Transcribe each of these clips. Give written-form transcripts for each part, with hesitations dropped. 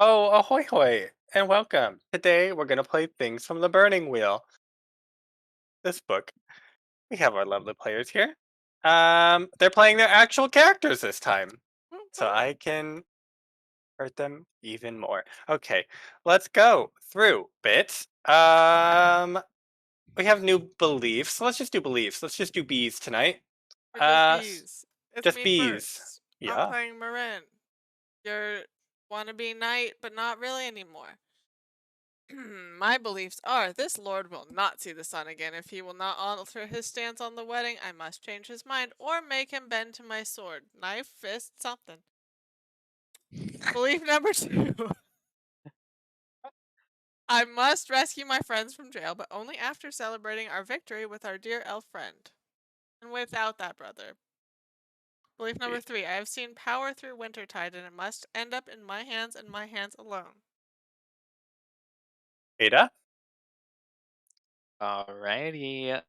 Oh, ahoy hoy, and welcome. Today we're going to play Things from the Burning Wheel. This book. We have our lovely players here. They're playing their actual characters this time, so Woo-hoo. I can hurt them even more. Okay, let's go through bits. We have new beliefs. So let's just do beliefs. Let's just do bees tonight. We're just Uh, s- bees. It's just me bees. first. I'm Yeah. playing Morrine. You're wannabe knight, but not really anymore. My beliefs are this lord will not see the sun again. If he will not alter his stance on the wedding, I must change his mind or make him bend to my sword. Knife, fist, something. Belief number two. I must rescue my friends from jail, but only after celebrating our victory with our dear elf friend. And without that brother. Belief number three. I have seen power through wintertide, and it must end up in my hands and my hands alone. Ada. Alrighty.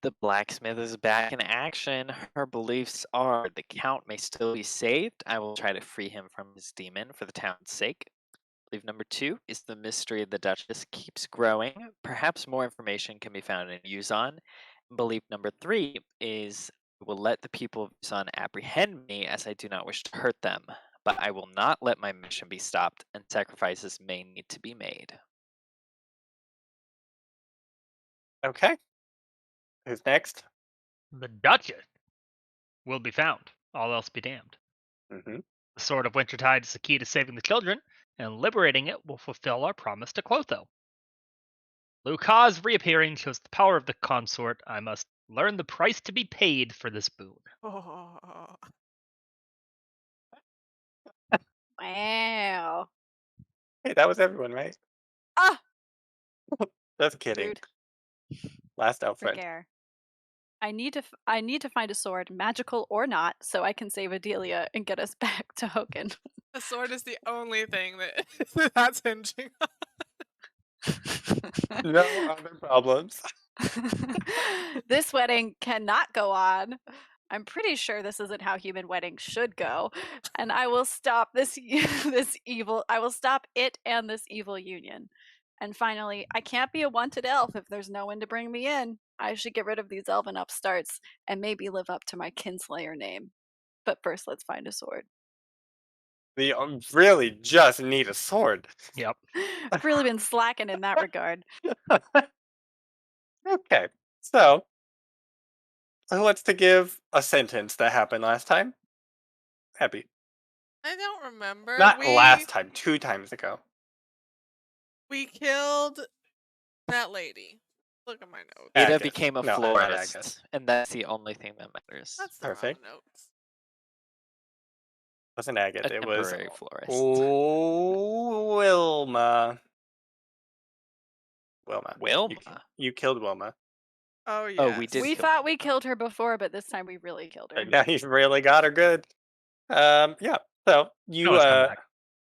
The blacksmith is back in action. Her beliefs are the count may still be saved. I will try to free him from his demon for the town's sake. Belief number two is the mystery of the Duchess keeps growing. Perhaps more information can be found in Yuzon. Belief number three is I will let the people of Yuzon apprehend me as I do not wish to hurt them. But I will not let my mission be stopped, and sacrifices may need to be made. Okay. Who's next? The Duchess will be found, all else be damned. Mm-hmm. The Sword of Wintertide is the key to saving the children, and liberating it will fulfill our promise to Clotho. Lucas reappearing shows the power of the consort. I must learn the price to be paid for this boon. Oh, Wow. Hey, that was everyone, right? Ah, Just kidding. rude. Last elf friend. Ragaire. I need to find a sword, magical or not, so I can save Adelia and get us back to Hochen. a sword is the only thing that that's hinging on. No other problems. This wedding cannot go on. I'm pretty sure this isn't how human weddings should go, and I will stop this evil. I will stop it and this evil union. And finally, I can't be a wanted elf if there's no one to bring me in. I should get rid of these elven upstarts and maybe live up to my kinslayer name. But first, let's find a sword. We really just need a sword. Yep. I've really been slacking in that regard. Okay, so who wants to give a sentence that happened last time? Happy. I don't remember. Not last time, 2 times ago. We killed that lady. Look at my notes. Ada Agus. became a No, not Agus. florist, and that's the only thing that matters. That's the Perfect. wrong notes. It wasn't Agate, A it was temporary florist. Wilma. Wilma. Wilma. You killed Wilma. Oh yes. Oh, we did We kill thought we Wilma. killed her before, but this time we really killed her. And now you really got her good. Yeah. So No, you it's come back.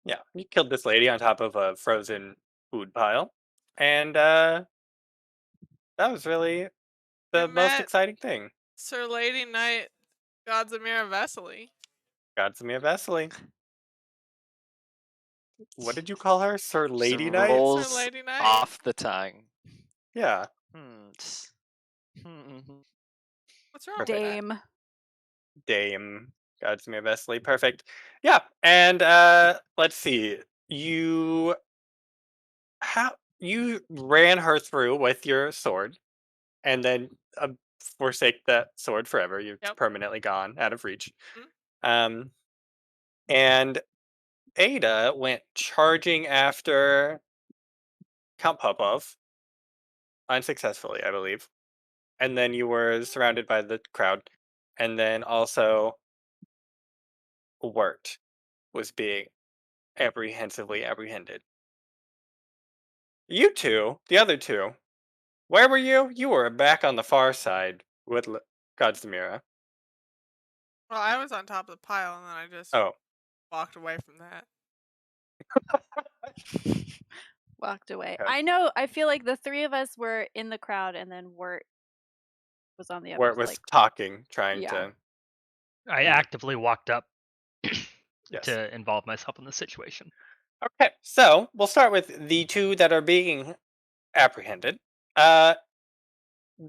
yeah, you killed this lady on top of a frozen food pile. And that was really the We most met exciting thing. Sir Lady Knight Godzimira Vesely. Godzimia Vesely. What did you call her? Sir Lady Just Knight? rolls Sir Lady Knight. off the tongue. Yeah. What's wrong Perfect. with that? Dame. Dame Godsmere Vesely. Perfect. Yeah. And let's see. You ran her through with your sword, and then forsake that sword forever. You're Yep. permanently gone, out of reach. Mhm. Um, and Ada went charging after Count Popov, unsuccessfully, I believe. And then you were surrounded by the crowd, and then also Wirt was being apprehensively apprehended. You two, the other two, where were you? You were back on the far side with Godzimira. Well, I was on top of the pile, and then I just Oh, walked away from that. Walked away. okay. I know. I feel like the three of us were in the crowd, and then Wirt was on the other. Where it was Like, talking, trying yeah. to. I Mhm. actively walked up Yes. to involve myself in the situation. Okay, so we'll start with the two that are being apprehended. Uh,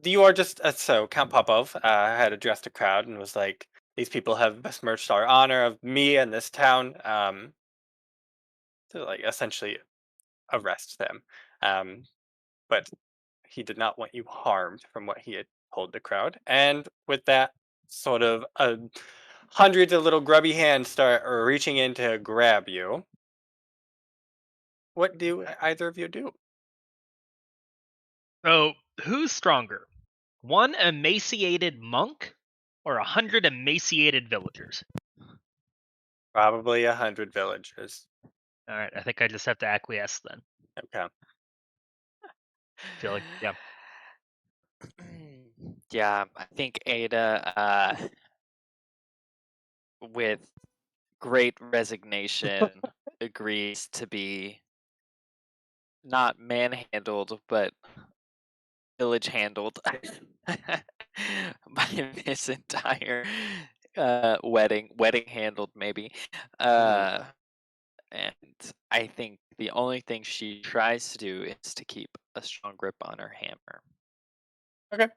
you are just so Count Popov had addressed the crowd and was like, "These people have besmirched our honor of me and this town." To like essentially arrest them. Um, but he did not want you harmed from what he had told the crowd. And with that, sort of hundreds of little grubby hands start reaching in to grab you. What do either of you do? So, who's stronger? One emaciated monk or 100 emaciated villagers? Probably 100 villagers. All right, I think I just have to acquiesce then. Okay. Feel like, yeah. Yeah, I think Ada, with great resignation, agrees to be not manhandled, but village handled by this entire wedding handled maybe. And I think the only thing she tries to do is to keep a strong grip on her hammer. Okay.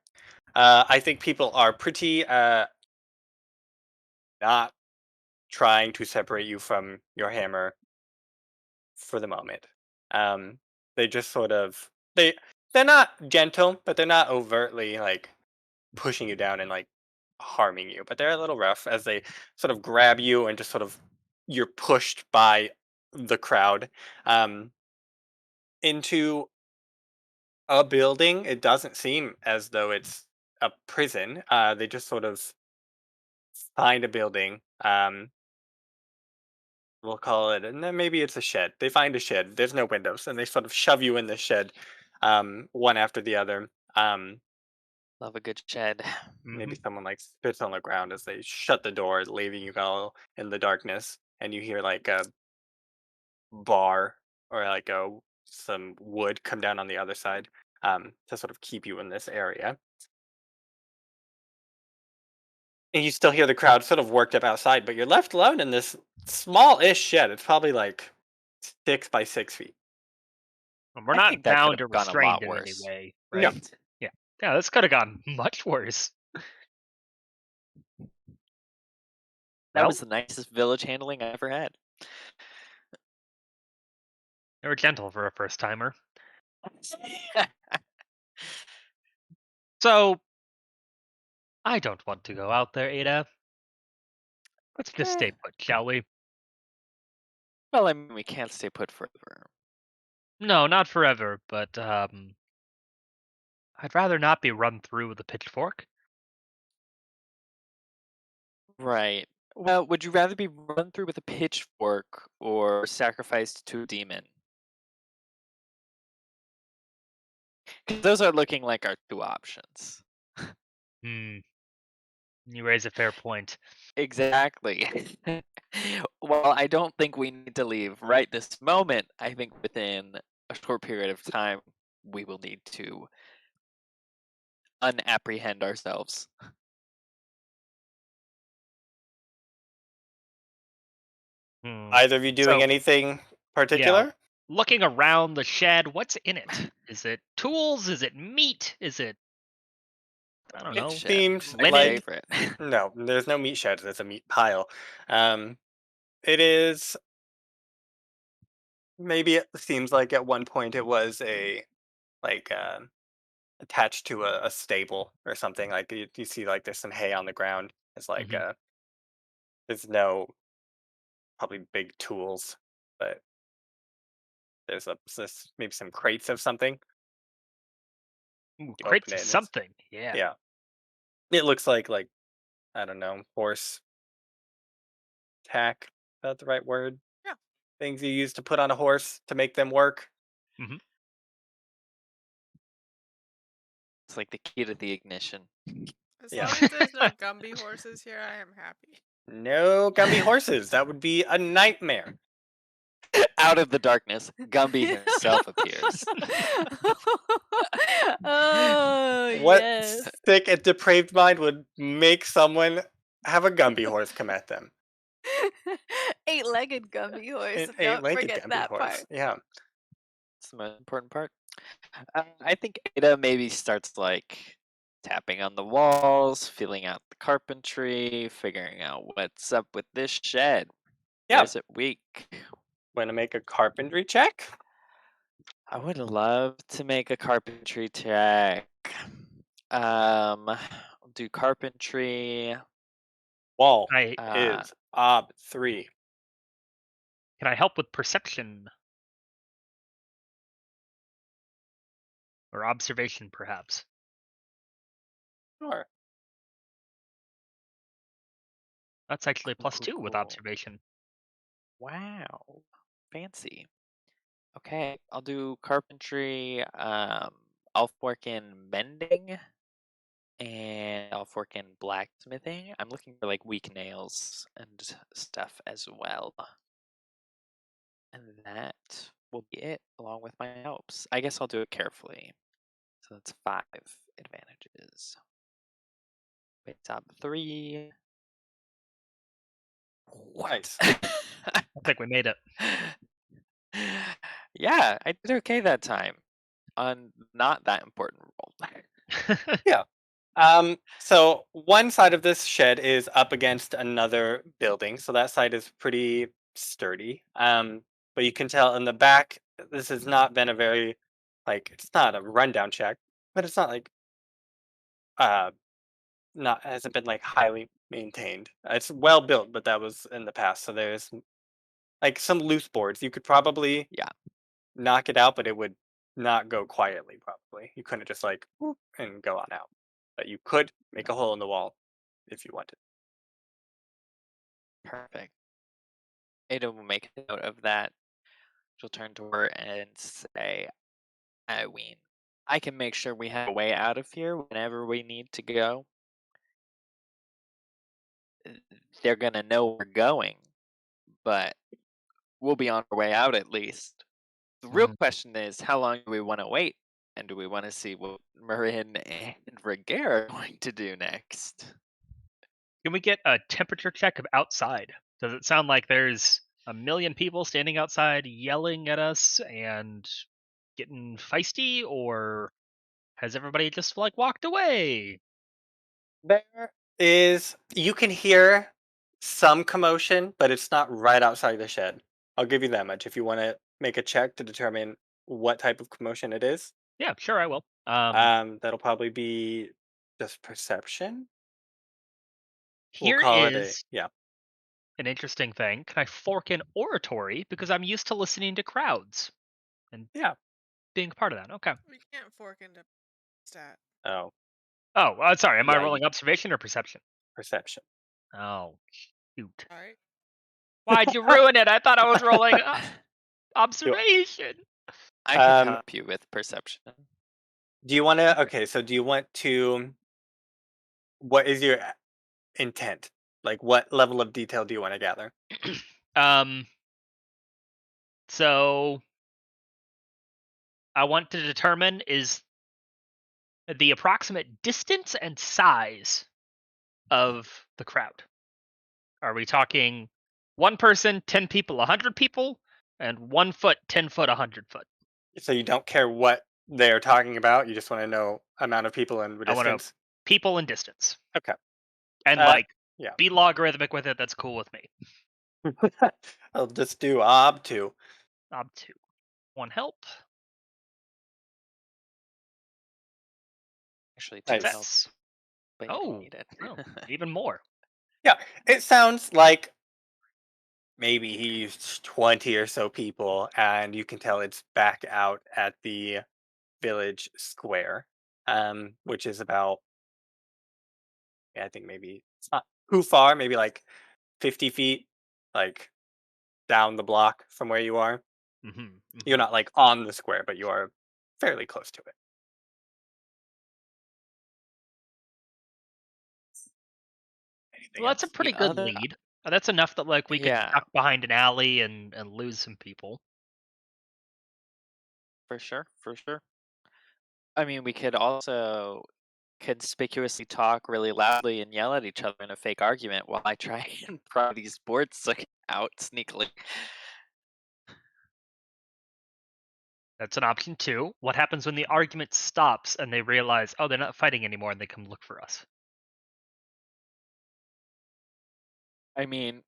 I think people are pretty not trying to separate you from your hammer for the moment. They just sort of they're not gentle, but they're not overtly like pushing you down and like harming you. But they're a little rough as they sort of grab you and just sort of you're pushed by the crowd into a building. It doesn't seem as though it's a prison. They just sort of find a building. We'll call it, and then maybe it's a shed. They find a shed. There's no windows, and they sort of shove you in the shed, one after the other. Love a good shed. Maybe Mhm. someone like spits on the ground as they shut the door, leaving you all in the darkness, and you hear like a bar or like some wood come down on the other side, to sort of keep you in this area. And you still hear the crowd sort of worked up outside, but you're left alone in this small-ish shed. It's probably like 6 by 6 feet. And we're I not think that could bound or have gone a restrained lot in any worse. way, No. right? Yeah. Yeah, this could have gone much worse. That Well, was the nicest village handling I ever had. they were gentle for a first timer. So, I don't want to go out there, Ada. Let's just Eh, stay put, shall we? well, I mean, we can't stay put forever. No, not forever, but I'd rather not be run through with a pitchfork. Right. Well, would you rather be run through with a pitchfork or sacrificed to a demon? 'Cause those are looking like our two options. Hmm. You raise a fair point. Exactly. Well, I don't think we need to leave right this moment. I think within a short period of time, we will need to unapprehend ourselves. Hmm. Either of you doing So, anything yeah, particular? looking around the shed, what's in it? Is it tools? Is it meat? Is it, I don't It Meat know, shed, seems my linen? like favorite. no, there's no meat shed. There's a meat pile. Um, it is maybe it seems like at one point it was a like attached to a stable or something. Like you see, like there's some hay on the ground. It's like Hmm. there's no probably big tools, but there's maybe some crates of something. Ooh, You open crates of it and it's something. Yeah. yeah. It looks like I don't know horse tack. Is that the right word? Yeah. Things you use to put on a horse to make them work. Hmm. It's like the key to the ignition. As Yeah. long as there's no Gumby horses here, I am happy. No Gumby horses. That would be a nightmare. Out of the darkness, Gumby himself appears. Oh, What yes. sick and depraved mind would make someone have a Gumby horse come at them? 8-legged Gumby horse. An Don't eight-legged forget Gumby that horse. part. Yeah. It's the most important part. I think Ada maybe starts like tapping on the walls, feeling out the carpentry, figuring out what's up with this shed. Yeah. Where's it weak? Want to make a carpentry check? I would love to make a carpentry check. I'll do carpentry. Wall I is ob 3. can I help with perception or observation, perhaps? Sure. That's actually a Cool, +2 with cool. observation. Wow, fancy. Okay, I'll do carpentry. I'll work in mending, and I'll work in blacksmithing. I'm looking for like weak nails and stuff as well. And that will be it, along with my helps. I guess I'll do it carefully. So that's 5 advantages. Wait, top 3. Nice. I think we made it. Yeah, I did okay that time on not that important roll. Yeah. So one side of this shed is up against another building, so that side is pretty sturdy. But you can tell in the back, this has not been a very, like, it's not a rundown check, but it's not like, uh, not hasn't been like highly maintained. It's well built, but that was in the past. So there's like some loose boards. You could probably Yeah. knock it out, but it would not go quietly. Probably you couldn't just like whoop and go on out. But you could make a hole in the wall if you wanted. Perfect. Ada will make a note of that. She'll turn to her and say, I can make sure we have a way out of here whenever we need to go. They're gonna know we're going, but we'll be on our way out at least. The real Mhm. question is, how long do we want to wait? And do we want to see what Morrine and Ragaire are going to do next? Can we get a temperature check of outside? Does it sound like there's a million people standing outside yelling at us and getting feisty, or has everybody just like walked away? There is you can hear some commotion, but it's not right outside the shed. I'll give you that much. If you want to make a check to determine what type of commotion it is, Yeah, sure, I will. that'll probably be just perception. We'll Here call it a is yeah. an interesting thing. Can I fork in oratory because I'm used to listening to crowds and Yeah. being a part of that? Okay. We can't fork into stat. Oh, Oh, sorry. Am I yeah. rolling observation or perception? Perception. Oh, shoot. Sorry. Why'd you ruin it? I thought I was rolling You- observation. I can Um, help you with perception. do you want to? Okay, so do you want to? What is your intent? Like, what level of detail do you want to gather? um, so I want to determine is the approximate distance and size of the crowd. Are we talking 1 person, 10 people, 100 people, and 1 foot, 10 foot, 100 foot? So you don't care what they're talking about. You just want to know amount of people and I want to distance. people and distance, Okay. and Uh, like yeah. be logarithmic with it. That's cool with me. I'll just do ob 2. 2. 1 help. Actually, 2 Nice. help, Success. but you Oh, don't need it. oh, even more. Yeah, it sounds like maybe he used 20 or so people, and you can tell it's back out at the village square, which is about, I think maybe it's not too far, maybe like 50 feet, like down the block from where you are. You're not like on the square, but you are fairly close to it. Anything Well, that's a else? pretty The good other, lead. That's enough that like we could yeah, duck behind an alley and lose some people. for sure, for sure. I mean, we could also conspicuously talk really loudly and yell at each other in a fake argument while I try and pry these boards out sneakily. That's an option 2. What happens when the argument stops and they realize, oh, they're not fighting anymore and they come look for us? I mean,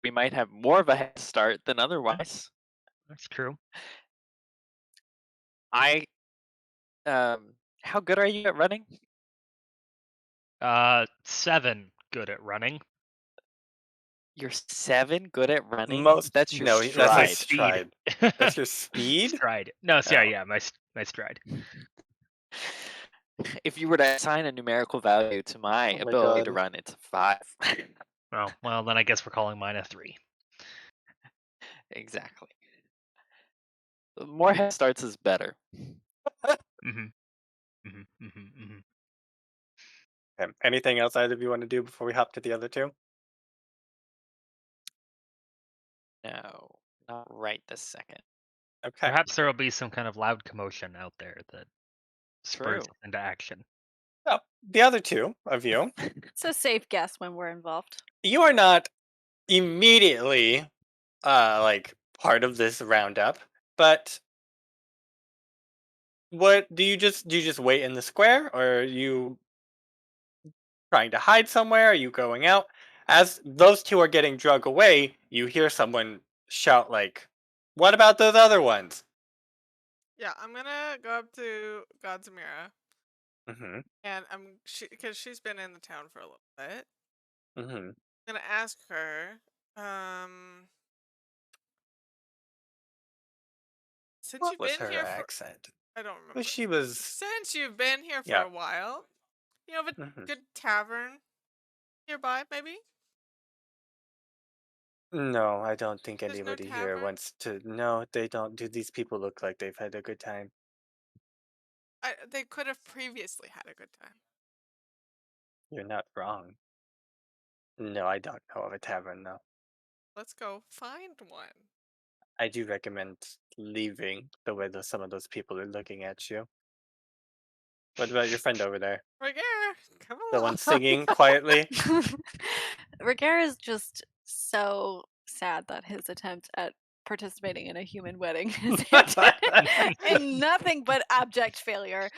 we might have more of a head start than otherwise. That's true. I how good are you at running? 7 good at running. You're 7 good at running? Most That's your no, that's My his stride. stride. That's your speed? Stride. No, Oh. sorry, yeah, my stride. If you were to assign a numerical value to my Oh my ability to God. run, it's a 5. Oh, well, then I guess we're calling mine a 3. Exactly. The more head starts is better. Mm-hmm. Mm-hmm. Mm-hmm. Mm-hmm. Okay. Anything else either of you want to do before we hop to the other two? No, not right this second. Okay. Perhaps there will be some kind of loud commotion out there that spurs True. us into action. So, the other two of you, It's a safe guess when we're involved. you are not immediately like part of this roundup, but what do you just wait in the square, or are you trying to hide somewhere? Are you going out? As those two are getting drug away, you hear someone shout like, "What about those other ones?" Yeah, I'm gonna go up to Godzamira, Mhm. and because she's been in the town for a little bit. Mhm. I'm gonna ask her, um, since What you've was been her here for accent? I don't Well, remember. she was Since you've been here for yeah. a while, you have a Mhm. good tavern nearby, maybe? No, I don't think There's no anybody here tavern? wants to. No, they don't. Do these people look like they've had a good time? They could have previously had a good time. You're not wrong. No, I don't know of a tavern, though. Let's go find one. I do recommend leaving the way some of those people are looking at you. What about your friend over there? Ragaire, come The along. one singing quietly? Ragaire is just so sad that his attempt at participating in a human wedding has ended in nothing but abject failure.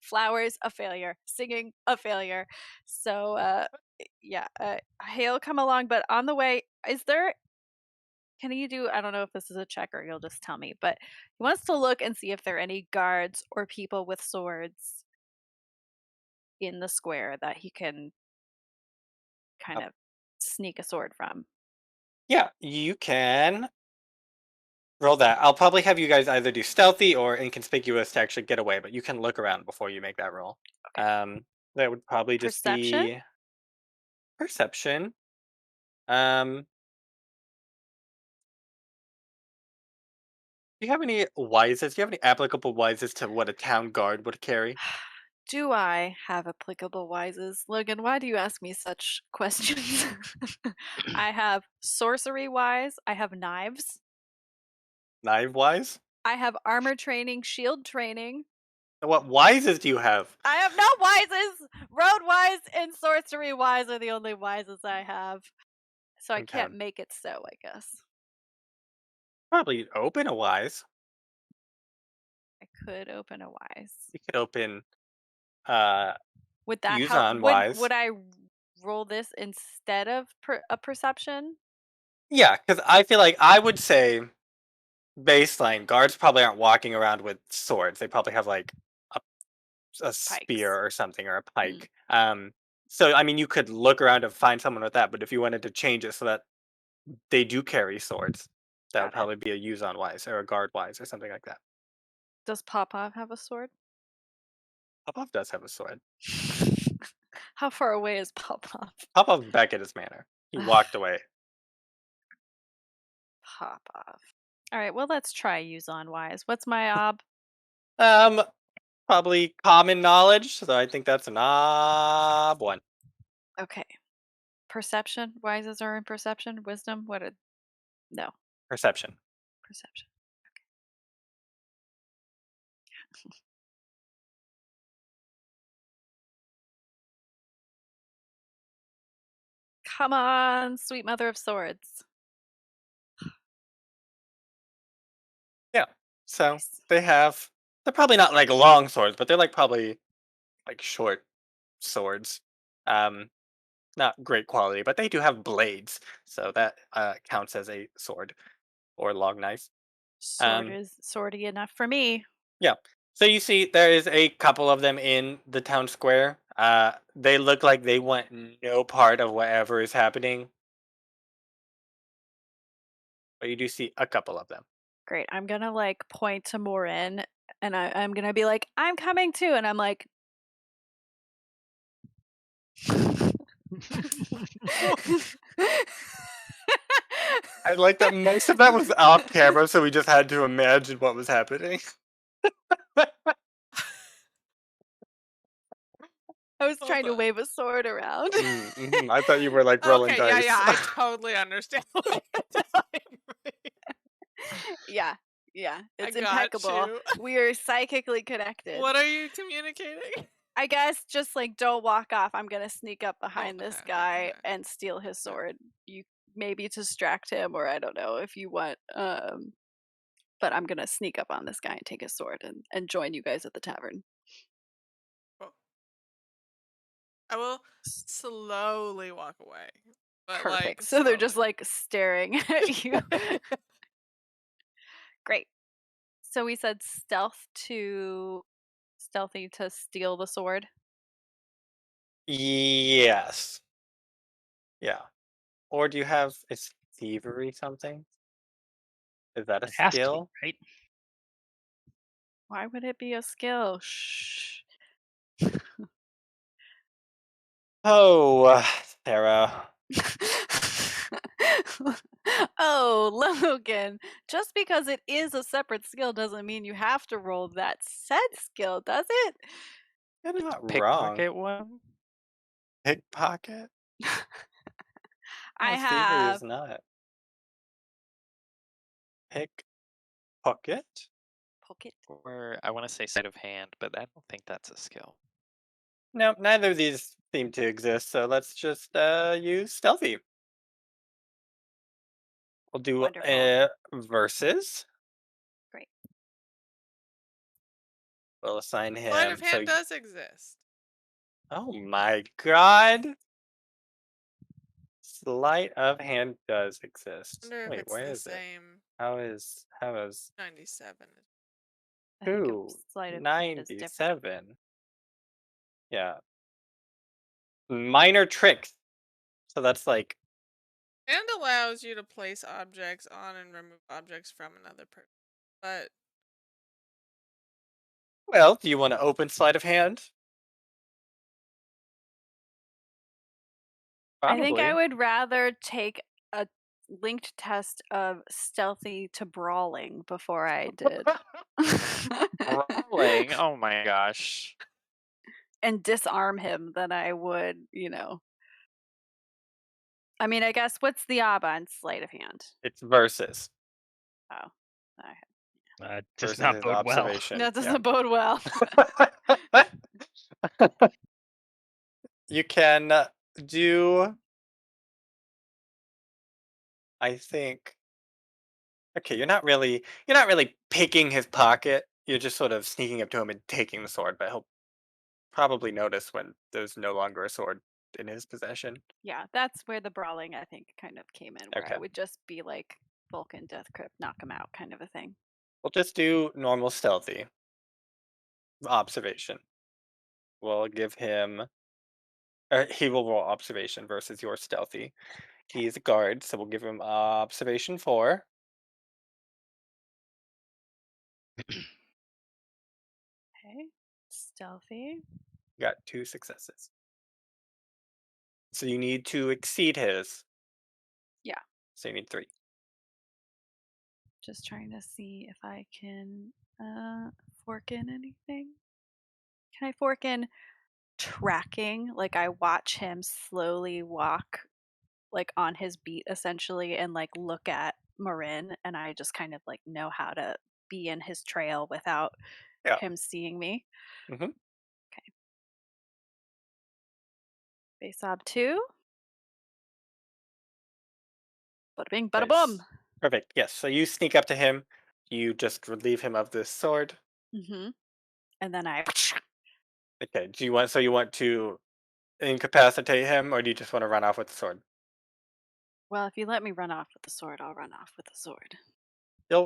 Flowers, a failure. Singing, a failure. So, yeah, Hail, come along. But on the way, can you do, I don't know if this is a check or you'll just tell me, but he wants to look and see if there are any guards or people with swords in the square that he can kind Uh, of sneak a sword from. yeah, you can roll that. I'll probably have you guys either do stealthy or inconspicuous to actually get away, but you can look around before you make that roll. Okay. That would probably just Perception? be perception. Um, do you have any wises? Do you have any applicable wises to what a town guard would carry? Do I have applicable wises? Logan, why do you ask me such questions? I have sorcery wise, I have knives, Knife wise? I have armor training, shield training. What wises do you have? I have no wises! Road wise and sorcery wise are the only wises I have. So I Okay. can't make it so, I guess. Probably open a wise. I could open a wise. You could open uh Would that use help? on wise. Would I roll this instead of a perception? Yeah, because I feel like I would say baseline guards probably aren't walking around with swords. They probably have like a, a Pikes. spear or something or a Hmm. pike. So I mean, you could look around and find someone with that. But if you wanted to change it so that they do carry swords, that would Got it. probably be a use on wise or a guard wise or something like that. Does Popov have a sword? Popov does have a sword. How far away is Popov? Popov's back at his manor. He walked away. Popov. All right, well, let's try use on wise. What's my ob? Um, Probably common knowledge. So I think that's an ob one. Okay. Perception. Wises are in perception. Wisdom. No. Perception. Perception. Come on, sweet mother of swords. Yeah. So Nice. they're probably not like long swords, but they're like probably like short swords. Um, Not great quality, but they do have blades, so that counts as a sword or long knife. Sword Um, is swordy enough for me. yeah. So you see, there is a couple of them in the town square. They look like they want no part of whatever is happening, but you do see a couple of them. Great. I'm gonna like point to Morrine and I'm gonna be like, I'm coming too. And I'm like, I like that most of that was off camera, so we just had to imagine what was happening. I was Hold trying to on. wave a sword around. I thought you were like rolling Okay, yeah, dice. I totally understand what you're telling me. Yeah, I it's got impeccable. you. We are psychically connected. What are you communicating? I guess just like don't walk off. I'm gonna sneak up behind this okay, guy okay. and steal his sword. You maybe distract him, or I don't know if you want. But I'm gonna sneak up on this guy and take his sword and join you guys at the tavern. Cool. I will slowly walk away. But like Perfect. So they're just slowly. like staring at you. Great. So we said stealthy to steal the sword. Yes. Yeah. Or do you have is thievery something? Is that a It has to be, skill? right? Why would it be a skill? Shh. Oh, Sarah. Oh, Logan. Just because it is a separate skill doesn't mean you have to roll that said skill, does it? You're not wrong. Pickpocket one. Pickpocket? I No, thievery have is not. Pickpocket? pocket. Or I want to say sleight of hand, but I don't think that's a skill. No, neither of these seem to exist, so let's just use stealthy. We'll do Wonderful. versus. Great. We'll assign Sleight of him. hand does exist. Oh my god. Sleight of hand does exist. Wonder if Wait, it's where the is it? same How is 97. I think of Ooh, sleight of hand as different. 97. Yeah. Minor tricks. So that's like, And allows you to place objects on and remove objects from another person. But well, do you want to open sleight of hand? I think I Probably. would rather take a linked test of stealthy to brawling before I did. Brawling. Oh my gosh. And disarm him than I would, I mean, I guess what's the ob on sleight of hand? It's versus. Oh, okay. Does Versus not his bode well. observation. That doesn't bode well. You can do, I think. Okay, you're not really picking his pocket. You're just sort of sneaking up to him and taking the sword, but he'll probably notice when there's no longer a sword in his possession. Yeah, that's where the brawling I think kind of came in, where I Okay. would just be like Vulcan Death Crypt, knock him out kind of a thing. We'll just do normal stealthy observation. We'll give him, or he will roll observation versus your stealthy. He's a guard, so we'll give him observation 4. Okay. Stealthy. Got 2 successes. So you need to exceed his. Yeah. So you need 3. Just trying to see if I can fork in anything. Can I fork in tracking? Like I watch him slowly walk like on his beat essentially and like look at Marin and I just kind of like know how to be in his trail without Yeah. him seeing me. Mhm. Okay. Base ob 2. Bada bing, bada Nice. boom. Perfect. Yes. So you sneak up to him. You just relieve him of this sword. Mm-hmm. And then I. Okay. Do you want? So you want to incapacitate him, or do you just want to run off with the sword? Well, if you let me run off with the sword, I'll run off with the sword.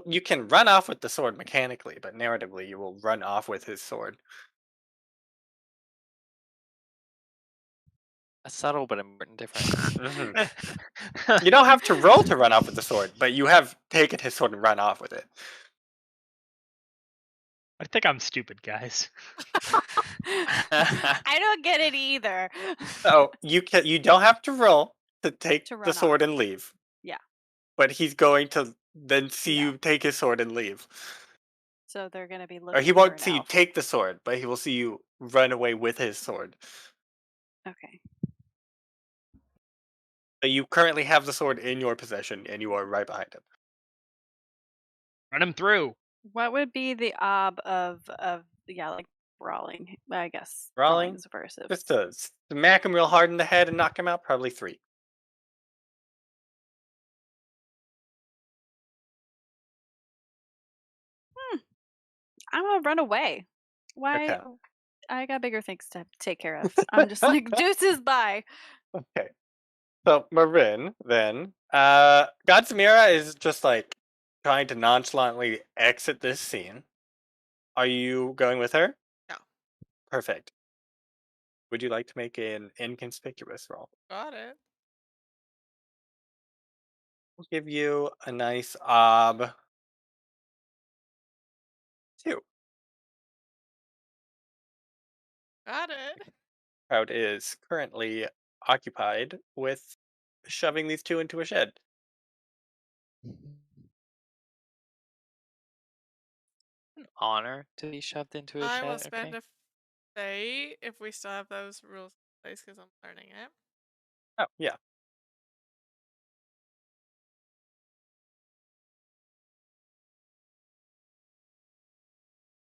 You can run off with the sword mechanically, but narratively, you will run off with his sword. A subtle but important difference. Mhm. You don't have to roll to run off with the sword, but you have taken his sword and run off with it. I think I'm stupid, guys. I don't get it either. So you don't have to roll to take To the run sword off. and leave. Yeah. But he's going to then see Yeah. you take his sword and leave. So they're going to be Or looking he for won't an see you elf. take the sword, but he will see you run away with his sword. Okay. So you currently have the sword in your possession, and you are right behind him. Run him through. What would be the ob of like brawling? I guess Brawling? is aversive. Just to smack him real hard in the head and knock him out, probably 3. I'm gonna run away. Why? Okay. I got bigger things to take care of. I'm just like deuces bye. Okay. So Marin, then, Godzimira is just like trying to nonchalantly exit this scene. Are you going with her? No. Perfect. Would you like to make an inconspicuous roll? Got it. We'll give you a nice 2. Got it. Crowd is currently occupied with shoving these 2 into a shed. An honor to be shoved into a I will shed. spend Okay. a fate if we still have those rules in place because I'm learning it. Oh, yeah.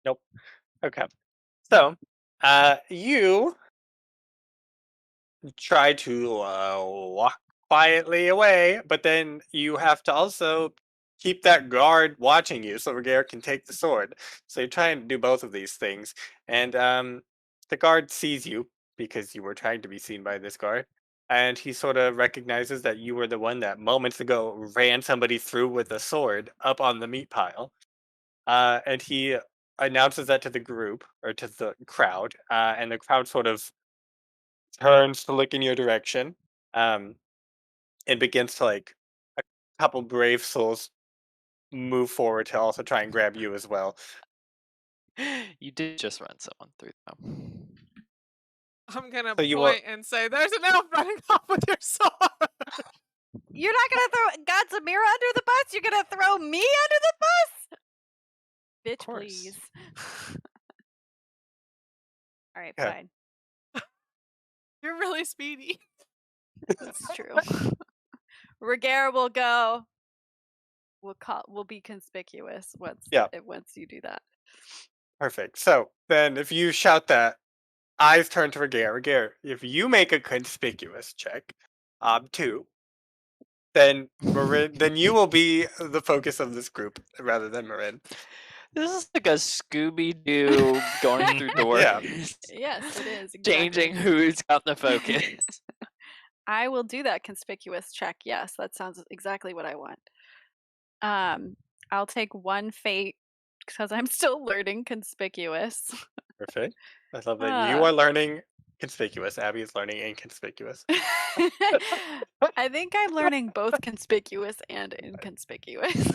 Nope. Okay. So, you try to walk quietly away, but then you have to also keep that guard watching you so Ragaire can take the sword. So you're trying to do both of these things. And the guard sees you because you were trying to be seen by this guard. And he sort of recognizes that you were the one that moments ago ran somebody through with a sword up on the meat pile. And he announces that to the group or to the crowd. And the crowd sort of turns to look in your direction, um, and begins to like a couple brave souls move forward to also try and grab you as well. You did just run someone through them. I'm gonna So you will. point and say, "There's an elf running off with your sword." You're not gonna throw Godzimira under the bus. You're gonna throw me under the bus, bitch, course. please. All right, Yeah. fine. You're really speedy. That's true. Ragaire will go. We'll be conspicuous once you do that. Perfect. So then, if you shout that, eyes turn to Ragaire. Ragaire, if you make a conspicuous check, 2, then Marin, then you will be the focus of this group rather than Marin. This is like a Scooby Doo going through doors. Yeah. Yes, it is. Exactly. Changing who's got the focus. I will do that conspicuous check. Yes, that sounds exactly what I want. I'll take 1 fate because I'm still learning conspicuous. Perfect. I love that you are learning conspicuous. Abby is learning inconspicuous. I think I'm learning both conspicuous and inconspicuous.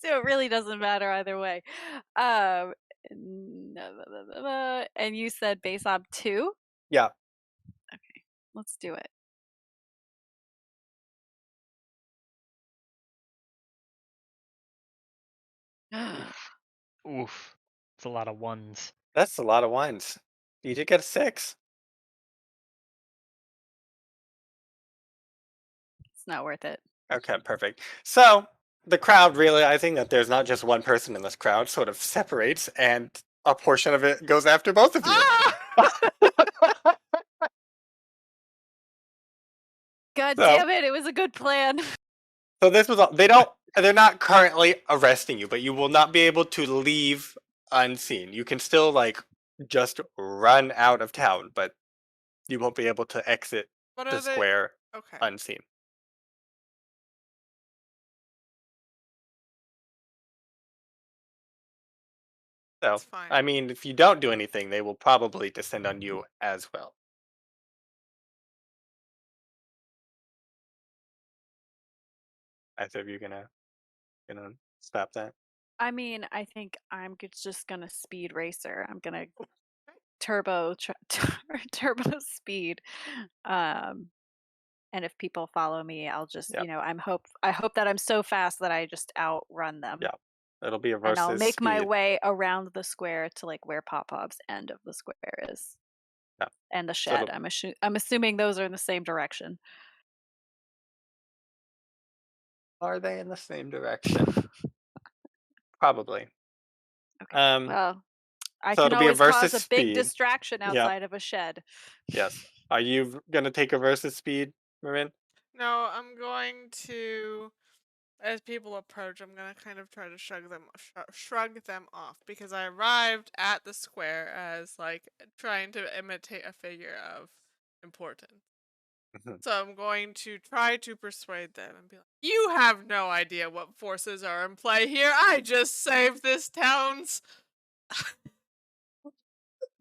So it really doesn't matter either way. And you said base ob 2? Yeah. Okay, let's do it. Oof. It's a lot of ones. That's a lot of ones. You did get a 6. It's not worth it. Okay, perfect. So the crowd realizing that there's not just one person in this crowd sort of separates, and a portion of it goes after both of you. Ah! God So- damn it! It was a good plan. So this was all. They're not currently arresting you, but you will not be able to leave unseen. You can still like just run out of town, but you won't be able to exit What the are they? square Okay. unseen. So, That's fine. I mean, if you don't do anything, they will probably descend on you as well. I said, you're gonna stop that. I mean, I think I'm just gonna speed racer. I'm gonna turbo turbo speed. And if people follow me, I'll just, Yep. I hope that I'm so fast that I just outrun them. Yeah. It'll be a And I'll versus make my speed. way around the square to like where Pop-Pop's end of the square is. Yeah. And the So shed. I'm assuming those are in the same direction. Are they in the same direction? Probably. Okay. Well, I so can it'll be a always cause versus a big speed. distraction Yeah. outside of a shed. Yes. Are you gonna take a versus speed, Morrine? No, I'm going to, as people approach, I'm gonna kind of try to shrug them off because I arrived at the square as like trying to imitate a figure of importance. Mhm. So I'm going to try to persuade them and be like, "You have no idea what forces are in play here. I just saved this town's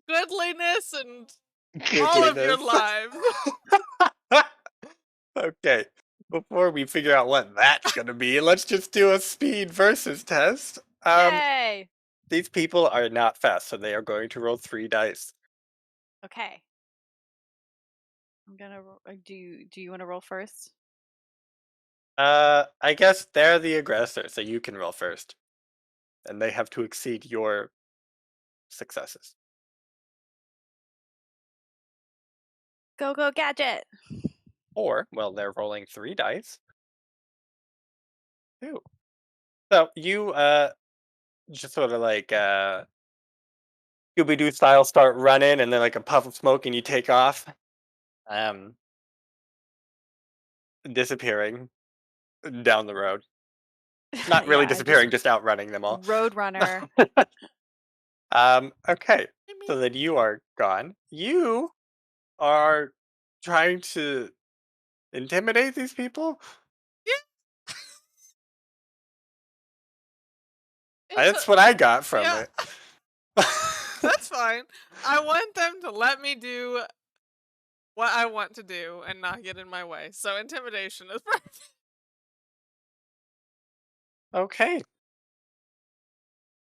goodliness and all of your Goodliness. lives." Okay. Before we figure out what that's gonna be, let's just do a speed versus test. Yay! These people are not fast, so they are going to roll 3 dice. Okay. I'm gonna. Do you want to roll first? I guess they're the aggressor, so you can roll first, and they have to exceed your successes. Go gadget! Or, well, they're rolling 3 dice. Ooh. So you just sort of like Scooby Doo style start running, and then like a puff of smoke, and you take off, disappearing down the road. Not really Yeah, disappearing, just outrunning them all. Roadrunner. Okay. So then you are gone. You are trying to intimidate these people? That's what I got from Yeah. it. That's fine. I want them to let me do what I want to do and not get in my way. So intimidation is perfect. Okay.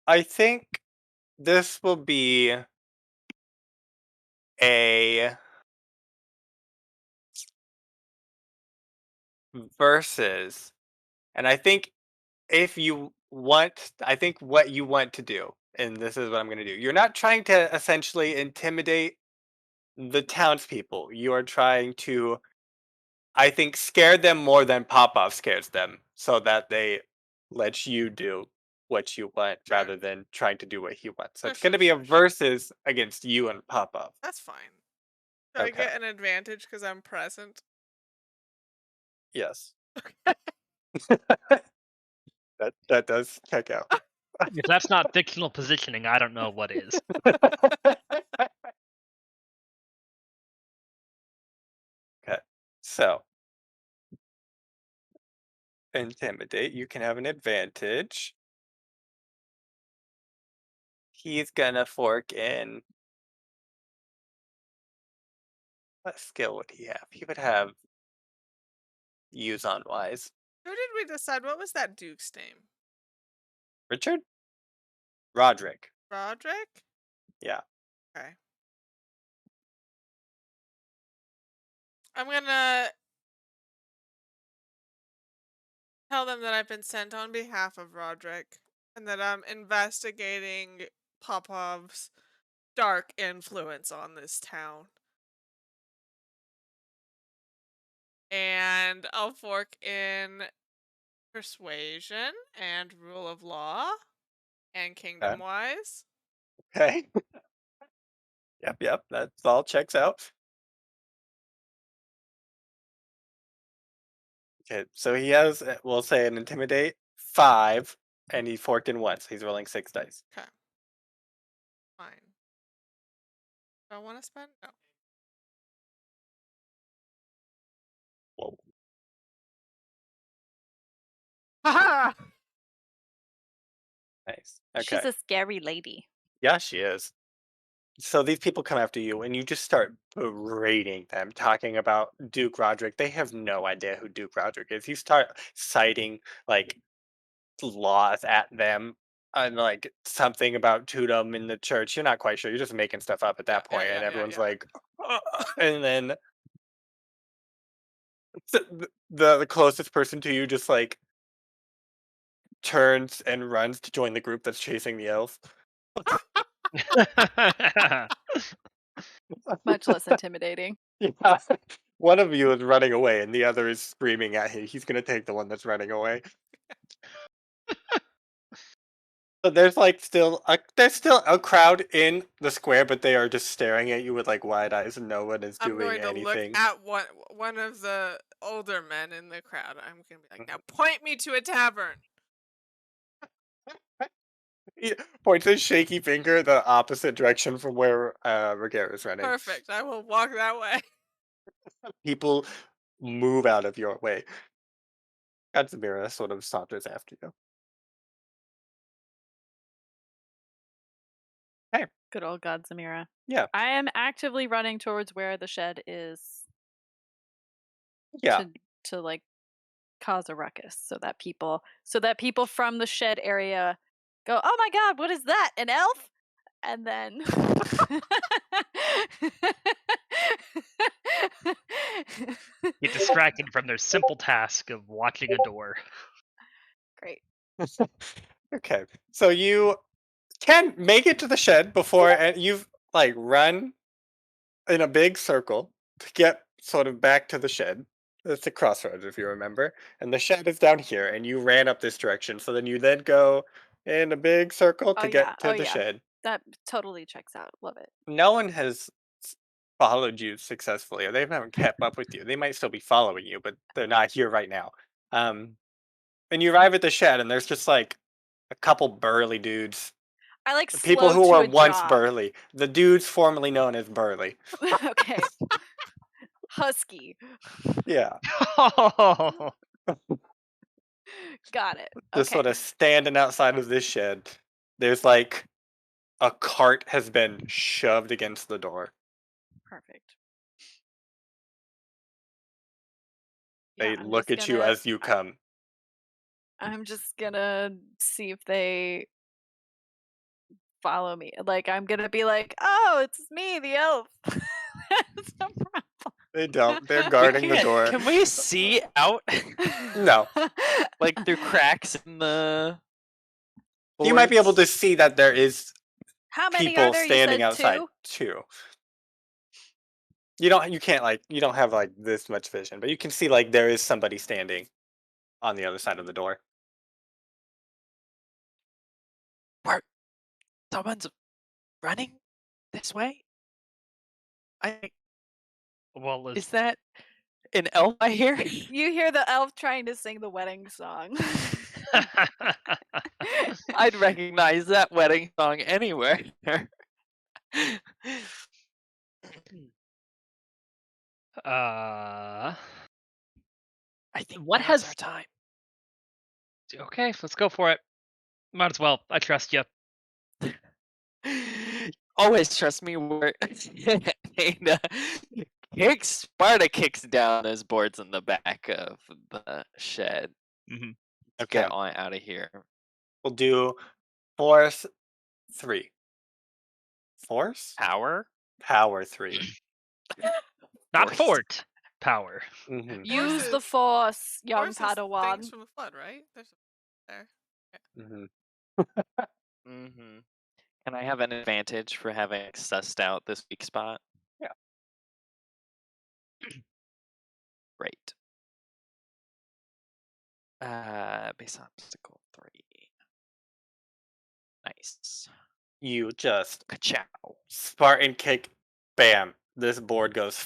I think this will be a versus. And I think I think what you want to do, and this is what I'm going to do. You're not trying to essentially intimidate the townspeople. You are trying to, I think, scare them more than Popoff scares them, so that they let you do what you want Sure. rather than trying to do what he wants. So Sure, it's going to sure, be a sure, sure. versus against you and Popoff. That's fine. Do I Okay. get an advantage because I'm present? Yes. That does check out. If that's not fictional positioning, I don't know what is. Okay. So intimidate, you can have an advantage. He's gonna fork in. What skill would he have? He would have use on wise. Who did we decide? What was that Duke's name? Richard? Roderick. Roderick? Yeah. Okay. I'm gonna tell them that I've been sent on behalf of Roderick and that I'm investigating Popov's dark influence on this town. And I'll fork in persuasion and rule of law and kingdom wise. Okay. Yep. That's all checks out. Okay, so he has, we'll say, an intimidate 5, and he forked in once. He's rolling 6 dice. Okay. Fine. Do I want to spend? No. Whoa. Haha! Nice. Okay. She's a scary lady. Yeah, she is. So these people come after you, and you just start berating them, talking about Duke Roderick. They have no idea who Duke Roderick is. You start citing like laws at them, and like something about Tudum in the church. You're not quite sure. You're just making stuff up at that point, and everyone's like, and then the closest person to you just like turns and runs to join the group that's chasing the elf. Much less intimidating. Yeah. One of you is running away, and the other is screaming at him. He's gonna take the one that's running away. So there's like there's still a crowd in the square, but they are just staring at you with like wide eyes, and no one is I'm doing going to anything. look at one of the older men in the crowd. I'm going to be like, now point me to a tavern. He points his shaky finger the opposite direction from where Ragaire is running. Perfect. I will walk that way. People move out of your way. Katsumira sort of saunters after you. Hey. Good old God Zamira. Yeah. I am actively running towards where the shed is. Yeah. To like cause a ruckus so that people from the shed area go, "Oh my god, what is that? An elf?" And then Get distracted from their simple task of watching a door. Great. Okay. So you can make it to the shed before, and you've like run in a big circle to get sort of back to the shed. It's the crossroads, if you remember. And the shed is down here, and you ran up this direction. So then you then go in a big circle to get to the shed. That totally checks out. Love it. No one has followed you successfully, or they haven't kept up with you. They might still be following you, but they're not here right now. And you arrive at the shed, and there's just like a couple burly dudes. I like People slow who to were a once jog. burly. The dudes formerly known as burly. Okay. Husky. Yeah. Oh, Got it. Just Okay. sort of standing outside of this shed. There's like a cart has been shoved against the door. Perfect. They Yeah, I'm look just at you gonna- as you come. I'm just gonna see if they follow me. Like, I'm gonna be like, "Oh, it's me, the elf." That's no problem. They don't. They're guarding the door. Can we see out? No. Like through cracks in the. You might be able boards? to see that there is How many people are there? standing You said outside two? too. You don't have like this much vision, but you can see like there is somebody standing on the other side of the door. Someone's running this way. well, Is that an elf I hear? You hear the elf trying to sing the wedding song. I'd recognize that wedding song anywhere. I think What now's has- our time. okay, let's go for it. Might as well. I trust you. Always trust me. Wirt. Sparta kicks down those boards in the back of the shed. Mhm. Okay. Get on out of here. We'll do force 3. Force? Power? Power 3. Not Force. fort. Power. Mm-hmm. Use the Horses- force, young Horses Padawan. Things from the flood, right? There's there. Mm-hmm. Mm-hmm. Can I have an advantage for having sussed out this weak spot? Yeah. Great. Base obstacle 3. Nice. You just Ka-chow. Spartan kick, bam. This board goes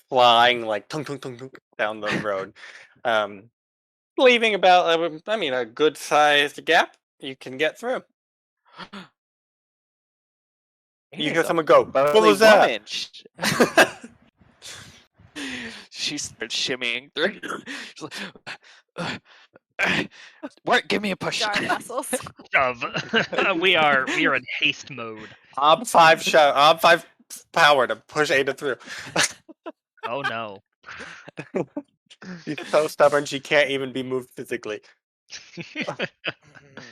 flying like tung tung tung tung down the road. leaving about, a good-sized gap. You can get through. You hear Ada's a someone go, "What burly was that?" woman. She starts shimmying through. She's like, Wirt, give me a push. Darn muscles. Shove. we are in haste mode. Ob 5 power to push Ada through. Oh no. She's so stubborn she can't even be moved physically.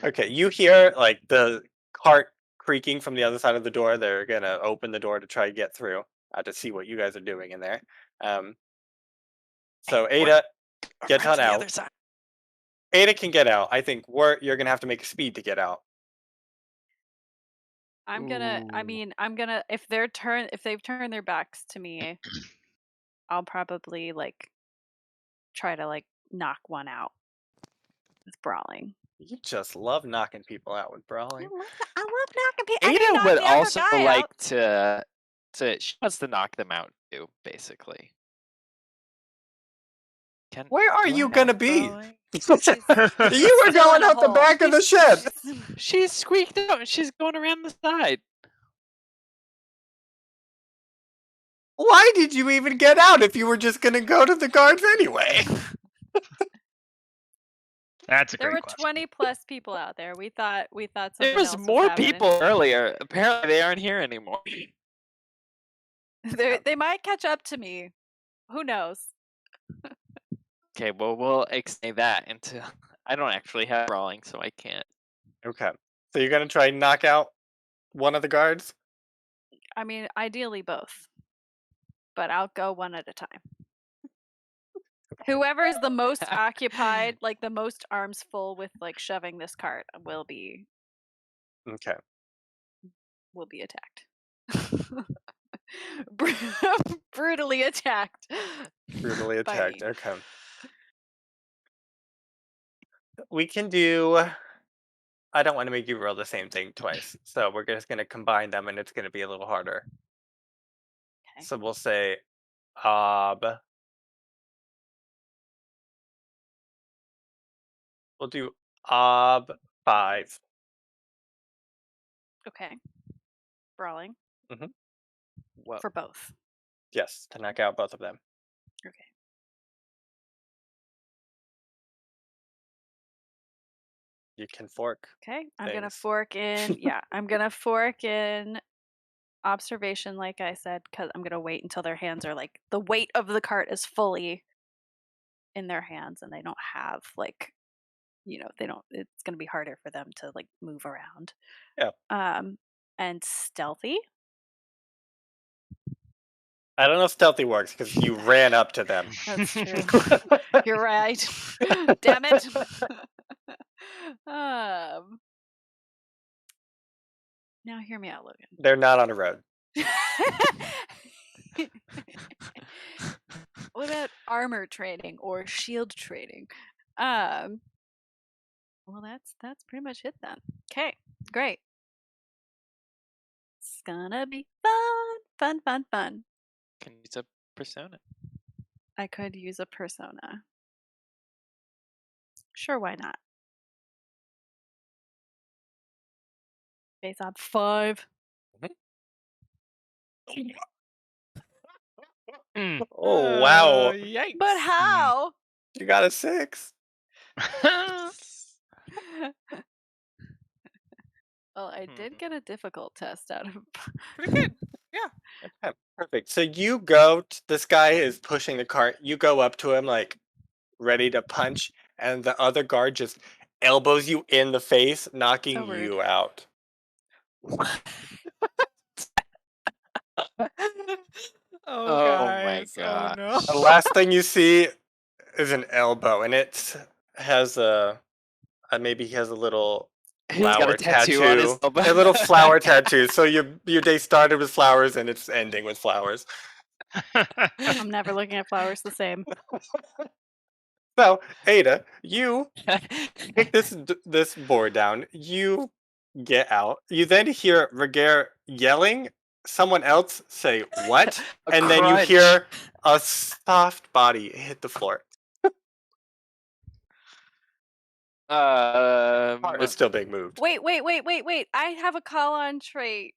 Okay, you hear like the cart creaking from the other side of the door. They're gonna open the door to try to get through to see what you guys are doing in there. So Hey, Ada gets Run on to the out. other side. Ada can get out. I think Wirt, you're gonna have to make a speed to get out. I'm gonna. I Ooh. mean, I'm gonna. If they've turned their backs to me, I'll probably like try to like knock one out with brawling. You just love knocking people out with brawling. I love knocking people. I Ada can knock would the other also guy like out. to. She wants to knock them out too, basically. Where are do I you knock gonna be? brawling? You were Still going in a out the hole. back of the shed. She's squeaked out and she's going around the side. Why did you even get out if you were just gonna go to the guards anyway? That's a There great were question. 20 plus people out there. We thought There something was else more happening. people earlier. Apparently, they aren't here anymore. They might catch up to me. Who knows? Okay, well, we'll extend that into. I don't actually have brawling, so I can't. Okay, so you're gonna try and knock out one of the guards? I mean, ideally both, but I'll go one at a time. Whoever is the most occupied, like the most arms full with like shoving this cart, will be Okay. attacked. Brutally attacked. Brutally by attacked. me. Okay. We can do. I don't want to make you roll the same thing twice, so we're just gonna combine them, and it's gonna be a little harder. Okay. So we'll say, ob. We'll do ob 5. Okay. Brawling What? for both. Yes, to knock out both of them. Okay. You can fork. Okay. I'm gonna things. fork in. Yeah, I'm gonna fork in observation, like I said, because I'm gonna wait until their hands are like the weight of the cart is fully in their hands, and they don't have like, they don't. It's gonna be harder for them to like move around. Yeah. And stealthy. I don't know if stealthy works because you ran up to them. That's true. You're right. Damn it. Now hear me out, Logan. They're not on a road. What about armor training or shield training? Well, that's pretty much it then. Okay, great. It's gonna be fun. Can use a persona. I could use a persona. Sure, why not? Base on 5. Oh wow! Yikes! But how? You got a 6. Well, I did get a difficult test out of. Pretty good. Okay, perfect. So you go. This guy is pushing the cart. You go up to him like ready to punch, and the other guard just elbows you in the face, knocking So rude. you out. Oh my god! no. The last thing you see is an elbow, and it has maybe he has a little He's got flower a tattoo on his elbow. a little flower tattoo. So your day started with flowers, and it's ending with flowers. I'm never looking at flowers the same. So Ada, you pick this board down. You get out. You then hear Ragaire yelling. Someone else say what, and then you hear a soft body hit the floor. Cart is still being moved. Wait. I have a call on trait.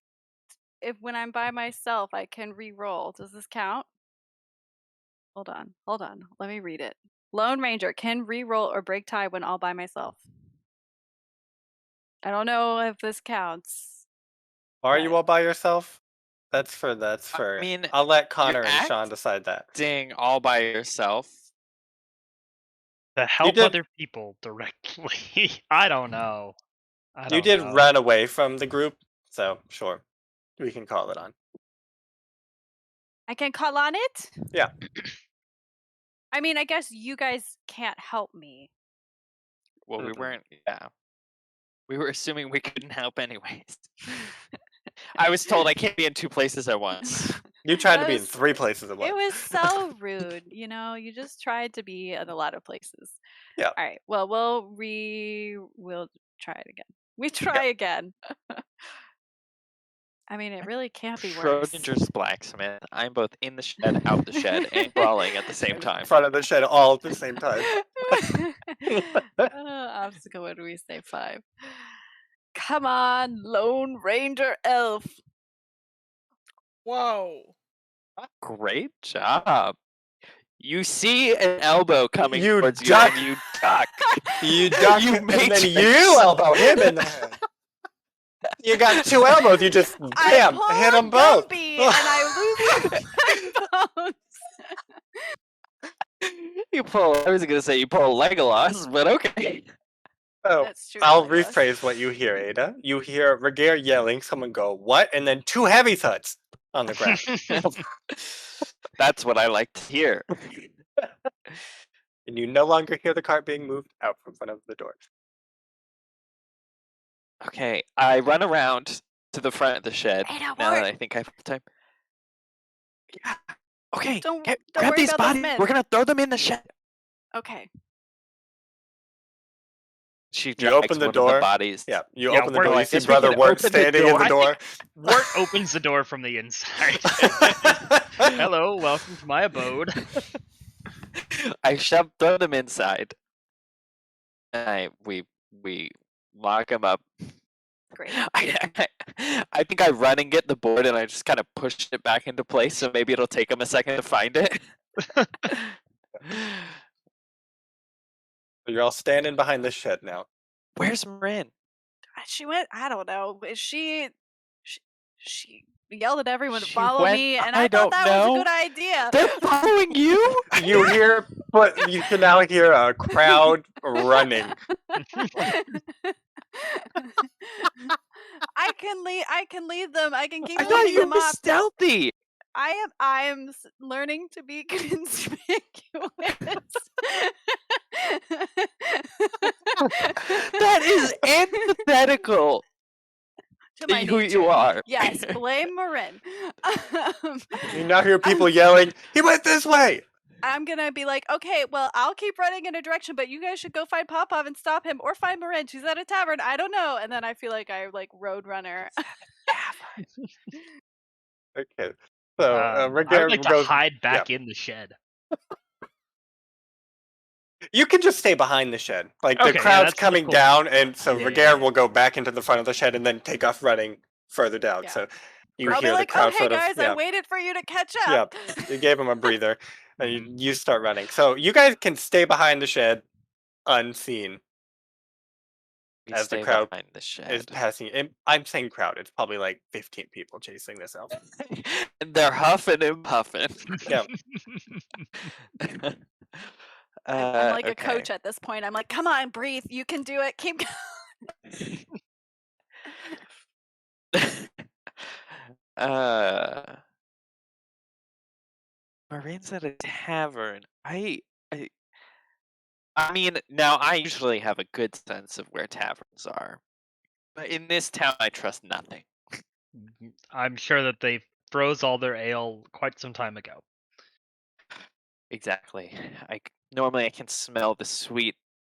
If when I'm by myself, I can re-roll. Does this count? Hold on. Let me read it. Lone Ranger can re-roll or break tie when all by myself. I don't know if this counts. Are you But- all by yourself? That's for. I mean, I'll let Connor you're and Sean decide that. acting all by yourself. To help did- other people directly. I don't know. You did run away from the group, so sure, we can call it on. I can call on it? Yeah. I mean, I guess you guys can't help me. Well, we Mhm. weren't. Yeah. We were assuming we couldn't help anyways. I was told I can't be in 2 places at once. You tried to be in was- 3 places at once. It was so rude, you know. You just tried to be in a lot of places. Yeah. All right. Well, we'll try it again. We try again. I mean, it really can't be worse. Schrodinger's blacksmith. I'm both in the shed, out the shed, and crawling at the same In time. front of the shed all at the same time. Obstacle, what do we say? 5. Come on, Lone Ranger Elf. Whoa. Great job. You see an elbow coming You towards you, duck. and you duck. You duck You and then matrix. you elbow him in the head. You got 2 elbows. You just bam, hit them both. Gumby, and I lose my bones. You pull. I was gonna say you pull Legolas, but okay. Oh, That's true. I'll Legolas. rephrase what you hear, Ada. You hear Ragaire yelling, someone go, "What?" And then 2 heavy thuds on the ground. That's what I like to hear. And you no longer hear the cart being moved out from front of the door. Okay, I run around to the front of the shed. Ada, Now Wirt. that I think I have time. Yeah. Okay. Don't grab worry these about those bodies. men. We're gonna throw them in the shed. Okay. She You drags open the one of door. the bodies. Yeah, you Yeah, open the we're door. like, You see guess we Brother can Wirt open the standing in door. the door. Wirt opens the door from the inside. Hello, welcome to my abode. I throw them inside. And we lock them up. Great. I think I run and get the board and I just kind of push it back into place, so maybe it'll take them a second to find it. You're all standing behind the shed now. Where's Morrine? She went. I don't know. She yelled at everyone to She follow went- me, and I I thought don't that was a know. good idea. They're following you? You hear, but you can now hear a crowd running. I can lead them. I can keep I thought leading you them were up. stealthy. I am learning to be conspicuous. That is antithetical to to my who nature. you are. Yes, blame Morrine. You now hear people yelling, "He went this way!" I'm gonna be like, okay, well, I'll keep running in a direction, but you guys should go find Popov and stop him, or find Morrine. She's at a tavern. I don't know. And then I feel like I roadrunner. Okay. So I Ragaire would like to goes. hide back in the shed. You can just stay behind the shed. Like the Okay, yeah, crowd's that's coming cool. down, and so Yeah, Ragaire yeah. will go back into the front of the shed and then take off running further down. Yeah. So you I'll hear be like, the crowd oh, hey sort of. guys, Yeah. I waited for you to catch Yeah, up. you gave him a breather, and you start running. So you guys can stay behind the shed, unseen, We as the stay crowd behind the is shed. passing. And I'm saying crowd. It's probably like 15 people chasing this elf. And they're huffing and puffing. Yeah. I'm like a Okay. coach at this point. I'm like, come on, breathe. You can do it. Keep going. Morrine's at a tavern. I mean, now I usually have a good sense of where taverns are, but in this town, I trust nothing. I'm sure that they froze all their ale quite some time ago. Exactly. Normally I can smell the sweet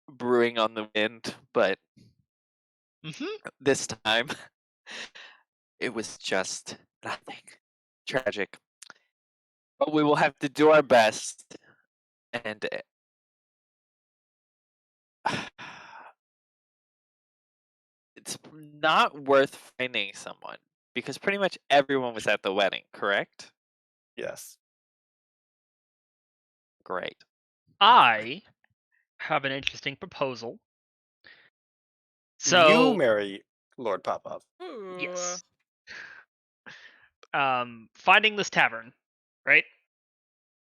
brewing on the wind, but this time it was just nothing. Tragic. But we will have to do our best, and it's not worth finding someone because pretty much everyone was at the wedding, correct? Yes. Great. I have an interesting proposal. You So, marry Lord Popov. Ooh. yes. Finding this tavern, right?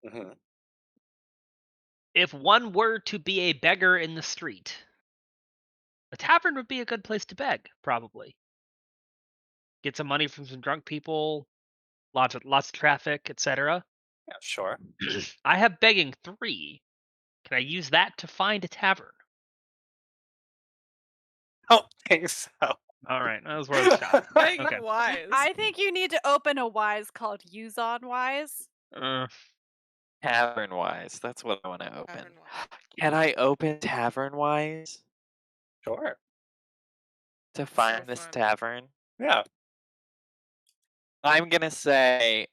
Hmm. If one were to be a beggar in the street, a tavern would be a good place to beg, probably. Get some money from some drunk people, lots of traffic, etc. Yeah, sure. I have begging 3. Can I use that to find a tavern? I don't think so. All right, that was worth a shot. Begging Okay. wise. I think you need to open a wise called Use on Wise. Tavern Wise. That's what I want to open. Tavern wise. Can I open Tavern Wise Sure. to So find this fun. tavern? Yeah. I'm gonna say,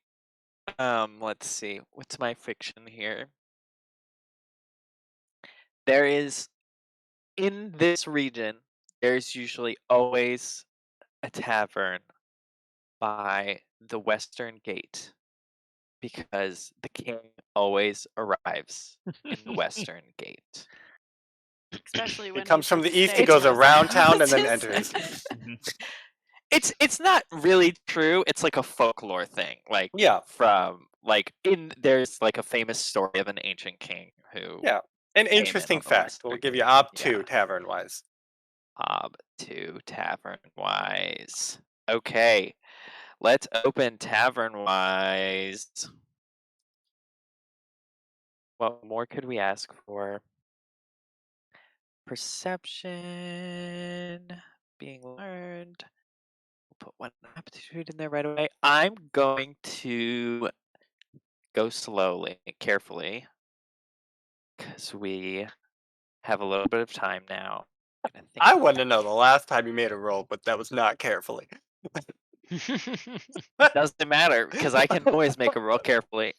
let's see, what's my fiction here? There is, in this region, there's usually always a tavern by the Western Gate because the king always arrives in the Western Gate. Especially when He comes from says the east, stay he goes till around town and then houses. enters. It's not really true. It's like a folklore thing. Like Yeah. from there's like a famous story of an ancient king who Yeah. An came in interesting on the fact. We'll Western give you Gate. op Yeah. 2 tavern wise. Ob 2 Tavern Wise. Okay. Let's open Tavern Wise. What more could we ask for? Perception being learned. We'll put one aptitude in there right away. I'm going to go slowly, carefully, because we have a little bit of time now. I want to know the last time you made a roll, but that was not carefully. Doesn't matter because I can always make a roll carefully.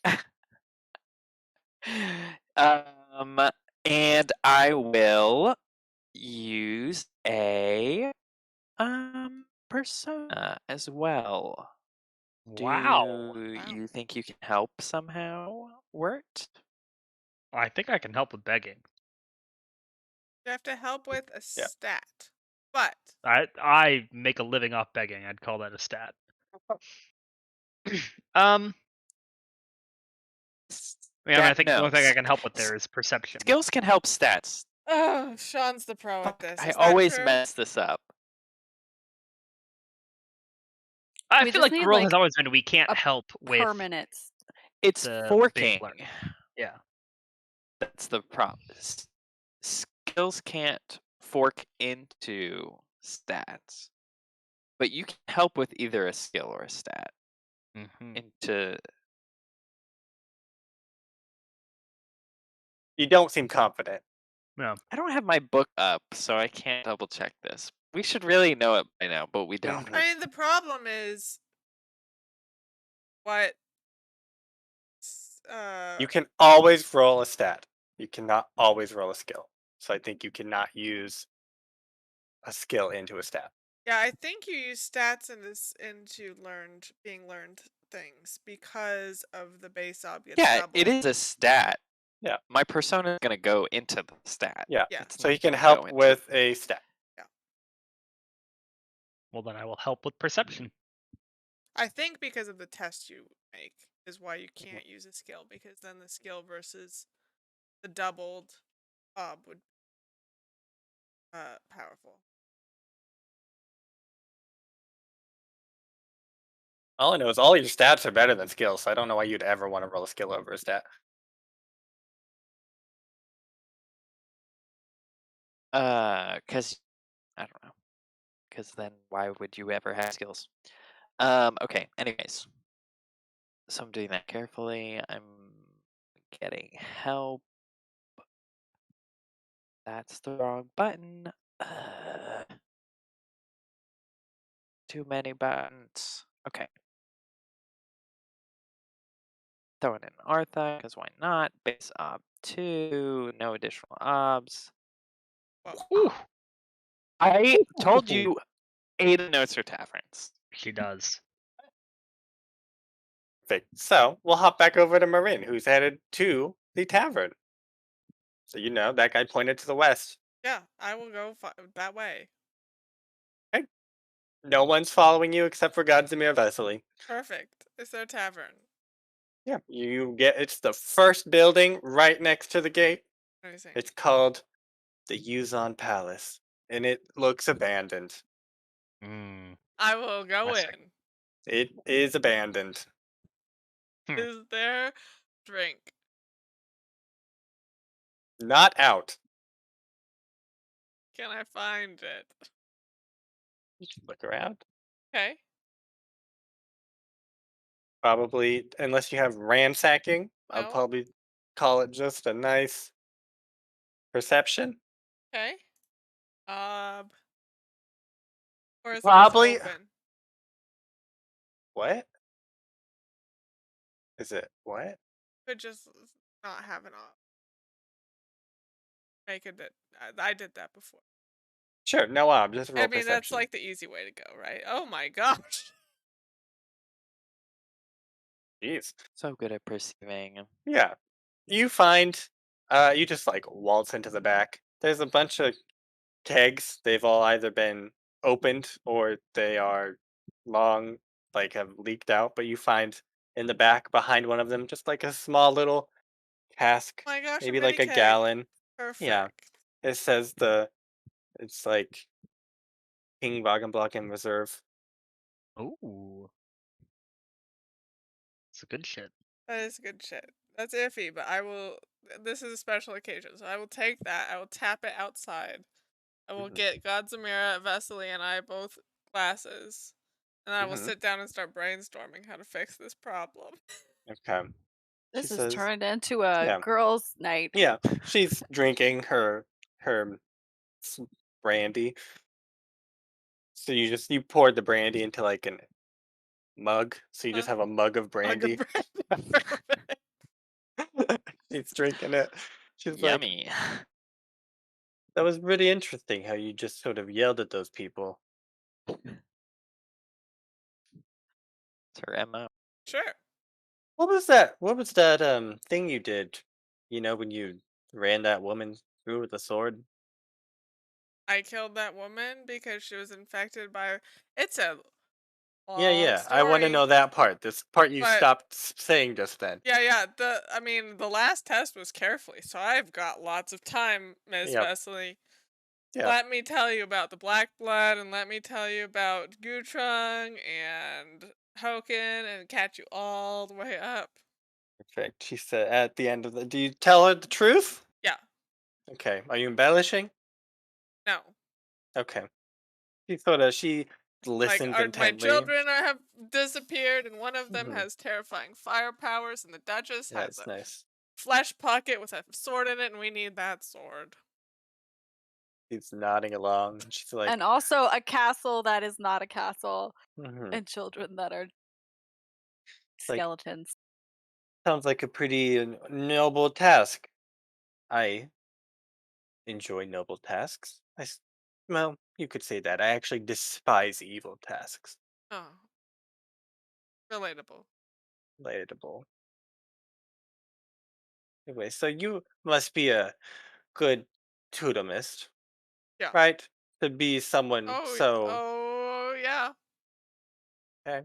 And I will use a persona as well. Wow. Do you think you can help somehow, Wirt? I think I can help with begging. You have to help with a Yeah. stat. But I make a living off begging. I'd call that a stat. I think the only thing I can help with there is perception. Skills can help stats. oh, Sean's the pro at this. I Is that always true? mess this up. I We feel just like the need, rule like, has always been we can't a help with Permanent. It's the big forking. learning. Yeah. That's the problem. Skills can't fork into stats, but you can help with either a skill or a stat into. You don't seem confident. No. I don't have my book up, so I can't double check this. We should really know it by now, but we don't. I mean, the problem is what. You can always roll a stat. You cannot always roll a skill. So I think you cannot use a skill into a stat. Yeah, I think you use stats into being learned things because of the base ob gets Yeah, doubled. it is a stat. Yeah. My persona is going to go into the stat. Yeah. Yeah. It's So not he can gonna help go into- with a stat. Well, then I will help with perception. I think because of the test you make is why you can't use a skill, because then the skill versus the doubled ob would powerful. All I know is all your stats are better than skills, so I don't know why you'd ever want to roll a skill over a stat. Because I don't know. Because then why would you ever have skills? Okay, anyways. So I'm doing that carefully. I'm getting help. That's the wrong button. Too many buttons. Okay. Throw it in Artha, because why not? Base ob 2, no additional obs. Well, Ooh. I told you Ada knows her taverns. She does. Perfect. So we'll hop back over to Marin, who's headed to the tavern. So you know that guy pointed to the west. Yeah, I will go that way. Okay. No one's following you except for Godzimir Vesely. Perfect. It's their tavern. Yeah, you get it's the first building right next to the gate. Amazing. It's called the Yuzon Palace, and it looks abandoned. Mm. I will go Classic. in. It is abandoned. Is there drink? Not out. Can I find it? You should look around. Okay. Probably, unless you have ransacking, I'll No. probably call it just a nice perception. Okay. Or is it just Probably. open? What? Is it what? Could just not have it on. Make it. I did that before. Sure, no just roll I mean, that's perception. like the easy way to go, right? Oh my gosh. Jeez. So good at perceiving. Yeah. You find you just like waltz into the back. There's a bunch of kegs. They've all either been opened or they are long, like have leaked out, but you find in the back behind one of them just like a small little cask, Oh my gosh, a maybe mini like a keg. gallon. Yeah. Perfect. It says it's like King Wagenblock Reserve. Ooh. It's a good shit. That is good shit. That's iffy, but I will. This is a special occasion, so I will take that. I will tap it outside. I will Mhm. get Godzimira, Vesely, and I both glasses, and I will Mhm. sit down and start brainstorming how to fix this problem. Okay. She This has says, turned into a yeah. girls' night. Yeah, she's drinking her s- brandy. So you poured the brandy into like a mug. So you just Huh? have a mug of Mug of brandy. brandy. Perfect. She's drinking it. She's like, Yummy. that was really interesting how you just sort of yelled at those people. It's her MO. Sure. What was that? What was that thing you did? You know, when you ran that woman through with a sword? I killed that woman because she was infected by. It's a Yeah, long yeah. I want to know story, that part. This part you but stopped saying just then. yeah. I mean, the last test was carefully, so I've got lots of time, Miss Yep. Vesely. Yep. Let me tell you about the Black Blood, and let me tell you about Gutrung and Hochen, and catch you all the way up. Perfect. She said at the end of the. Do you tell her the truth? Yeah. Okay. Are you embellishing? No. Okay. She Like, listened my intently. children have disappeared, and one of them Hmm. has terrifying fire powers, and the Duchess has That's a nice. flesh pocket with a sword in it, and we need that sword. She's nodding along. She's like, And also a castle that is not a castle, hmm, and children that are like skeletons. sounds like a pretty noble task. I enjoy noble tasks. Well, you could say that. I actually despise evil tasks. Oh, relatable. Relatable. Anyway, so you must be a good tutomist, Yeah. right? To be someone so Oh, yeah. okay.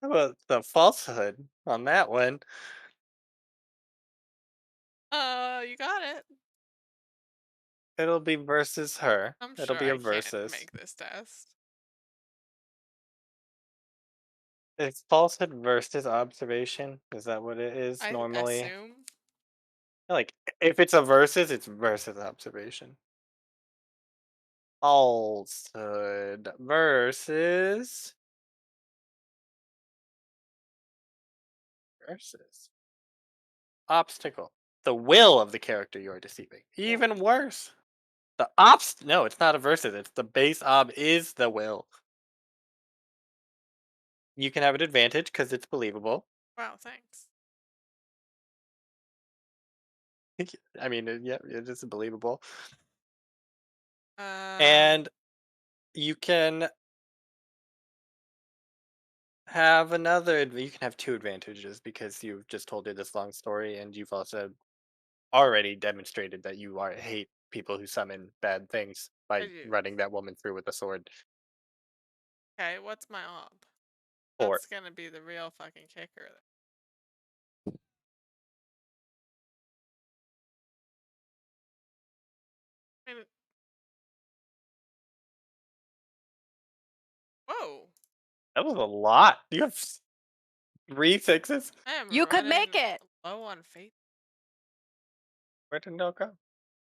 How about the falsehood on that one? You got it. It'll be versus her. I'm It'll sure be a I can't versus. make this test. It's falsehood versus observation. Is that what it is I normally? assume. Like, if it's a versus, it's versus observation. Falsehood versus obstacle. The will of the character you are deceiving. Oh, Even worse. No, it's not a versus. It's the base ob is the will. You can have an advantage because it's believable. wow, thanks. I mean, yeah, it is believable. And you can have you can have two advantages because you've just told her this long story, and you've also already demonstrated that you hate people who summon bad things I by do. running that woman through with a sword. Okay, what's my op? 4. That's gonna be the real fucking kicker. I mean, whoa! That was a lot. You have 3 6s. I am You could make running it. low on faith. Where did it all go?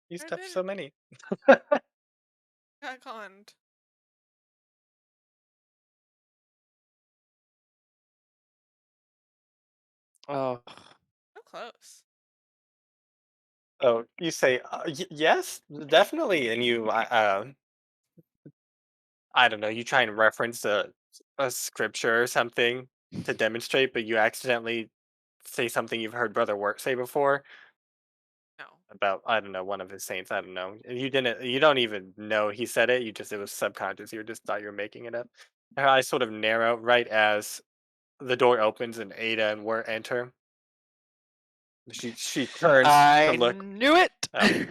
You Where stuffed did so it many. got conned? Oh, So close. Oh, you say yes, definitely, and I don't know. You try and reference a scripture or something to demonstrate, but you accidentally say something you've heard Brother Wirt say before No. about, I don't know, one of his saints. I don't know. And you don't even know he said it. It was subconscious. You just thought you were making it up. Her eyes sort of narrow right as the door opens and Ada and Wirt enter. She turns to I look. knew it. Oh.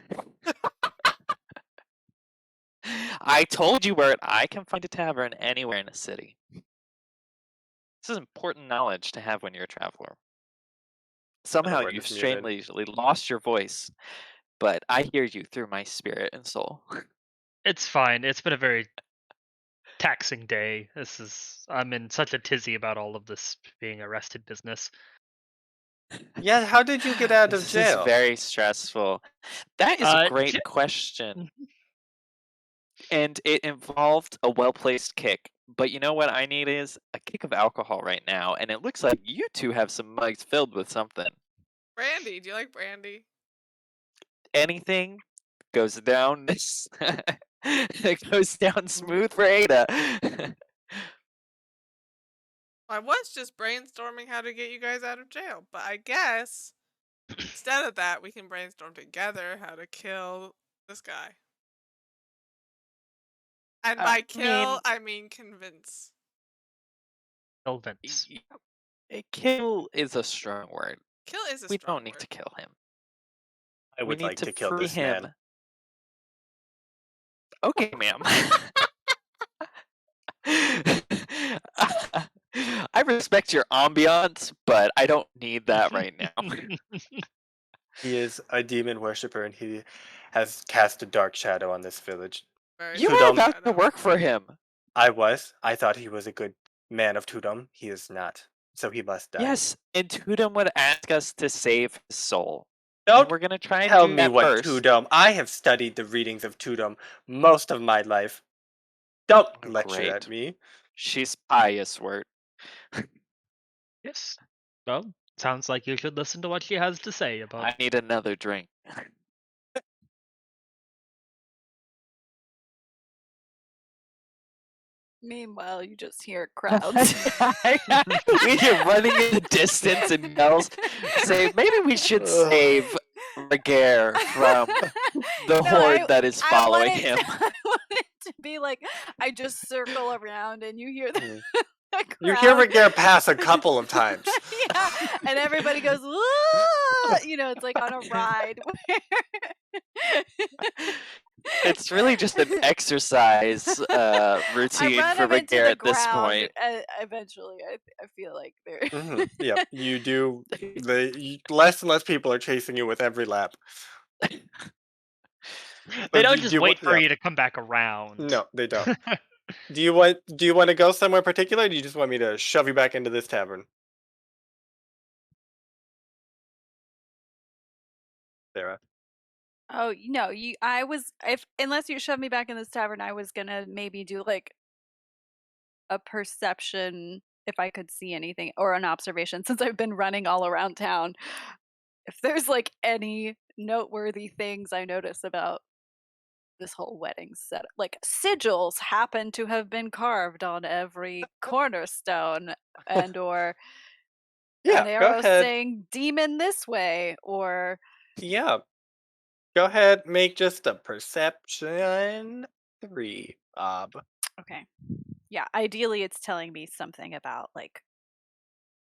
I told you, Wirt, I can find a tavern anywhere in a city. This is important knowledge to have when you're a traveler. Somehow Wirt you've is muted. strangely lost your voice, but I hear you through my spirit and soul. It's fine. It's been a very taxing day. I'm in such a tizzy about all of this being arrested business. Yeah, how did you get out of This is jail? very stressful. That is a great J- question. And it involved a well-placed kick. But you know what I need is a kick of alcohol right now, and it looks like you two have some mugs filled with something. Brandy, do you like brandy? Anything goes down it goes down smooth for Ada. I was just brainstorming how to get you guys out of jail, but I guess instead of that, we can brainstorm together how to kill this guy. And by kill, I mean convince. Elvens. A kill is a strong word. Kill is a We strong don't need word. to kill him. I We would need like to to kill free this him. man. Okay, ma'am. I respect your ambiance, but I don't need that right now. He is a demon worshiper, and he has cast a dark shadow on this village. Very You Who were don't- about to work for him. I thought he was a good man of Tudum. He is not, so he must die. Yes, and Tudum would ask us to save his soul. Don't And we're gonna try and tell do me that what first. Tudum. I have studied the readings of Tudum most of my life. Don't Oh, lecture great. at me. She's pious, Wirt. Yes. Well, sounds like you should listen to what she has to say about. I need another drink. Meanwhile, you just hear crowds. We hear running in the distance and yells say, maybe we should save Ragaire from the horde that is following him. I want it to be like I just circle around and you hear the You hear crowd. Ragaire pass a couple of times. Yeah, and everybody goes, "Whoa!" You know, it's like on a ride. It's really just an exercise routine I run for them into Ragaire the at this ground. point. Eventually, I feel like they're. Yep, you do. Less and less people are chasing you with every lap. They don't Do just you wait want- for yeah. you to come back around. No, they don't. Do you want to go somewhere particular? Or do you just want me to shove you back into this tavern? Sarah. Oh no, I was unless you shove me back in this tavern, I was gonna maybe do like a perception if I could see anything or an observation since I've been running all around town. If there's like any noteworthy things I notice about this whole wedding setup, like sigils happen to have been carved on every cornerstone or Yeah, an go arrow ahead. saying demon this way or Yeah. Go ahead, make just a perception 3, Bob. Okay. Yeah, ideally it's telling me something about like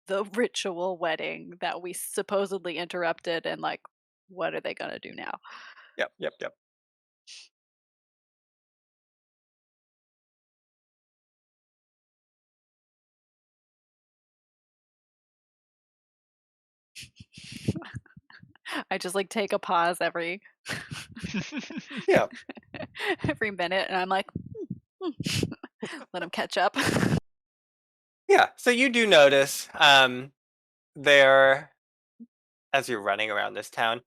the ritual wedding that we supposedly interrupted and like what are they going to do now? Yep. I just like take a pause every Yeah. every minute and I'm like let them catch up. Yeah, so you do notice there, as you're running around this town,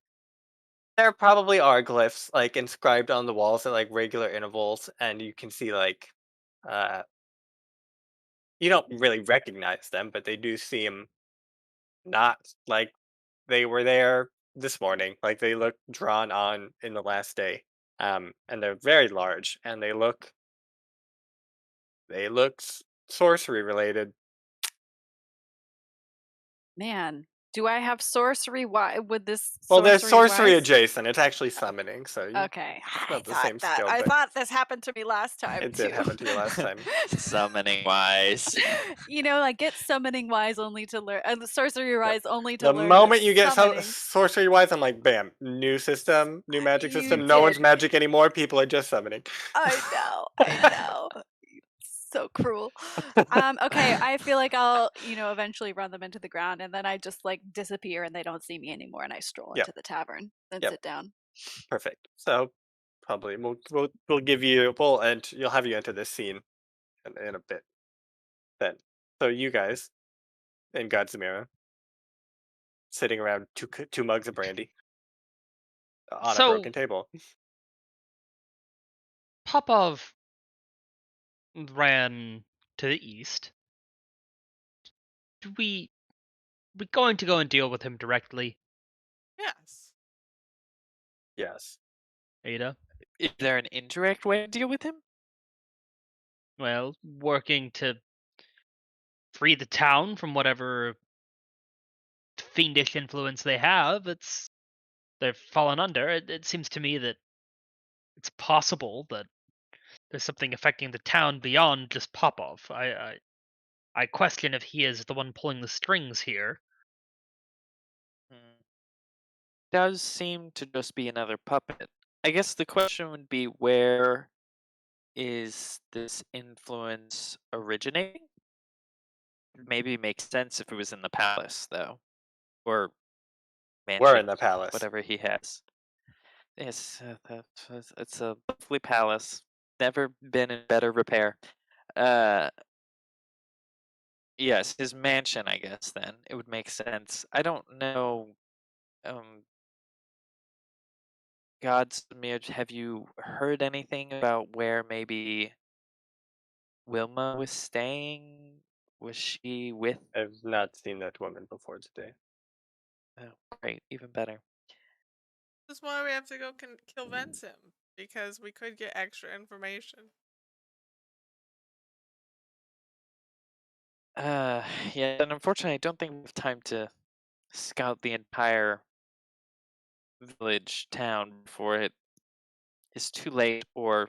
there probably are glyphs like inscribed on the walls at like regular intervals, and you can see like uh you don't really recognize them, but they do seem not like they were there this morning. Like they look drawn on in the last day. And they're very large, and they look sorcery related. Man, do I have sorcery? Why would this Well, there's sorcery sorcery wise? adjacent. It's actually summoning, so Okay, it's I not the same skill, but thought this happened to me last time it too. did happen to you last time. Summoning wise. You know, I get summoning wise only to learn, sorcery wise only to The learn. that moment you get summoning, sorcery wise, I'm like, bam, new system, new magic You system. No one's did. magic anymore. People are just summoning. I know. So cruel. Okay, I feel like I'll, eventually run them into the ground and then I just like disappear and they don't see me anymore and I stroll Yep. into the tavern and Yep. sit down. Perfect. So probably we'll give you you'll have you enter this scene in a bit. Then, so you guys in Godzimira sitting around two mugs of brandy on a So broken table. Popov ran to the east. Do we going to go and deal with him directly, Yes. Yes. Ada? Is there an indirect way to deal with him? Well, working to free the town from whatever fiendish influence they have. They've fallen under. It seems to me that it's possible that there's something affecting the town beyond just Popov. I question if he is the one pulling the strings here. Does seem to just be another puppet. I guess the question would be, where is this influence originating? Maybe makes sense if it was in the palace, though, or We're in mansion, the palace. whatever he has. Yes, it's a lovely palace. Never been in better repair. Yes, his mansion, I guess. Then it would make sense. I don't know. Godsmear, have you heard anything about where maybe Wilma was staying? Was she with? I've not seen that woman before today. Oh, great, even better. This is why we have to go convince him, because we could get extra information. Yeah, and unfortunately, I don't think we have time to scout the entire village, town before it is too late or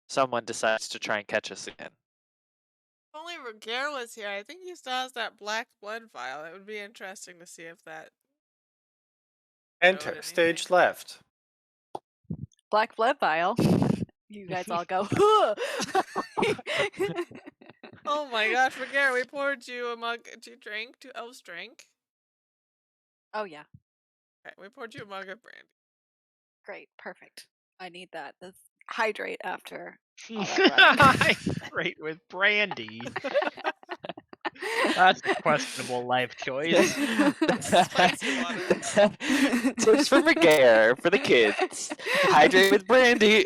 someone decides to try and catch us again. If only Ragaire was here. I think he still has that black blood vial. It would be interesting to see if that Enter anything. stage left. Black blood vial. You guys all go. Oh my gosh, Ragaire, we poured you a mug. You drank? 2 elves drank? Oh yeah, Okay, we poured you a mug of brandy. great, perfect. I need that. Let's hydrate after all that running. Great with brandy. That's a questionable life choice. Spicy water. Tips from Ragaire for the kids. Hydrate with brandy.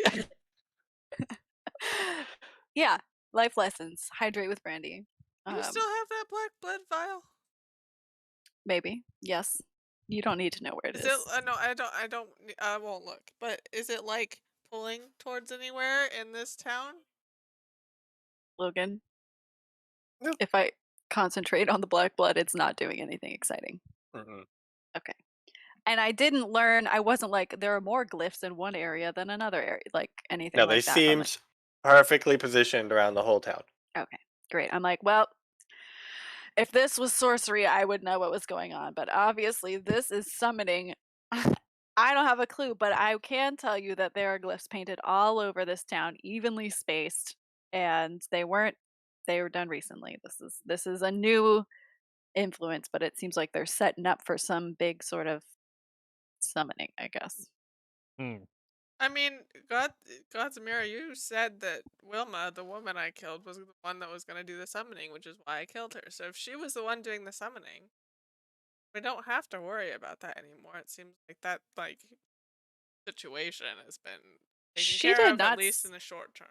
Yeah, life lessons. Hydrate with brandy. You still have that black blood vial? Maybe. Yes. You don't need to know where it is. Is it? No, I don't. I won't look. But is it like pulling towards anywhere in this town? Logan. No. If I concentrate on the black blood, it's not doing anything exciting. Mm-mm. Okay. And I didn't learn. I wasn't like there are more glyphs in one area than another area, like anything No, they like that. From seemed perfectly positioned around the whole town. okay, great. I'm like, well, if this was sorcery, I would know what was going on. But obviously, this is summoning. I don't have a clue, but I can tell you that there are glyphs painted all over this town, evenly spaced, and they were done recently. This is a new influence, but it seems like they're setting up for some big sort of summoning, I guess. Hmm. I mean, God's mirror, you said that Wilma, the woman I killed, was the one that was going to do the summoning, which is why I killed her. So if she was the one doing the summoning, we don't have to worry about that anymore. It seems like that situation has been taken She care did of, not at least in the short term.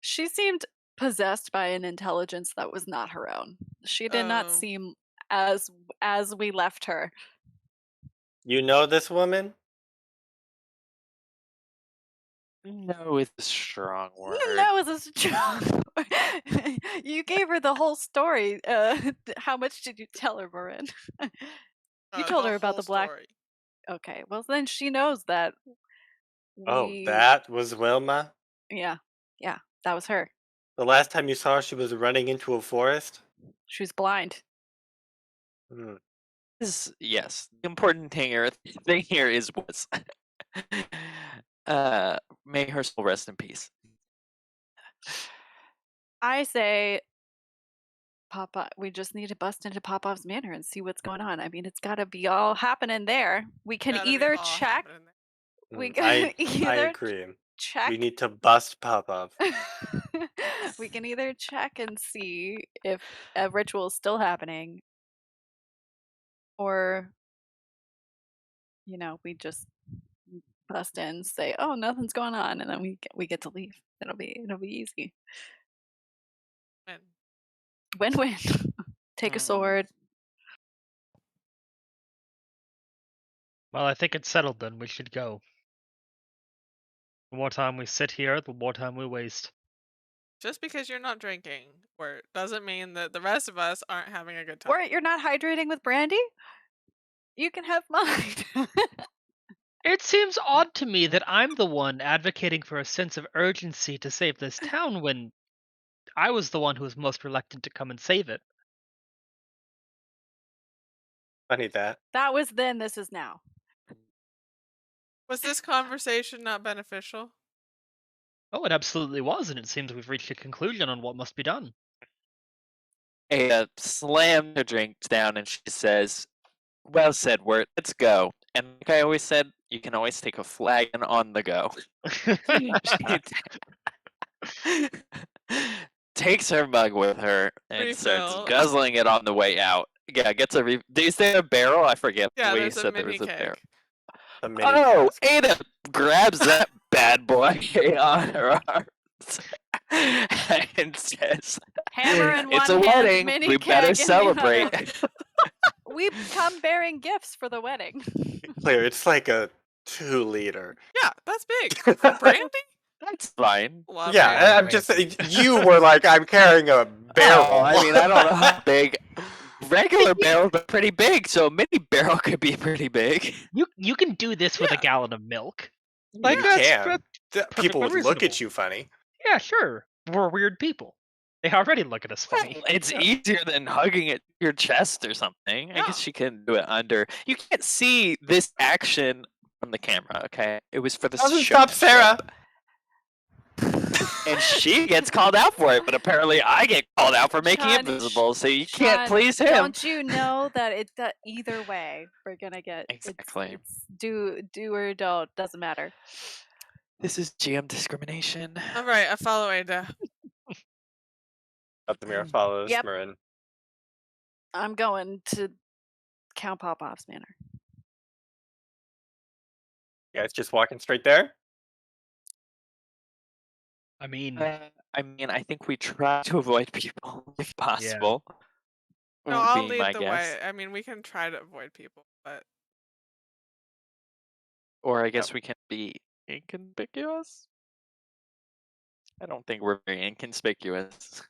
She seemed possessed by an intelligence that was not her own. She did not Oh. seem as we left her. You know this woman? No is a strong word. No is a strong word. You gave her the whole story. How much did you tell her, Morrine? You told her about the black. Story. Okay, well then she knows that. Oh, that was Wilma? Yeah, that was her. The last time you saw her, she was running into a forest? She was blind. Hmm. Yes, the important thing here is was. May her soul rest in peace. I say, Papa, we just need to bust into Popov's manor and see what's going on. I mean, it's got to be all happening there. We can Gotta be either all check. happening there. We I can either agree. check. We need to bust Popov. We can either check and see if a ritual is still happening, or we just bust in, say, "Oh, nothing's going on," and then we get to leave. It'll be easy. Win-win. Take a sword. Well, I think it's settled then. We should go. The more time we sit here, the more time we waste. Just because you're not drinking, Wirt, doesn't mean that the rest of us aren't having a good time. Wirt, you're not hydrating with brandy? You can have mine. It seems odd to me that I'm the one advocating for a sense of urgency to save this town when I was the one who was most reluctant to come and save it. Funny that. That was then, this is now. Was this conversation not beneficial? Oh, it absolutely was, and it seems we've reached a conclusion on what must be done. Ada slammed her drink down and she says, "Well said, Wirt. Let's go." And like I always said, you can always take a flagon on the go. She takes her mug with her and starts Refill. guzzling it on the way out. Yeah, gets a. Is there a barrel? I forget. Yeah, We there's a said there mini was a barrel. keg. The mini Oh, cask. Ada grabs that bad boy on her arms and says, Hammer in "It's one a hand, wedding. mini We keg better in the celebrate." other. We come bearing gifts for the wedding. Clear, it's like a 2-liter. Yeah, that's big. For brandy? That's fine. Love Yeah, brandy. I'm just saying, you were like, I'm carrying a barrel. Oh, I mean, I don't know how big. Regular barrels are pretty big, so a mini barrel could be pretty big. You can do this with a Yeah. gallon of milk. You Like that's can. People would perfectly look at reasonable. you funny. Yeah, sure. We're weird people. They already look at us funny. It's easier than hugging it to your chest or something. I Yeah. guess you can do it under. You can't see this action from the camera, okay? It was for the Doesn't stop showmanship. Sarah. And she gets called out for it, but apparently I get called out for making Sean, it visible, so you can't Sean, please him. Don't you know that either way we're gonna get Exactly. It's do or don't, doesn't matter. This is GM discrimination. All right, I follow Ada. Up the mirror follows Yep. Morrine. I'm going to Count Popov's manor. You guys just walking straight there? I mean, I think we try to avoid people if possible. No, would I'll be lead my the guess. way. I mean, we can try to avoid people, but Or I guess we can be inconspicuous. I don't think we're very inconspicuous.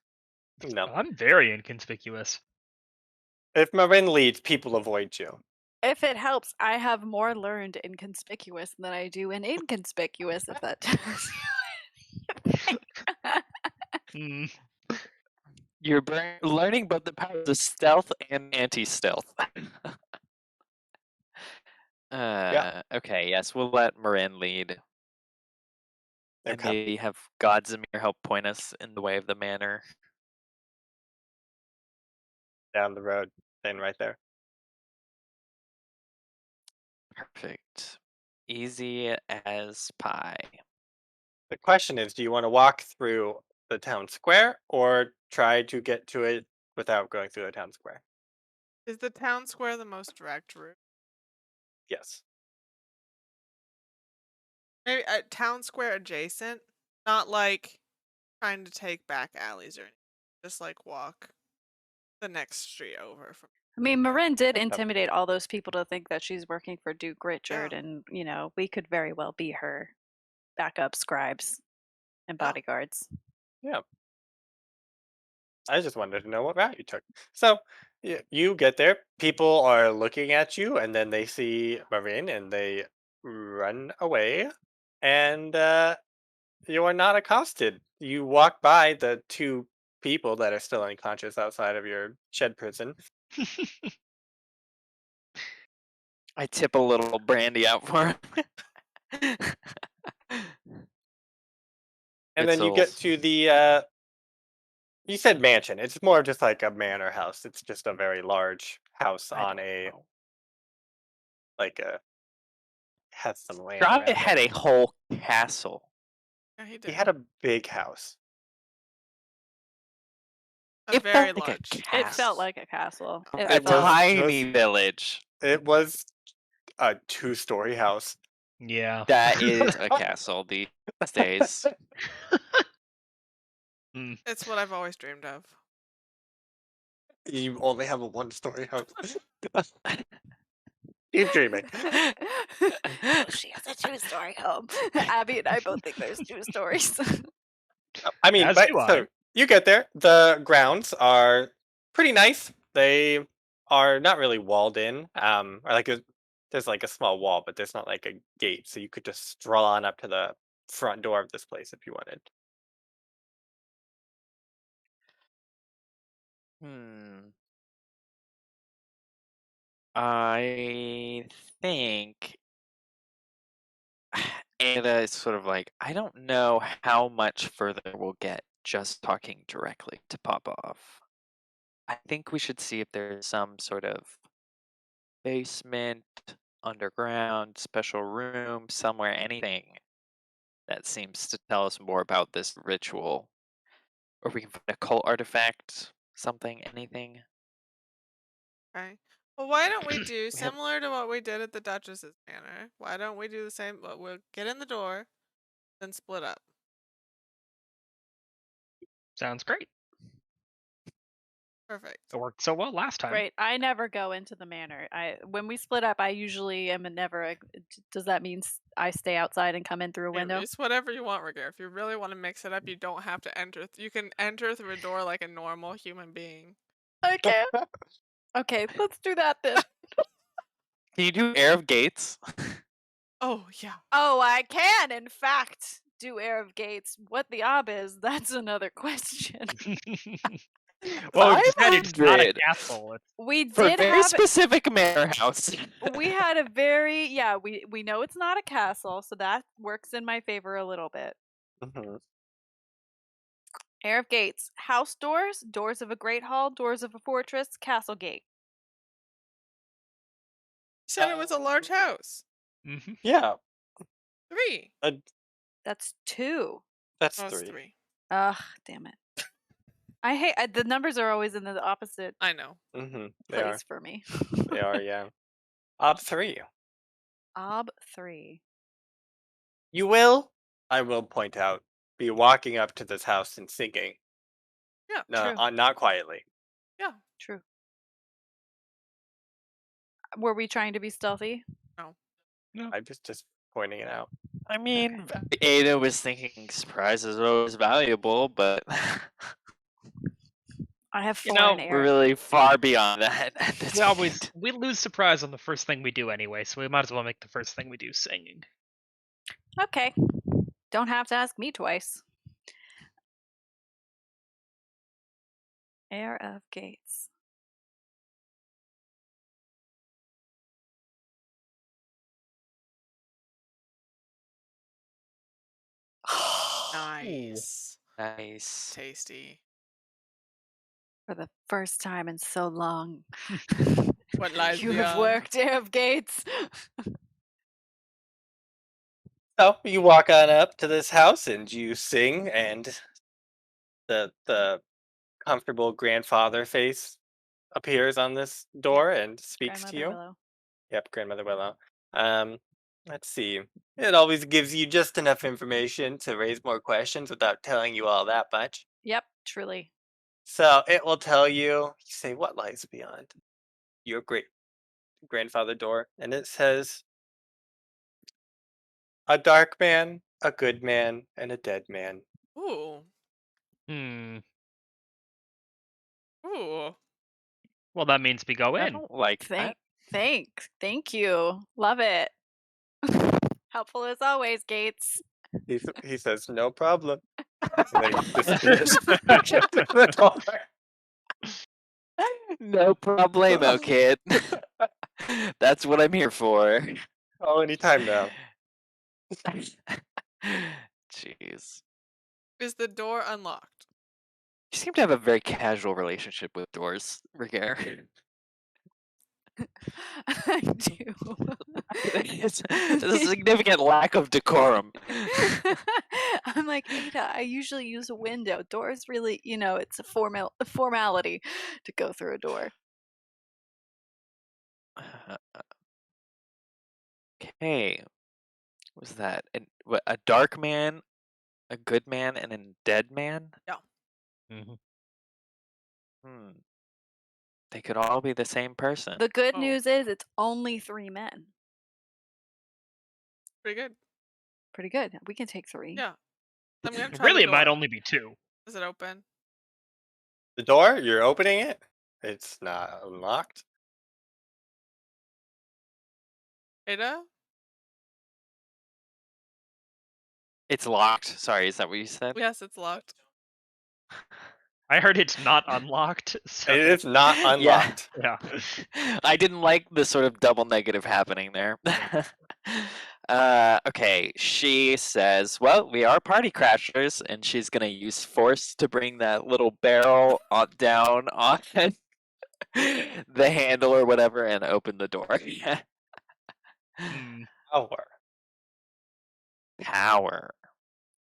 No. I'm very inconspicuous. If Morrine leads, people avoid you. If it helps, I have more learned in conspicuous than I do in inconspicuous, if that tells you anything. Hmm. You're learning both the powers of stealth and anti-stealth. Okay, yes, we'll let Morrine lead. And Okay. maybe have Godzimir help point us in the way of the manor. Down the road, and right there. Perfect. Easy as pie. The question is, do you want to walk through the town square or try to get to it without going through the town square? Is the town square the most direct route? Yes. Maybe a town square adjacent, not like trying to take back alleys or anything. Just like walk the next street over from. I mean, Marin did Okay. intimidate all those people to think that she's working for Duke Richard, Yeah. and, you know, we could very well be her backup scribes and Yeah. bodyguards. Yeah. I just wanted to know what route you took. So you get there, people are looking at you, and then they see Marin and they run away, and you are not accosted. You walk by the two people that are still unconscious outside of your shed prison. I tip a little brandy out for him. And then you get Pretzels. to the you said mansion. It's more just like a manor house. It's just a very large house I on don't a know. like a has some land Strahd around had it. a whole castle. Yeah, he He did. had a big house. A It very felt like a large. castle. It felt like a castle. A It was tiny village. It was a 2-story house. Yeah. That is a castle these days. It's what I've always dreamed of. You only have a 1-story house. Keep dreaming. Oh, she has a 2-story home. Abby and I both think there's 2 stories. I mean, As but do I. so you get there. The grounds are pretty nice. They are not really walled in. Or like there's like a small wall, but there's not like a gate, so you could just stroll on up to the front door of this place if you wanted. I think Ada is sort of like, I don't know how much further we'll get just talking directly to Popov. I think we should see if there's some sort of basement, underground, special room, somewhere, anything that seems to tell us more about this ritual. Or we can find a cult artifact, something, anything. Okay. Well, why don't we do similar to what we did at the Duchess's Manor? Why don't we do the same? But we'll get in the door, then split up. Sounds great. Perfect. It worked so well last time. Right. I never go into the manor. When we split up, I usually am never. Does that mean I stay outside and come in through a window? It's whatever you want, Ragaire. If you really want to mix it up, you don't have to enter. You can enter through a door like a normal human being. Okay. Okay, let's do that then. Can you do Air of Gates? Oh yeah. Oh, I can, in fact, do Air of Gates. What the ob is, that's another question. Well, we decided it's not a 500. castle. It's We For did very have specific manor house. we had a very we know it's not a castle, so that works in my favor a little bit. Mhm. Air of Gates, house doors, doors of a great hall, doors of a fortress, castle gate. You said it was a large house. Mhm. Yeah, 3. That's 2. that's Oh, it's 3. 3. Ugh, damn it. I hate the numbers are always in the opposite I know. They are. place for me. They are. Yeah. Ob 3. Ob 3. You will, I will point out, be walking up to this house and singing. Yeah. No, True. not quietly. Yeah. True. Were we trying to be stealthy? I'm just pointing it out. I mean, Ada was thinking surprises are always valuable, but I have You 4 know, in We're air. really far beyond that at this point. we lose surprise on the first thing we do anyway, so we might as well make the first thing we do singing. Okay. Don't have to ask me twice. Air of Gates. Nice. Nice. Tasty. For the first time in so long. What lies You have beyond? worked, Air of Gates. So you walk on up to this house and you sing, and the comfortable grandfather face appears on this door and speaks to Grandmother you. Willow. Yep, Grandmother Willow. Let's see. It always gives you just enough information to raise more questions without telling you all that much. Yep, truly. So it will tell you, you say, what lies beyond your great grandfather door? And it says, a dark man, a good man, and a dead man. Ooh. Hmm. Ooh. Well, that means we go I in. don't like that. Thank you. Love it. Helpful as always, Gates. He says, no problem. And then he disappears back into the door. No problemo, kid. That's what I'm here for. Oh, anytime now. Jeez. Is the door unlocked? You seem to have a very casual relationship with doors, Ragaire. I do. It's a significant lack of decorum. I'm like, Ada, I usually use a window. Doors really, it's a formality to go through a door. Okay. What was that? A dark man, a good man, and a dead man? Mm-hmm. Hmm. They could all be the same person. The good Oh. news is it's only 3 men. Pretty good. Pretty good. We can take 3. Yeah. I'm gonna try Really, the it might door. only be 2. Is it open? The door, you're opening it. It's not unlocked. Ada? It's locked. Sorry, is that what you said? Yes, it's locked. I heard it's not unlocked. So It is not Yeah. unlocked. yeah. I didn't like the sort of double negative happening there. Okay, she says, well, we are party crashers, and she's going to use force to bring that little barrel down on the handle or whatever and open the door. Hmm. Power. Power.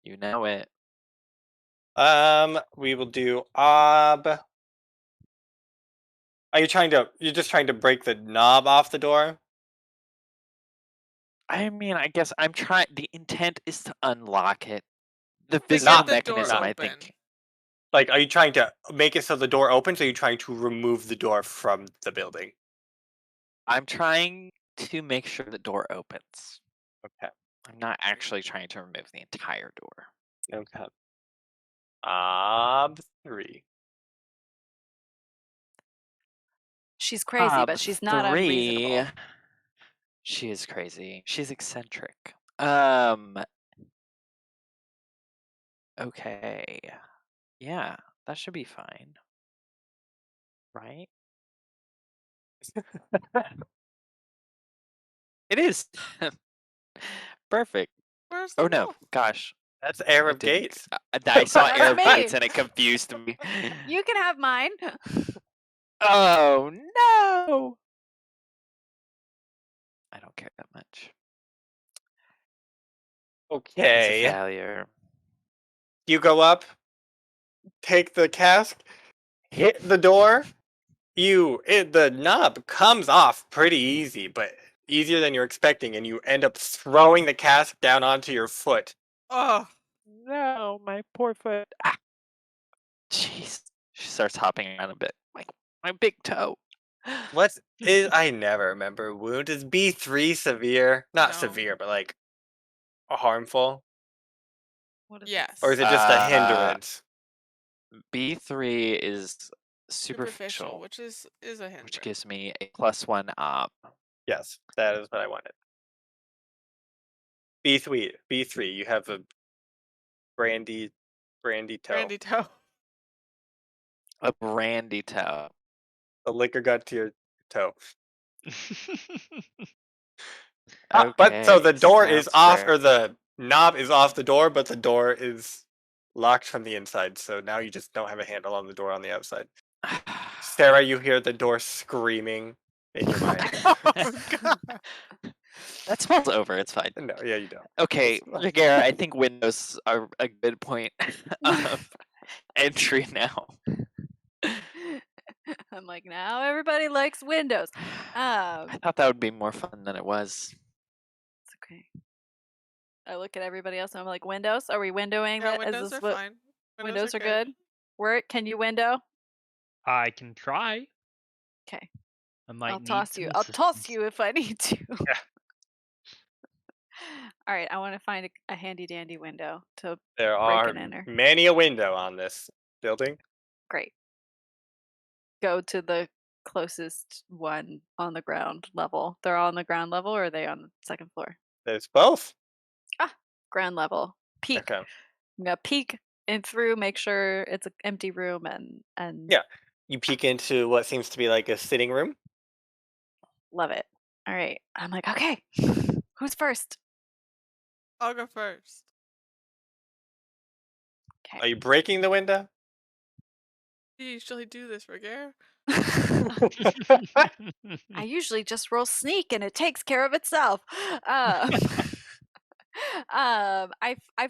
You know it. We will do ob. You're just trying to break the knob off the door? I mean, I guess I'm trying. The intent is to unlock it. The To physical get the door mechanism, I open. think. Like, are you trying to make it so the door opens, or are you trying to remove the door from the building? I'm trying to make sure the door opens. Okay. I'm not actually trying to remove the entire door. Okay. Ob 3. She's crazy, but she's not unreasonable. She is crazy. She's eccentric. Okay. Yeah, that should be fine. Right? It is. Perfect. Where's the Oh no, door? gosh. That's Air It of didn't- Gates. I saw That's Air of me. Gates and it confused me. You can have mine. Oh no! I don't care that much. It's a Okay. failure. You go up, take the cask, hit the door. The knob comes off pretty easy, but easier than you're expecting, and you end up throwing the cask down onto your foot. Oh. No, my poor foot. Ah. Jeez. She starts hopping around a bit. My big toe. I never remember. Wound is B3 severe? Not No. severe, but like harmful? What is Yes. Or is it just a Uh, hindrance? B3 is superficial, which is a hindrance. which gives me a +1 op. Yes, that is what I wanted. B3. B3. You have a brandy toe. Brandy toe. A brandy toe. The liquor got to your toe. Okay, But so the door is sounds off, fair. or the knob is off the door, but the door is locked from the inside. So now you just don't have a handle on the door on the outside. Sarah, you hear the door screaming in your mind. Oh, God. That spell's over. It's fine. No, yeah, you don't. Okay, It's- Ragaire, I think windows are a good point of entry now. I'm like, now everybody likes windows. I thought that would be more fun than it was. It's okay. I look at everybody else and I'm like, windows? Are we windowing? Yeah, Is windows this are what fine. windows are good? Wirt, can you window? I can try. Okay. I might I'll need toss you. some I'll toss assistance. you if I need to. Yeah. All right, I want to find a handy dandy window to There break are and enter. many a window on this building. Great. Go to the closest one on the ground level. They're all on the ground level, or are they on the second floor? There's both. Ground level. Peek. Okay. I'm gonna peek in through, make sure it's an empty room, and Yeah. You peek into what seems to be like a sitting room. love it. All right. I'm like, okay, who's first? I'll go first. Are you breaking the window? You usually do this, Ragaire. I usually just roll sneak and it takes care of itself. I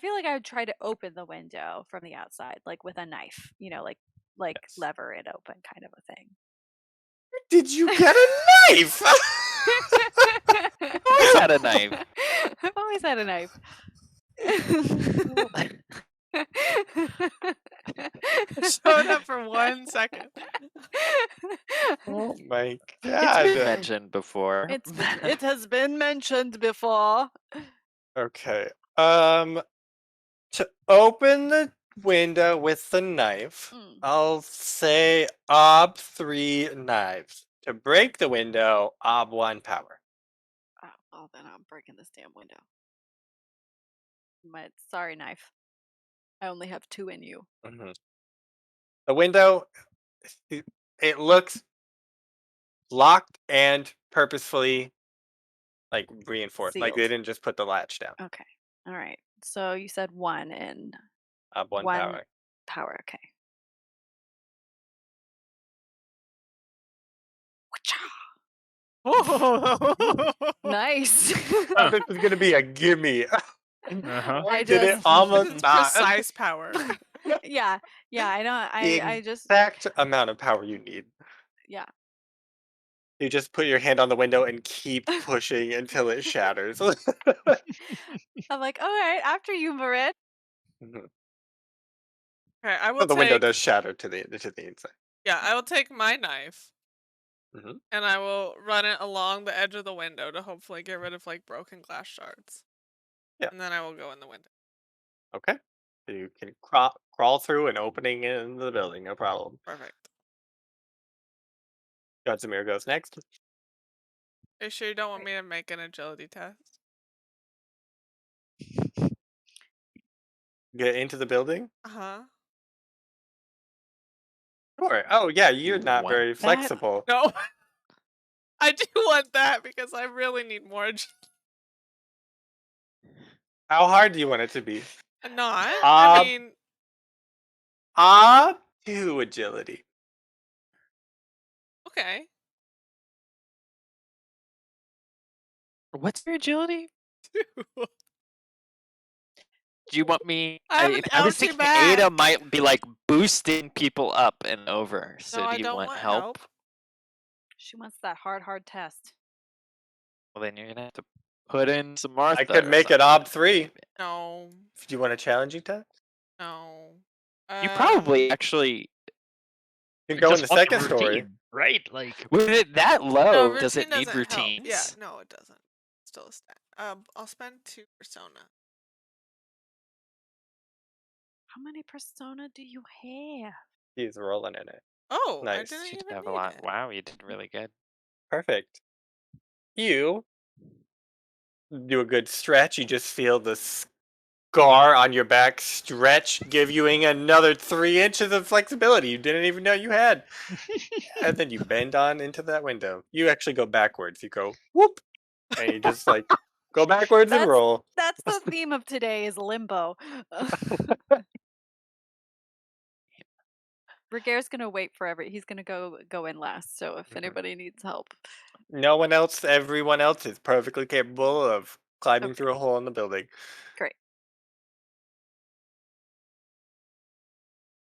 feel like I would try to open the window from the outside, like with a knife, like Yes. lever it open kind of a thing. Did you get a knife? Always had a knife. I've always had a knife. Showed up for 1 second. Oh my It's been god. mentioned before. It has been mentioned before. Okay. To open the window with the knife, I'll say ob 3 knives. To break the window, ob 1 power. Oh, well, then I'm breaking this damn window. Sorry, knife. I only have 2 in you. Mhm. The window, it looks locked and purposefully like reinforced. Like they Sealed. didn't just put the latch down. Okay. All right. So you said 1 in Ob 1 1 power. power. Okay. Nice. Thought this was gonna be a gimme. Uh-huh. I Did it just- almost It's not? precise power. yeah. I know. The I just exact amount of power you need. yeah. You just put your hand on the window and keep pushing until it shatters. I'm like, all right, after you, Morrine. Mhm. Okay, I will So the window take. does shatter to the inside. Yeah, I will take my knife Mhm. and I will run it along the edge of the window to hopefully get rid of like broken glass shards. Yeah. And then I will go in the window. Okay. So you can crawl through an opening in the building, no problem. Perfect. Godzimir goes next. Are you sure you don't want me to make an agility test? Get into the building? Uh-huh. Sure. Oh yeah, you're You not want very that? flexible. No. I do want that because I really need more How hard do you want it to be? Not. I Um, mean, Ob 2 agility. okay. What's your agility? Do you want me? I haven't I was helped you thinking Ada back. might be like boosting people up and over. So No, do I you don't want want help? help. She wants that hard test. Well, then you're gonna have to put in some Martha. I could or make it something. Ob 3. No. Do you want a challenging test? No. You probably actually You can You go in just the want second story. routine, right? Like, with it that low. No, Does it routine need doesn't help. routines? Yeah, no, it doesn't. Still a stat. I'll spend 2 persona. How many persona do you have? He's rolling in it. Oh, I Nice. didn't She did even have a need lot. it. Wow, you did really good. Perfect. You do a good stretch. You just feel the scar on your back stretch, give you another 3 inches of flexibility you didn't even know you had. And then you bend on into that window. You actually go backwards. You go whoop, and you just like go backwards and That's roll. that's the theme of today is limbo. Ragaire's gonna wait forever. He's gonna go in last. So if anybody needs help, No one else, everyone else is perfectly capable of climbing Okay. through a hole in the building. great.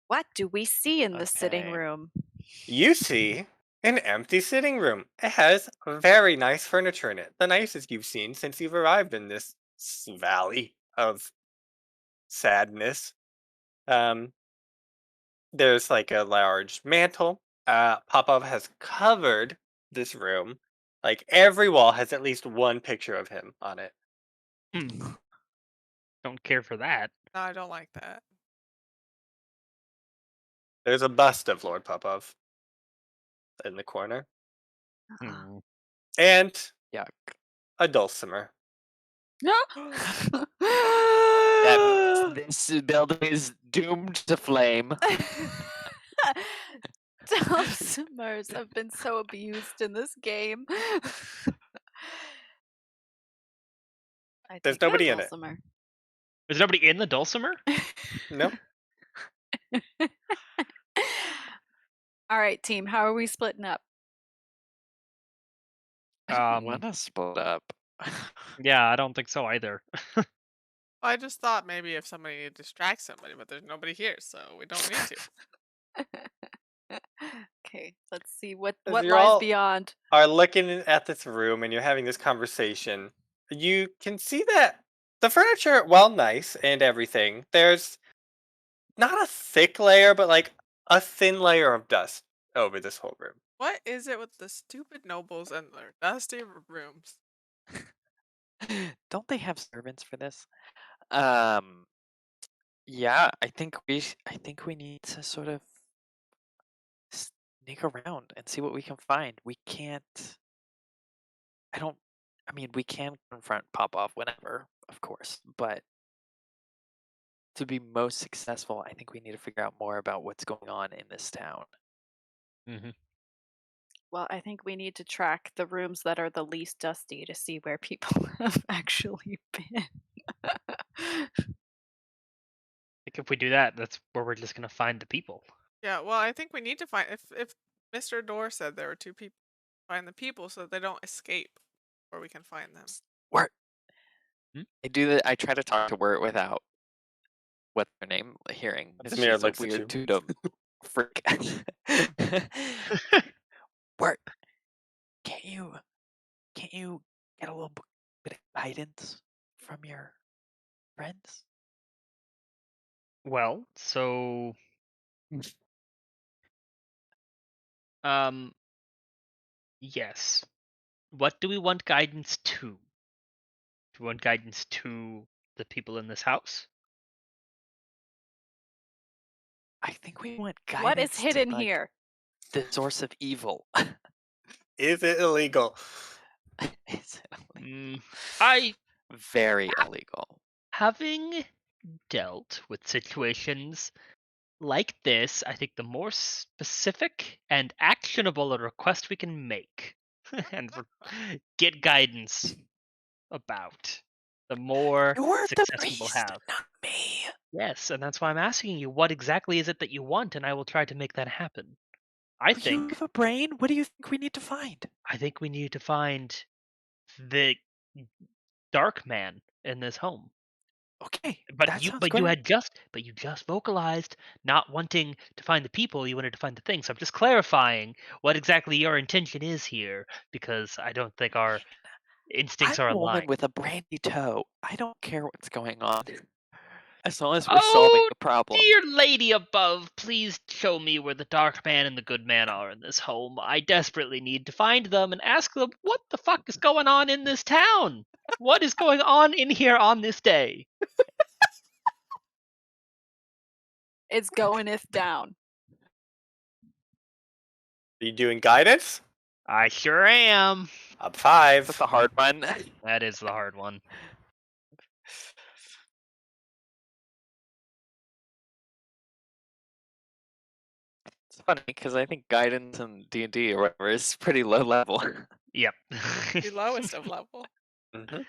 What do we see in the sitting Okay. room? You see an empty sitting room. It has very nice furniture in it. The nicest you've seen since you've arrived in this valley of sadness. Um, there's like a large mantle. Popov has covered this room. Like every wall has at least one picture of him on it. Don't care for that. No, I don't like that. There's a bust of Lord Popov in the corner. Hmm. And Yuck. a dulcimer. That means this building is doomed to flame. Dulcimers have been so abused in this game. I There's take a nobody in it. dulcimer. Is nobody in the dulcimer? No. All right, team. How are we splitting up? I don't Um, want to split up. Yeah, I don't think so either. I just thought maybe if somebody needed to distract somebody, but there's nobody here, so we don't need to. Okay, let's see what As you're lies all beyond. are looking at this room and you're having this conversation, you can see that the furniture, while nice and everything, there's not a thick layer, but like a thin layer of dust over this whole room. What is it with the stupid nobles and their dusty rooms? Don't they have servants for this? Um, yeah, I think we need to sort of sneak around and see what we can find. We can't. I don't. I mean, we can confront Popov whenever, of course, but to be most successful, I think we need to figure out more about what's going on in this town. Mm-hmm. Well, I think we need to track the rooms that are the least dusty to see where people have actually been. I think if we do that, that's where we're just gonna find the people. Yeah, well, I think we need to find if Mr. Dorr said there were two people, find the people so that they don't escape, or we can find them. Wirt. Hmm? I try to talk to Wirt without what's her name hearing. Zamir She's a looks at weird you. totem freak. Wirt, can't you get a little bit of guidance from your friends? Well, so um, yes. What do we want guidance to? Do we want guidance to the people in this house? I think we want guidance. What is hidden to, like, here? the source of evil. Is it illegal? Is it illegal? I Very illegal. having dealt with situations like this, I think the more specific and actionable a request we can make and get guidance about, the more You're the success we will priest, have. not me. Yes, and that's why I'm asking you, what exactly is it that you want, and I will try to make that happen. I Do you have a brain? What do you think we need to find? think we need to find the dark man in this home. Okay, But that you sounds but great. you just vocalized not wanting to find the people, you wanted to find the thing. So I'm just clarifying what exactly your intention is here, because I don't think our instincts I'm are a woman aligned. with a brandy toe. I don't care what's going on. As long as we're solving Oh, the problem. dear lady above, please show me where the dark man and the good man are in this home. I desperately need to find them and ask them what the fuck is going on in this town? What is going on in here on this day? It's goingeth down. Are you doing guidance? I sure am. Up 5. That's a hard one. That is the hard one. It's funny because I think guidance in D&D or whatever is pretty low level. Yep. The lowest of level. Mhm.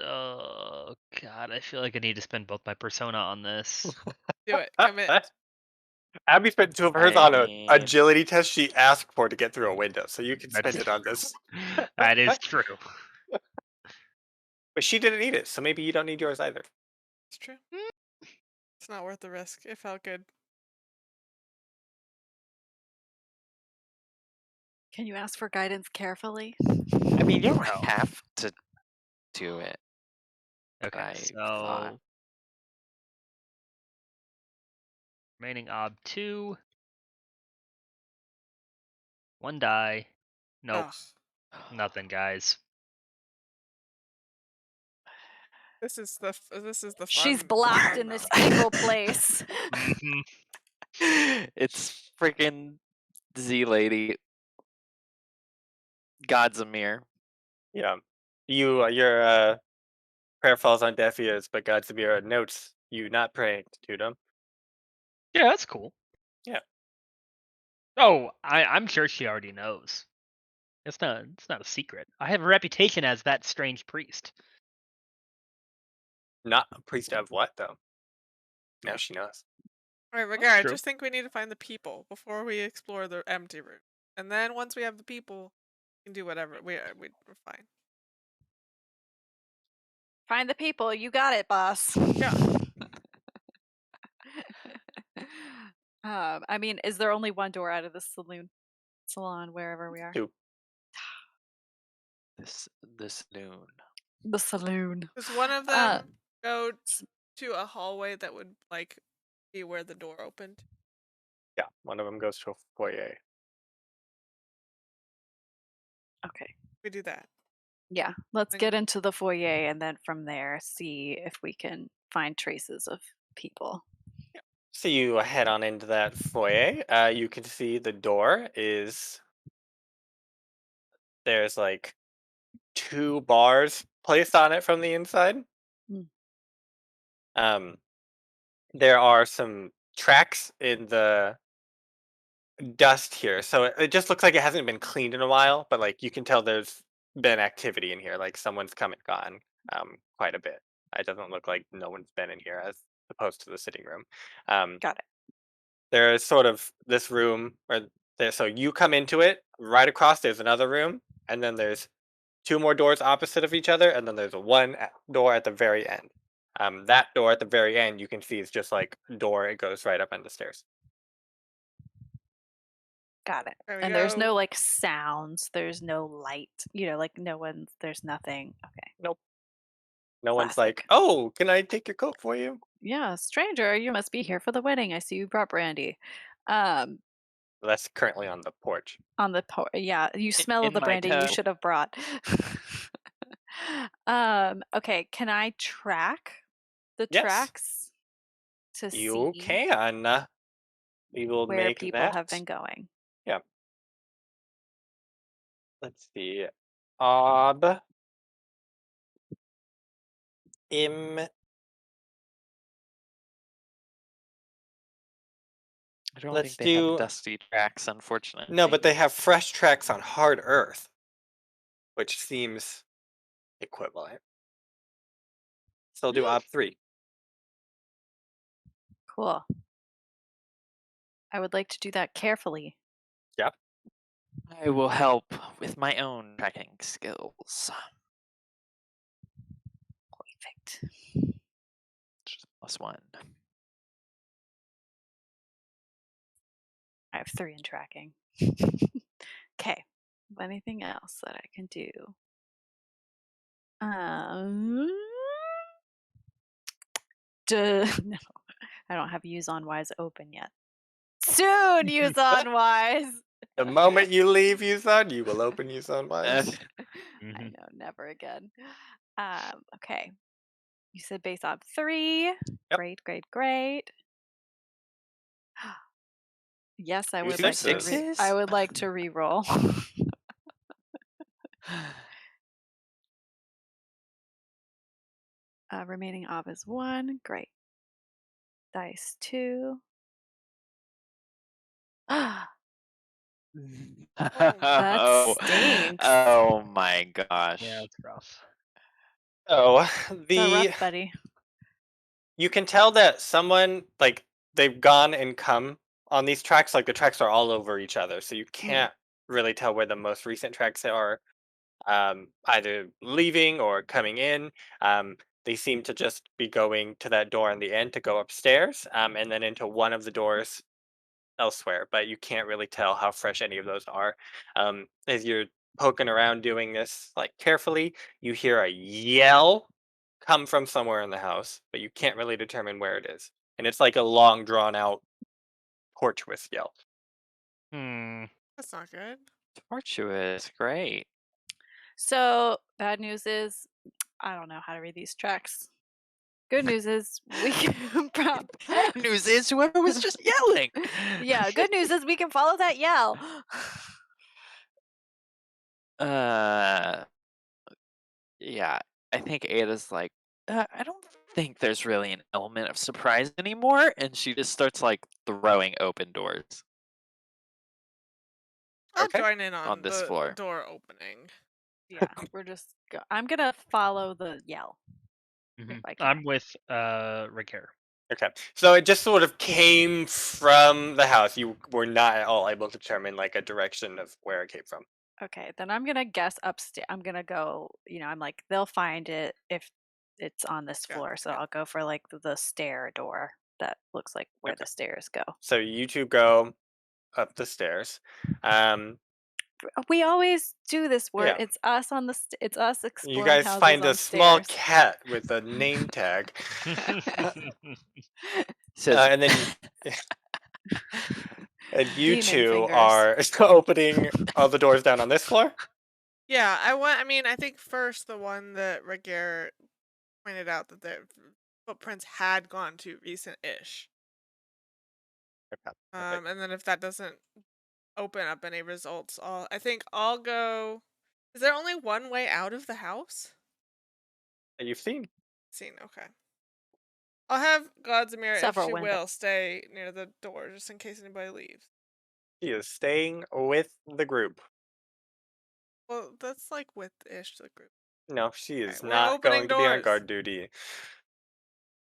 Oh god, I feel like I need to spend both my persona on this. Do it. Commit. Abby spent 2 of hers I on an mean, agility test she asked for to get through a window, so you can spend That's- it on this. That is true. But she didn't need it, so maybe you don't need yours either. It's true. It's not worth the risk. It felt good. Can you ask for guidance carefully? I mean, you don't No. have to do it. Okay, I so thought. remaining ob 2. 1 die. Nope, Ugh. nothing, guys. This is the fun. She's blocked in this evil place. Mhm. It's freaking Z Lady. Godzamir. Yeah. Your prayer falls on deaf ears, but Godzilla notes you not praying to them. Yeah, that's cool. Yeah. Oh, I'm sure she already knows. It's not a secret. I have a reputation as that strange priest. Not a priest of what though? Now she knows. Alright, Ragaire, I true. just think we need to find the people before we explore the empty room. And then once we have the people, we can do whatever. We're fine. Find the people. You got it, boss. Yeah. I mean, is there only one door out of the salon, wherever we are? 2. This noon. The saloon. Does one of them go to a hallway that would like be where the door opened? Yeah, one of them goes to a foyer. Okay. We do that. Yeah, let's Then- get into the foyer and then from there see if we can find traces of people. So you head on into that foyer. You can see the door is there's like 2 bars placed on it from the inside. Hmm. There are some tracks in the dust here, so it just looks like it hasn't been cleaned in a while. But like you can tell, there's been activity in here. Like someone's come and gone quite a bit. It doesn't look like no one's been in here as opposed to the sitting room. Got it. There is sort of this room where there, so you come into it. Right across, there's another room, and then there's 2 more doors opposite of each other, and then there's one door at the very end. That door at the very end, you can see is just like a door. It goes right up on the stairs. Got it. There we And there's go. no like sounds. There's no light. Like there's nothing. Okay. No one's Classic. like, "Oh, can I take your coat for you?" Yeah, stranger, you must be here for the wedding. I see you brought brandy. Um, That's currently on the porch. on the yeah, you smell in the my brandy you toe. should have brought. Okay, can I track the Yes. tracks to You see can. We will where make people that. have been going? Let's see. Ob. Im. I don't Let's think they do- have dusty tracks, unfortunately. No, but they have fresh tracks on hard earth, which seems equivalent. So I'll do Ob 3. Cool. I would like to do that carefully. Yep. I will help with my own tracking skills. Perfect. Just +1. I have 3 in tracking. Okay. Anything else that I can do? No, I don't have Use on Wise open yet. Soon, Use on Wise. The moment you leave Yuzon, you will open Yuzon Wise. I Mhm. know, never again. Okay. You said base op 3. Yep. Great. Yes, I Two would Two like to. sixes. I would like to re-roll. Remaining of is 1. Great. Dice 2. That Oh, stinks. oh my gosh. Yeah, it's rough. Oh, So rough, buddy. you can tell that someone like they've gone and come on these tracks. Like the tracks are all over each other, so you can't really tell where the most recent tracks are. Either leaving or coming in. They seem to just be going to that door in the end to go upstairs, and then into one of the doors elsewhere. But you can't really tell how fresh any of those are. As you're poking around doing this like carefully, you hear a yell come from somewhere in the house, but you can't really determine where it is. And it's like a long, drawn out, tortuous yell. That's not good. Tortuous, great. So bad news is I don't know how to read these tracks. Good news is we can Bad news is whoever was just yelling. Yeah, good news is we can follow that yell. Yeah, I think Ada's like, I don't think there's really an element of surprise anymore, and she just starts like throwing open doors I'll Okay. join in on this the floor. door opening. Yeah, we're just I'm gonna follow the yell if I can. I'm with Ragaire. Okay. So it just sort of came from the house. You were not at all able to determine like a direction of where it came from. Okay, then I'm gonna guess upstairs. I'm gonna go, I'm like, they'll find it if it's on this Yeah, floor. So yeah. I'll go for like the stair door that looks like where Okay. the stairs go. So you two go up the stairs. We always do this where Yeah. it's us on it's us You exploring guys houses find on a small stairs. cat with a name tag. Says, And then and you Demon two fingers. are opening all the doors down on this floor. Yeah, I think first the one that Ragaire pointed out that the footprints had gone to recent-ish. Okay, perfect. And then if that doesn't open up any results, I'll go. Is there only one way out of the house? That you've seen. Okay. I'll have Godzimir, if Several she windows. will, stay near the door just in case anybody leaves. He is staying with the group. Well, that's like with-ish the group. No, she is Okay, we're not opening going to be on doors. guard duty.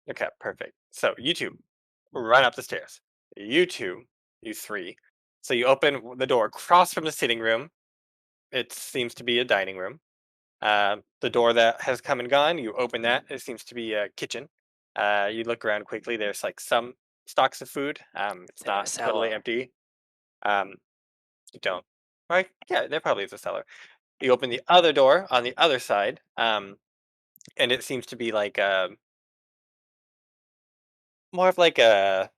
Okay, perfect. So you two run up the stairs. You three. So you open the door across from the sitting room. It seems to be a dining room. The door that has come and gone, you open that. It seems to be a kitchen. You look around quickly. There's like some stocks of food. It's there a not totally cellar? empty. You don't. Right? Yeah, there probably is a cellar. You open the other door on the other side, and it seems to be like more of like a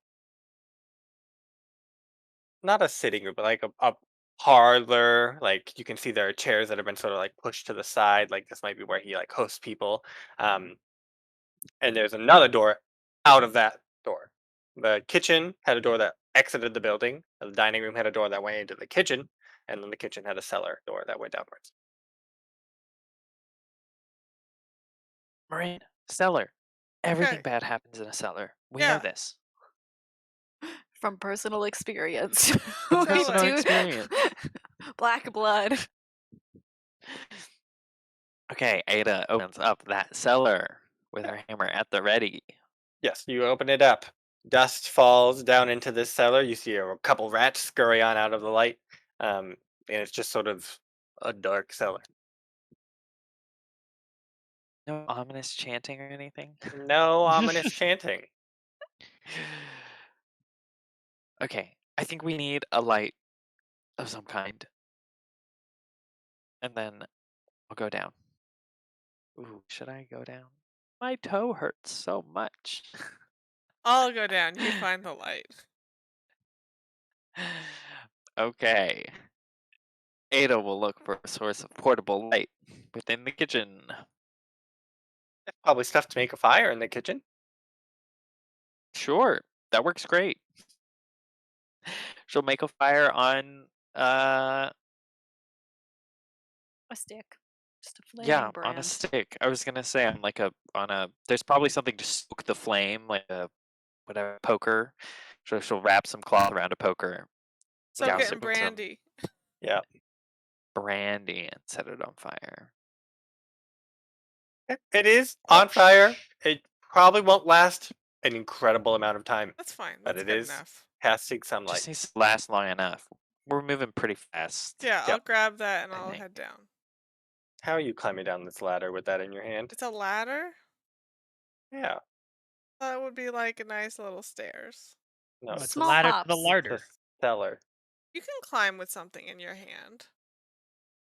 not a sitting room, but like a parlor. Like you can see there are chairs that have been sort of like pushed to the side. Like this might be where he like hosts people. Um, and there's another door out of that door. The kitchen had a door that exited the building. The dining room had a door that went into the kitchen, and then the kitchen had a cellar door that went downwards. Morrine, cellar. Everything Okay. bad happens in a cellar. We Yeah. know this. From personal experience. From We personal do- experience. Black blood. Okay, Ada opens up that cellar with her hammer at the ready. Yes, you open it up. Dust falls down into this cellar. You see a couple rats scurry on out of the light, and it's just sort of a dark cellar. No ominous chanting or anything? No ominous chanting. Okay, I think we need a light of some kind. And then I'll go down. Ooh, should I go down? My toe hurts so much. I'll go down. You find the light. Okay. Ada will look for a source of portable light within the kitchen. Probably stuff to make a fire in the kitchen. Sure, that works great. She'll make a fire on A stick. Just a flaming yeah, brand. on a stick. I was gonna say on a there's probably something to soak the flame, like a whatever poker. So she'll wrap some cloth around a poker, So douse getting it with some brandy. Yeah. brandy, and set it on fire. It is on fire. It probably won't last an incredible amount of time, That's fine. but That's it good is enough. casting some light. Just needs to last long enough. We're moving pretty fast. Yeah, I'll Yep. grab that and I I'll think. head down. How are you climbing down this ladder with that in your hand? It's a ladder? Yeah. That would be like a nice little stairs. No, Oh, it's a Small ladder to the hops. larder. it's a cellar. You can climb with something in your hand.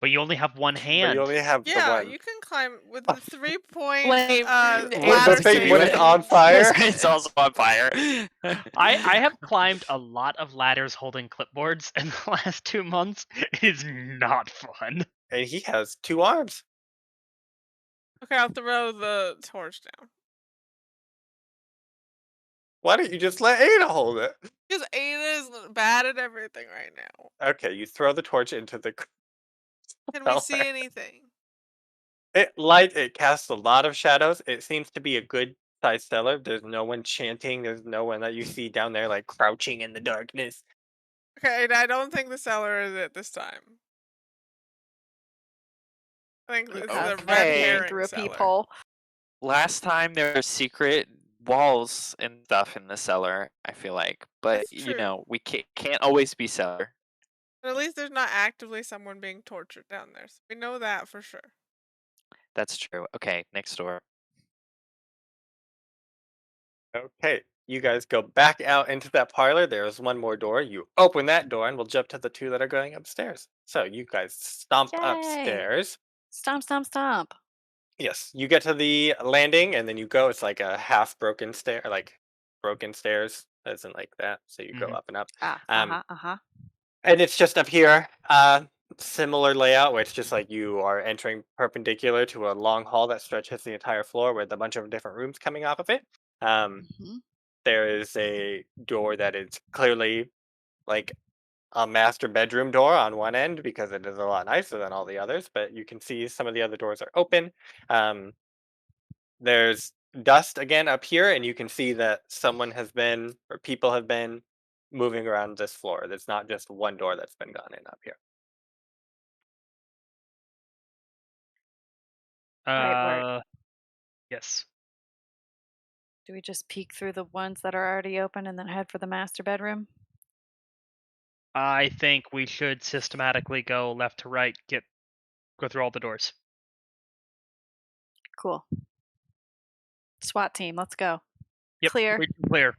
But you only have one But hand. you only have the Yeah, one. you can climb with the 3-point Wait, ladder the thing when it's station. on fire? It's also on fire. I have climbed a lot of ladders holding clipboards in the last 2 months. It is not fun. And he has 2 arms. Okay, I'll throw the torch down. Why don't you just let Ada hold it? Because Ada is bad at everything right now. Okay, you throw the torch into the Can we see cellar. anything? It casts a lot of shadows. It seems to be a good sized cellar. There's no one chanting. There's no one that you see down there like crouching in the darkness. Okay, I don't think the cellar is it this time. I think it's the red Okay. herring Through a cellar. peephole. Last time there were secret walls and stuff in the cellar, I feel like. But, That's you true. know, we can't always be cellar. But at least there's not actively someone being tortured down there. So we know that for sure. That's true. Okay, next door. Okay, you guys go back out into that parlor. There's one more door. You open that door, and we'll jump to the 2 that are going upstairs. So you guys stomp Yay. upstairs. Stomp, stomp, stomp. Yes, you get to the landing, and then you go. It's like a half broken stair, like broken stairs, as in like that. So you go Mhm. up and up. Ah, Um, uh-huh. And it's just up here. Similar layout where it's just like you are entering perpendicular to a long hall that stretches the entire floor with a bunch of different rooms coming off of it. Mhm. There is a door that is clearly like a master bedroom door on one end because it is a lot nicer than all the others, but you can see some of the other doors are open. There's dust again up here, and you can see that someone has been or people have been moving around this floor. There's not just one door that's been gone in up here. Right, Yes. Do we just peek through the ones that are already open and then head for the master bedroom? I think we should systematically go left to right, go through all the doors. Cool. SWAT team, let's go. Yep. Clear. Clear.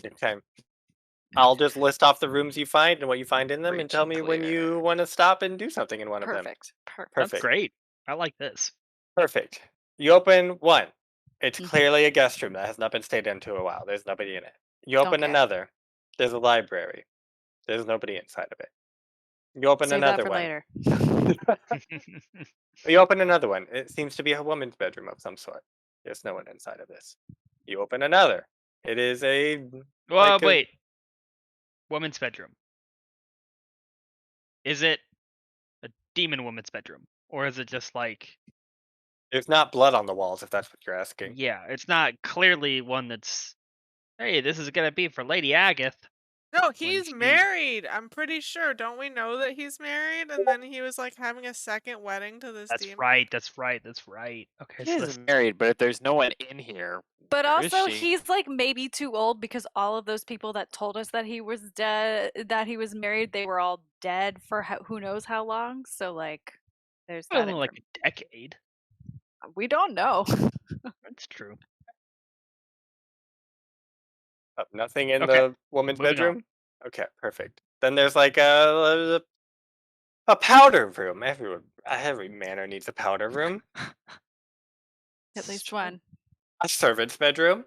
Okay. I'll just list off the rooms you find and what you find in them, and Breach tell and me when clear. you want to stop and do something in one of them. Perfect. Perfect. That's Perfect. great. I like this. Perfect. You open one. It's Mhm. clearly a guest room that has not been stayed into a while. There's nobody in it. You Don't open care. another. There's a library. There's nobody inside of it. You open Save that another for one. later. You open another one. It seems to be a woman's bedroom of some sort. There's no one inside of this. You open another. It is a Well, like a, wait. Woman's bedroom. Is it a demon woman's bedroom? Or is it just like, there's not blood on the walls, if that's what you're asking. yeah, it's not clearly one that's, hey, this is going to be for Lady Agath. No, when he's she- married. I'm pretty sure. Don't we know that he's married? And then he was like having a second wedding to this That's demon. right. Okay, He so is this, married, but if there's no one in here, But where is also, she? he's like maybe too old because all of those people that told us that he was dead, that he was married, they were all dead for who knows how long. So, like, there's that. only like a decade. We don't know. That's true. Oh, nothing in Okay, the woman's moving on. bedroom? Okay, perfect. Then there's like a powder room. Every manor needs a powder room. At least one. A servant's bedroom.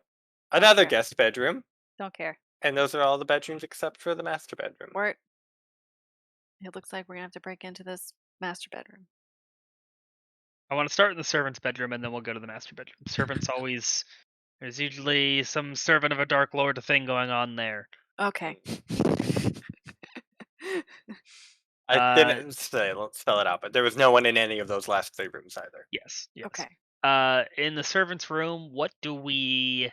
Don't Another care. guest bedroom. Don't care. And those are all the bedrooms except for the master bedroom. Wirt. It looks like we're gonna have to break into this master bedroom. I want to start in the servant's bedroom and then we'll go to the master bedroom. Servants always There's usually some servant of a dark lord thing going on there. Okay. I didn't spell it out, but there was no one in any of those last 3 rooms either. Yes. Okay. In the servants' room, what do we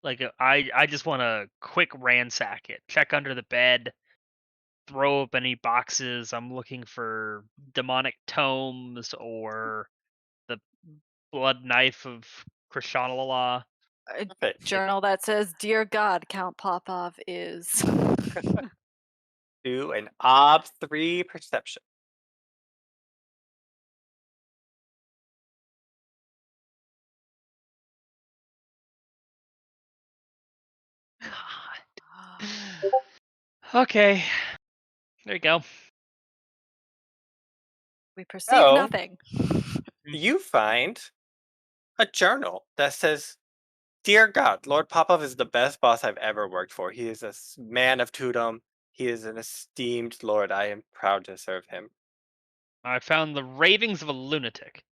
like? I just want to quick ransack it, check under the bed, throw up any boxes. I'm looking for demonic tomes or the blood knife of Krishanala. A Okay. journal that says, "Dear God, Count Popov is." Do an ob 3 perception. Okay, there you go. We perceive Oh. nothing. You find a journal that says, "Dear God, Lord Popov is the best boss I've ever worked for. He is a man of Tudum. He is an esteemed lord. I am proud to serve him." I found the ravings of a lunatic.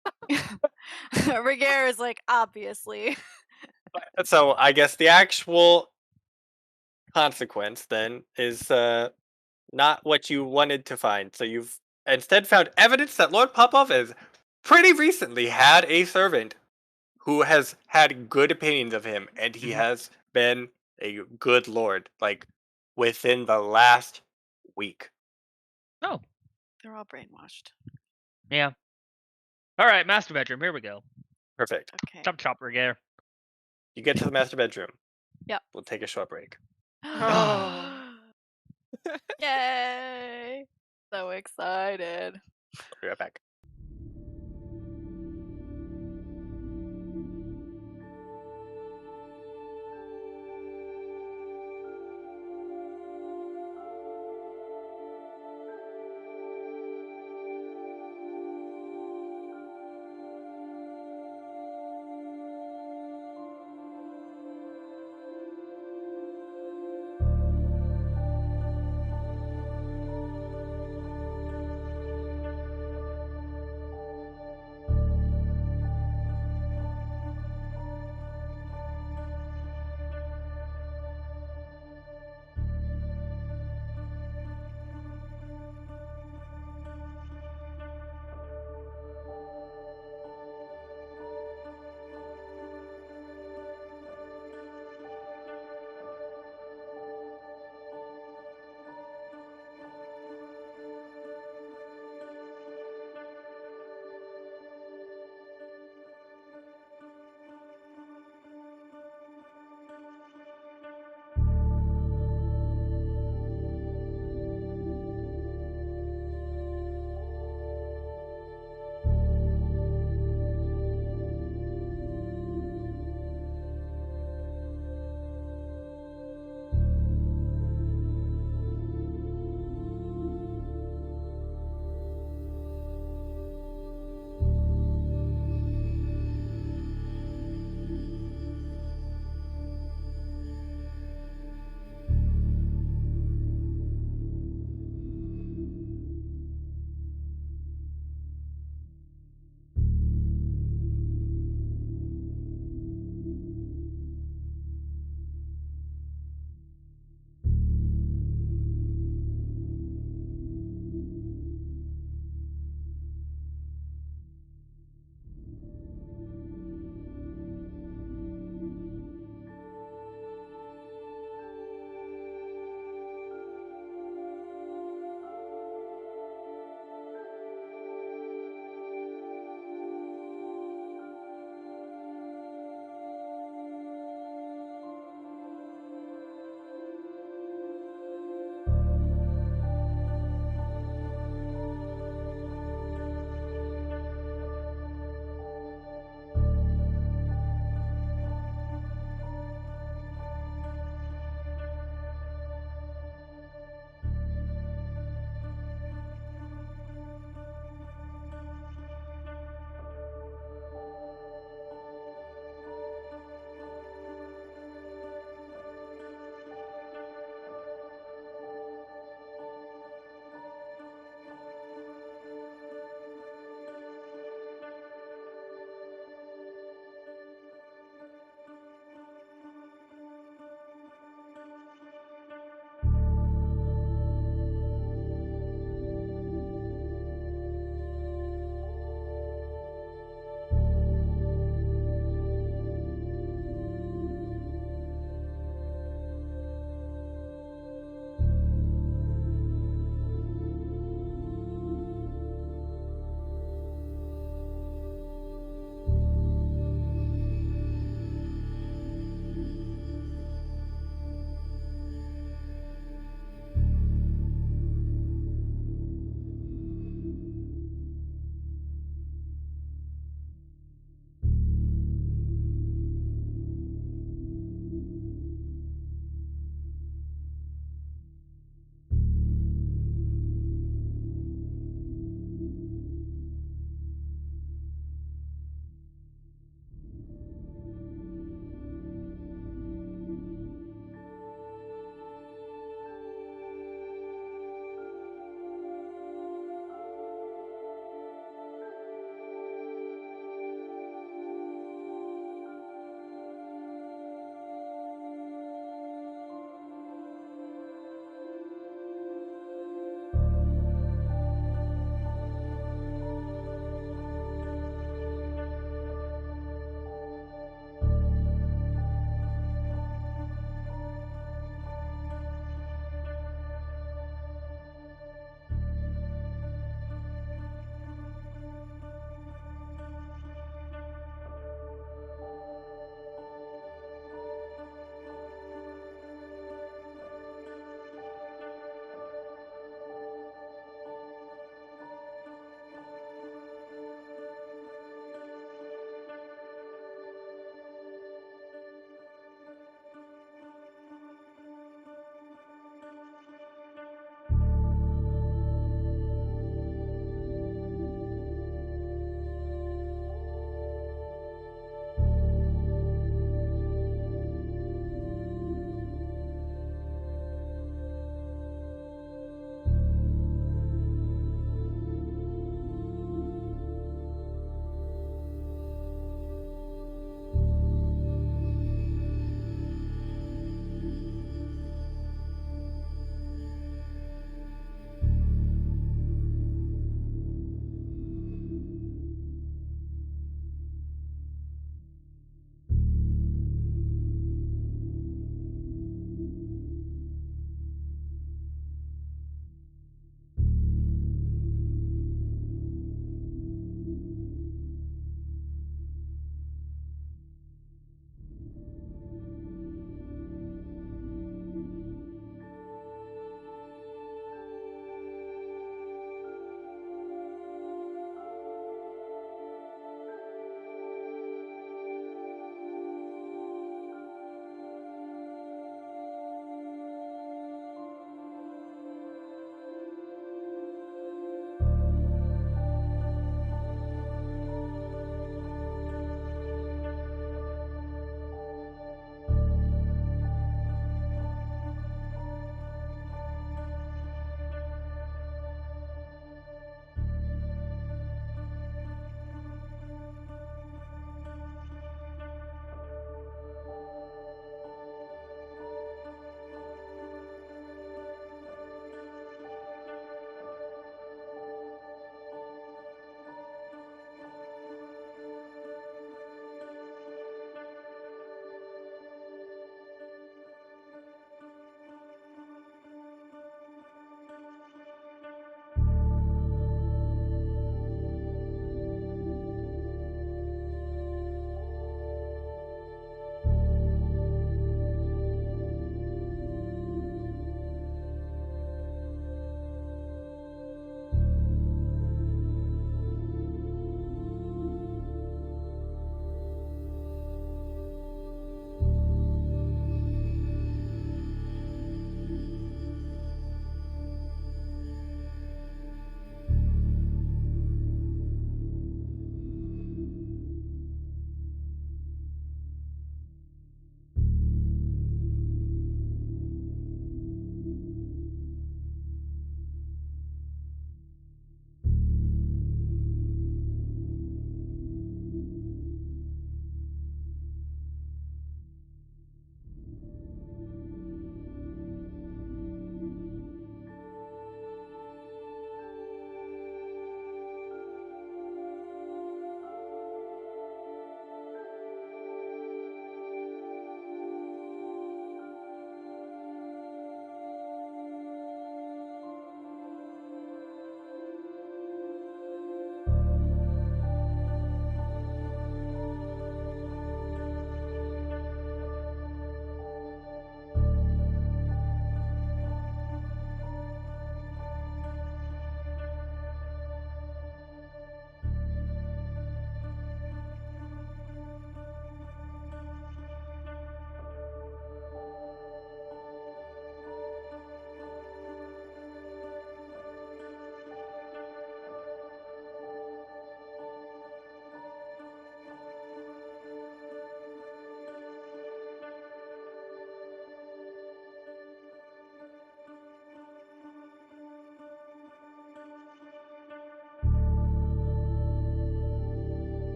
Ragaire is like, obviously. So I guess the actual consequence then is not what you wanted to find. So you've instead found evidence that Lord Popov has pretty recently had a servant who has had good opinions of him, and he Mhm. has been a good lord, like within the last week. Oh, They're all brainwashed. yeah. All right, master bedroom. Here we go. Perfect. Okay. Chop chop, Ragaire. You get to the master bedroom. Yep. We'll take a short break. Oh. Yay! So excited. I'll be right back.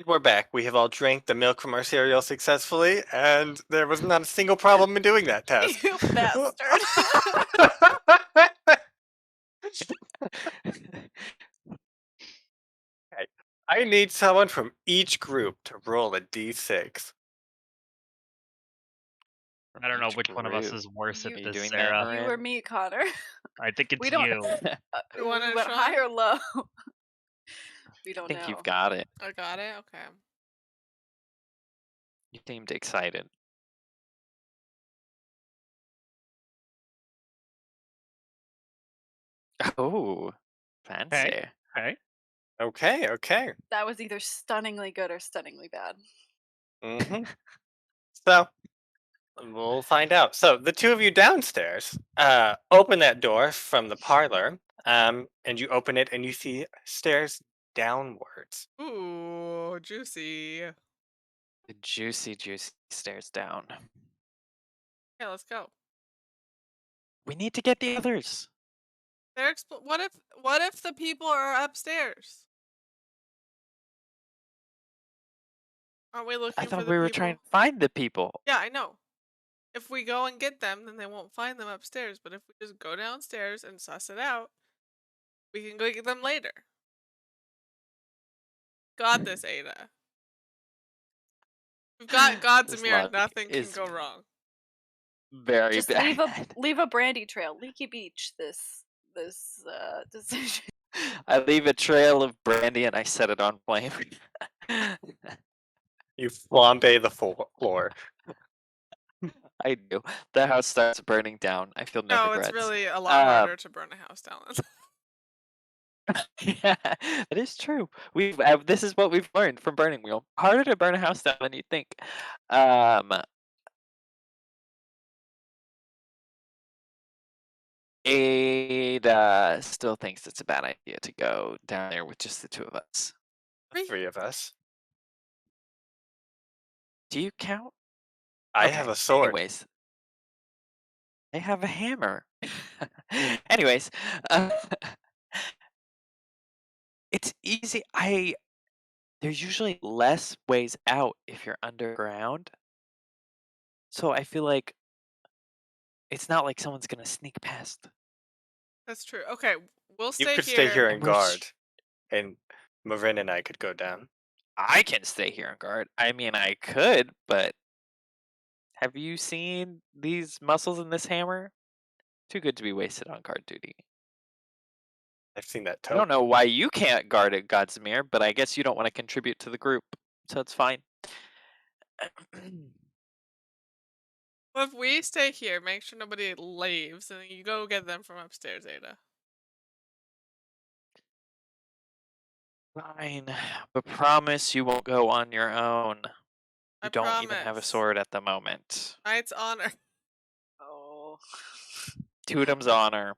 we're back. We have all drank the milk from our cereal successfully, and there was not a single problem in doing that task. You bastard. Okay. I need someone from each group to roll a d6. I don't know Each which one of us group. is worse You- at Are you this, doing that, Sarah. Morrine? You or me, Connor? I think it's We don't- you. You wanna we went try? high or low? We I don't think know. you've got it. I got it. Okay. You seemed excited. Oh, fancy. Okay. Okay. That was either stunningly good or stunningly bad. hmm So, we'll find out. So, the two of you downstairs open that door from the parlor, and you open it and you see stairs downwards. Ooh, juicy. The juicy stairs down. Okay, let's go. We need to get the others. They're what if the people are upstairs? Aren't we looking I for thought the we were people? trying to find the people. Yeah, I know. If we go and get them, then they won't find them upstairs. But if we just go downstairs and suss it out, we can go get them later. Got this, Ada. We've got God's This mirror. luck Nothing can is go wrong. very Just bad. leave a brandy trail. Leaky Beach. This decision. I leave a trail of brandy and I set it on flame. You flambe the floor. I do. The house starts burning down. I feel no No, regrets. it's really a lot Um, harder to burn a house down. Yeah, that is true. We've this is what we've learned from Burning Wheel. Harder to burn a house down than you think. Ada still thinks it's a bad idea to go down there with just the two of us. The three of us. Do you count? I Okay, have a sword. Anyways, they have a hammer. Anyways, it's easy. There's usually less ways out if you're underground. So I feel like it's not like someone's gonna sneak past. That's true. Okay, we'll You stay could here. stay here and We're guard, and Morrine and I could go down. I can stay here and guard. I mean, I could, but have you seen these muscles in this hammer? Too good to be wasted on guard duty. I've seen that I toe. don't know why you can't guard at Godsmere, but I guess you don't want to contribute to the group, so it's fine. Well, if we stay here, make sure nobody leaves, and then you go get them from upstairs, Ada. Fine, but promise you won't go on your own. I You don't even have a promise. sword at the moment. Knight's honor. Oh. Totem's honor.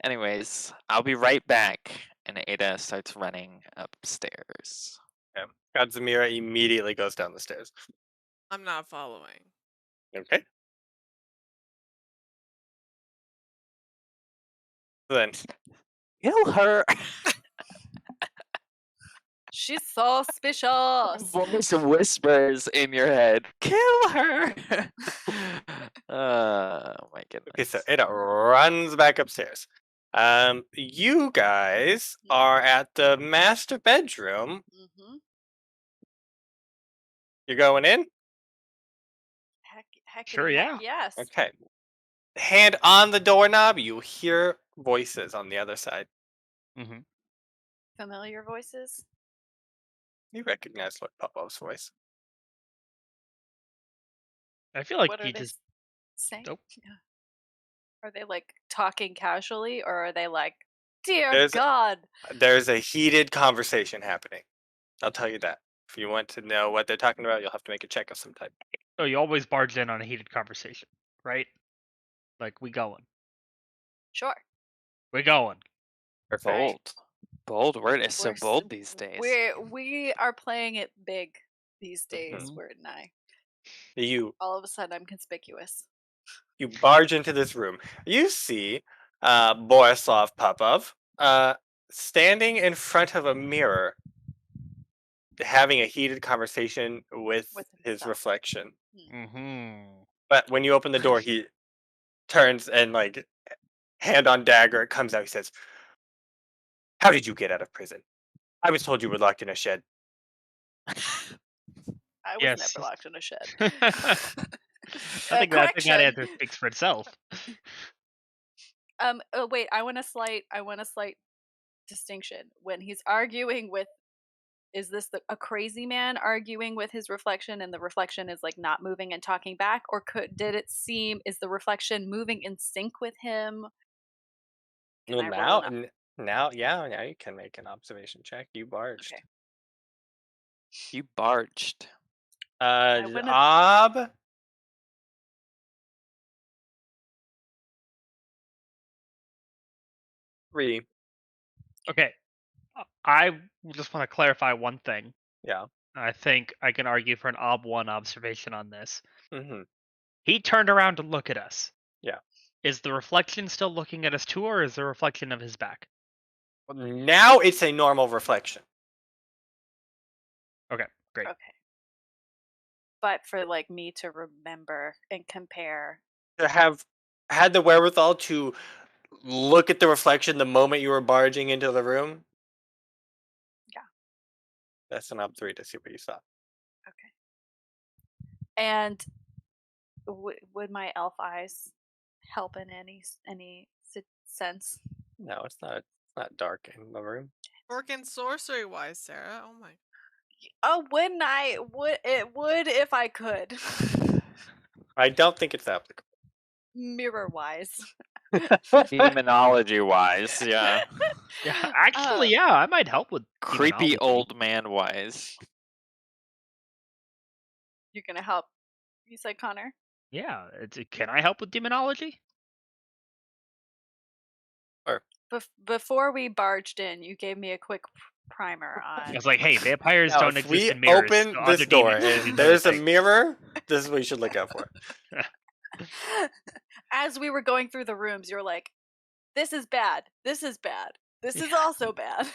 Anyways, I'll be right back. And Ada starts running upstairs. Godzamira immediately goes down the stairs. I'm not following. Okay. Then Kill her! She's suspicious. Voice whispers in your head. Kill her! My goodness. okay, so Ada runs back upstairs. You guys are at the master bedroom. Mm-hmm. You're going in? Heck Sure, heck yes. Okay. Hand on the doorknob, you hear voices on the other side. Mm-hmm. Familiar voices. You recognize Lord Popov's voice. I feel like What are he they just. saying? Nope. Yeah. Are they like talking casually, or are they like, "Dear There's- God"? There's a heated conversation happening. I'll tell you that. If you want to know what they're talking about, you'll have to make a check of some type. Oh, you always barge in on a heated conversation, right? Like, we going. Sure. We going. Perfect. Bold. Bold. Word is so We're s- bold these days. We are playing it big these days, Mhm. Wirt and I. You All of a sudden, I'm conspicuous. you barge into this room. You see Borislav Popov standing in front of a mirror. having a heated conversation with his himself. reflection. Mm-hmm. But when you open the door, he turns and like hand on dagger, it comes out. He says, "How did you get out of prison? I was told you were locked in a shed." I was Yes. never locked in a shed. I think that Correction. answer speaks for itself. Oh, wait, I want a slight distinction. When he's arguing with, is this a crazy man arguing with his reflection, and the reflection is like not moving and talking back, or did it seem, is the reflection moving in sync with him? Can Well, I roll now you can make an observation check. You barged. Okay. You barged. wouldn't have- Ob. Three. Okay. I just want to clarify one thing. Yeah. I think I can argue for an ob1 observation on this. Mm-hmm. He turned around to look at us. Yeah. Is the reflection still looking at us too, or is the reflection of his back? Now it's a normal reflection. Okay, great. Okay. But for like me to remember and compare. To have had the wherewithal to look at the reflection the moment you were barging into the room. Yeah. That's an ob 3 to see what you saw. Okay. And would my elf eyes help in any sense? No, it's not dark in the room. Working sorcery wise, Sarah. Oh my. Oh, wouldn't I? It would if I could. I don't think it's applicable. Mirror wise. Demonology wise, yeah. Yeah, actually, yeah, I might help with Creepy demonology. old man wise. You're gonna help. You said Connor. Yeah, can I help with demonology? Before we barged in, you gave me a quick primer I on. was like, hey, vampires Now, don't if exist we in mirrors. open so this other door demons do and other there's a things. mirror, this is what you should look out for. As we were going through the rooms, you're like, "This is bad. This is bad. This is also bad."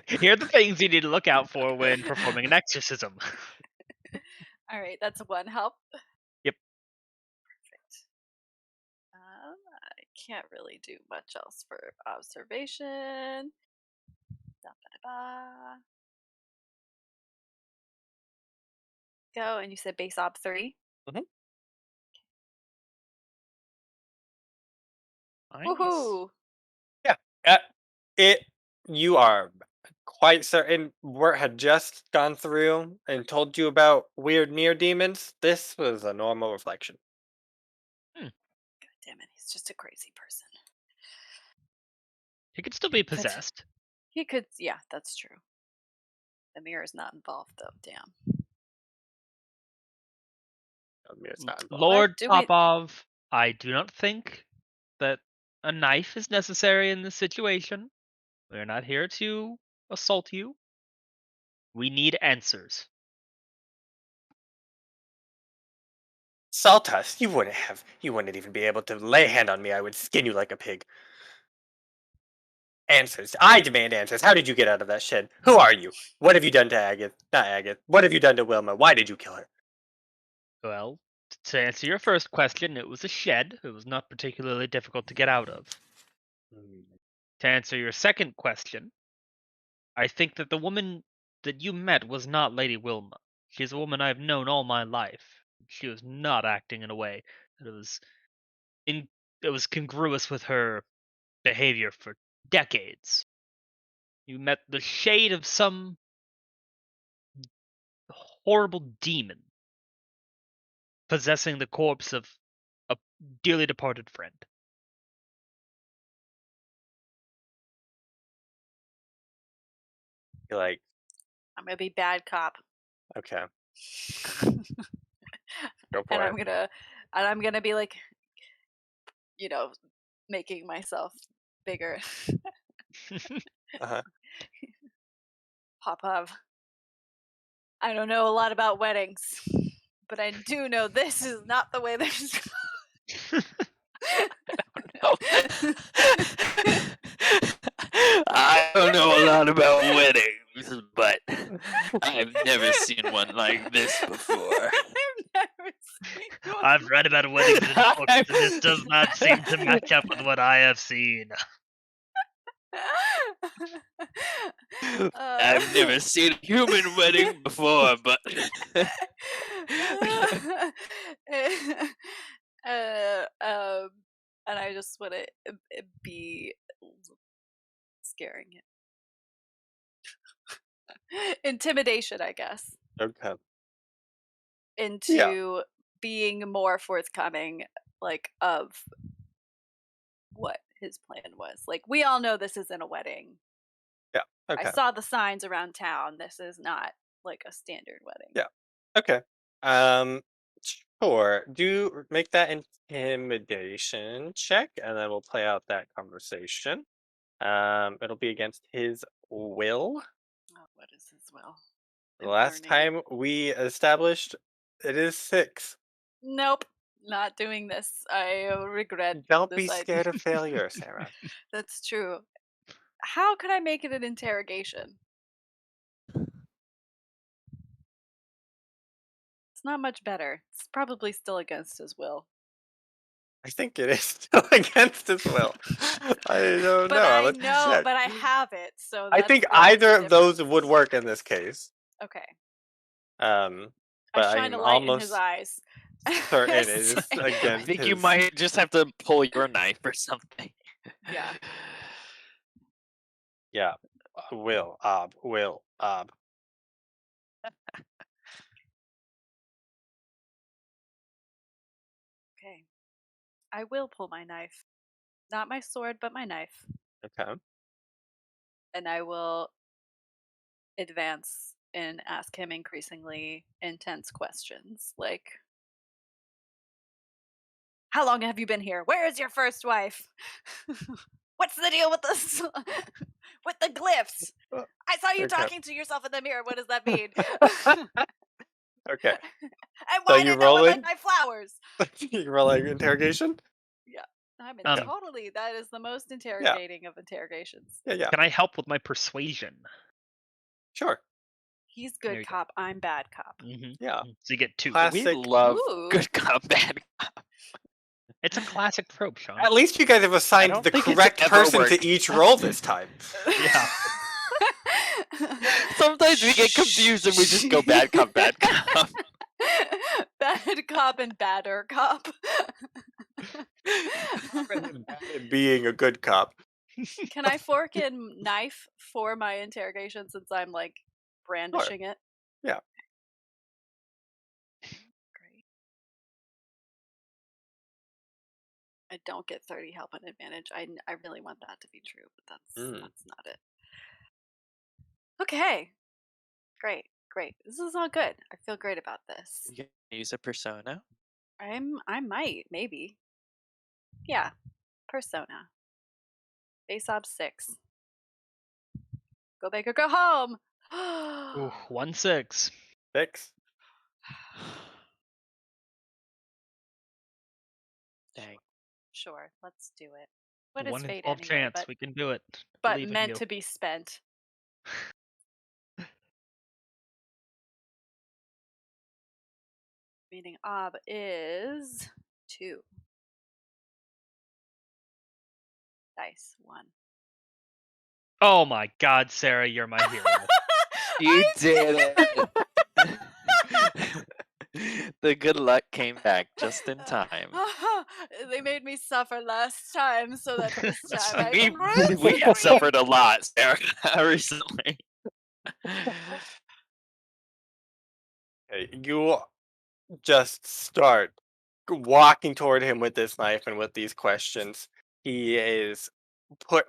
Here are the things you need to look out for when performing an exorcism. All right, that's one help. Yep. Perfect. I can't really do much else for observation. Da-ba-da-ba. Go, and you said base ob 3. Nice. Woohoo! You are quite certain Wirt had just gone through and told you about weird near demons. This was a normal reflection. God damn it, he's just a crazy person. He could still be possessed. He could, yeah, that's true. The mirror's not involved, though. Damn. It's not involved. Lord do we- Popov, I do not think that a knife is necessary in this situation. We're not here to assault you. We need answers. Salt us. You wouldn't even be able to lay a hand on me. I would skin you like a pig. Answers. I demand answers. How did you get out of that shed? Who are you? What have you done to Not Agatha. What have you done to Wilma? Why did you kill her? Well, to answer your first question, it was a shed. It was not particularly difficult to get out of. To answer your second question, I think that the woman that you met was not Lady Wilma. She's a woman I've known all my life. She was not acting in a way that was congruous with her behavior for decades. You met the shade of some horrible demon possessing the corpse of a dearly departed friend. You're like, I'm gonna be bad cop. okay. Go for And it. I'm gonna be like, making myself bigger. Uh-huh. Popov. I don't know a lot about weddings, but I do know this is not the way there's. I don't know a lot about weddings, but I've never seen one like this before. I've never seen one. I've read about weddings in books, and this does not seem to match up with what I have seen. I've never seen a human wedding before, but and I just want to be scaring it. Intimidation, I guess, Okay. into being more forthcoming, like, of what his plan was. Like, we all know this isn't a wedding. Yeah. Okay. I saw the signs around town. This is not like a standard wedding. Yeah. Okay. Sure. Do make that intimidation check, and then we'll play out that conversation. It'll be against his will. Oh, what is his will? The last Learning. time we established, it is 6. Nope, not doing this. I regret. Don't this be idea. scared of failure, Sarah. That's true. How could I make it an interrogation? It's not much better. It's probably still against his will. I think it is still against his will. I don't But know. I Let's know, check. but I have it, so I that's think what's the either of those difference. would work in this case. Okay. But I shine a I'm light in his almost eyes. certain it is It's like- I against think his. you might just have to pull your knife or something. Yeah. Yeah. Will. Will. Okay. I will pull my knife. Not my sword, but my knife. Okay. And I will advance and ask him increasingly intense questions like, how long have you been here? Where is your first wife? What's the deal with this? With the glyphs? I saw you Okay. talking to yourself in the mirror. What does that mean? Okay. And why you did no one rolling? like my flowers? You rolling interrogation? I mean, Um, totally. That is the most interrogating of interrogations. Yeah. Can I help with my persuasion? Sure. He's There good you go. cop. I'm bad cop. Mm-hmm. Yeah. So you get 2. Class- We Classic. love Ooh. good cop, bad cop. It's a classic trope, Sean. At least you guys have assigned don't the think it's correct ever person to worked. each roll this time. Yeah. Sometimes we get confused and we just go bad cop, bad cop. Bad cop and badder cop. Being a good cop. Can I fork in knife for my interrogation since I'm like brandishing it? Yeah. Great. I don't get 30 help and advantage. I really want that to be true, but that's not it. Okay. Great. This is all good. I feel great about this. You can use a persona. I might, maybe. Yeah. Persona. Face Ob 6. Go big or go home. Ooh, 1-6. 6. Dang. Sure, let's do it. What A is 1 in fate 12 anyway? chance. We can do it. But Believe in meant you. to be spent. Meaning Ob is 2. Dice 1. Oh my God, Sarah, you're my hero. You did it. The good luck came back just in time. They made me suffer last time, so that this time I we can rest we have free. suffered a lot, Sarah, recently. Okay, you just start walking toward him with this knife and with these questions. He is put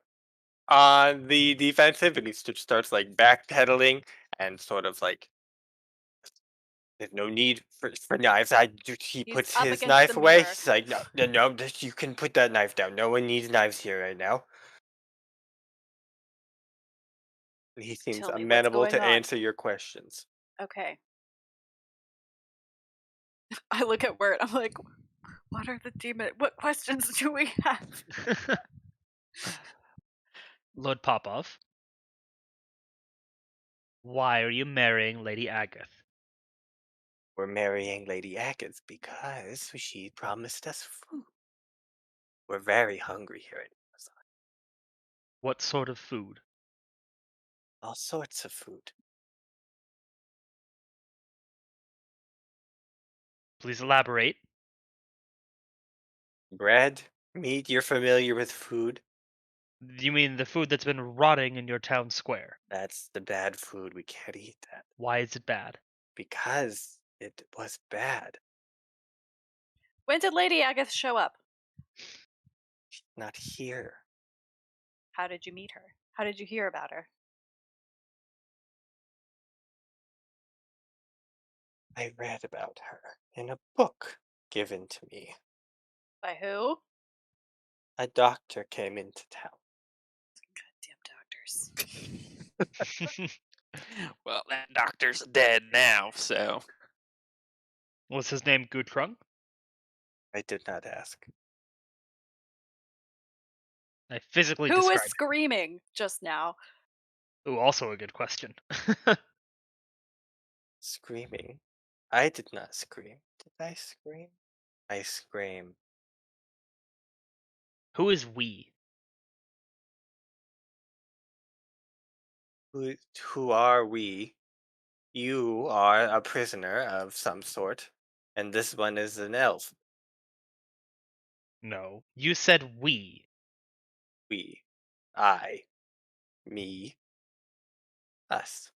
on the defensive and he starts like backpedaling and sort of like, there's no need for knives. He He's puts up his against knife the away. mirror. He's like, no, you can put that knife down. No one needs knives here right now. And he seems Tell me what's amenable going to on. answer your questions. Okay. I look at Wirt. I'm like, what are the demon? What questions do we have? Lord Popov. Why are you marrying Lady Agath? We're marrying Lady Agatha because she promised us food. We're very hungry here at Amazon. What sort of food? All sorts of food. Please elaborate. Bread, meat, you're familiar with food? You mean the food that's been rotting in your town square? That's the bad food. We can't eat that. Why is it bad? Because it was bad. When did Lady Agath show up? She's not here. How did you meet her? How did you hear about her? I read about her in a book given to me. By who? A doctor came into town. Goddamn doctors. Well, that doctor's dead now, so. Was his name Gutrung? I did not ask. I physically Who was described. screaming just now? Ooh, also a good question. Screaming. I did not scream. Did I scream? I scream. Who is we? Who are we? You are a prisoner of some sort, and this one is an elf. No. You said we. We. I. Me. Us.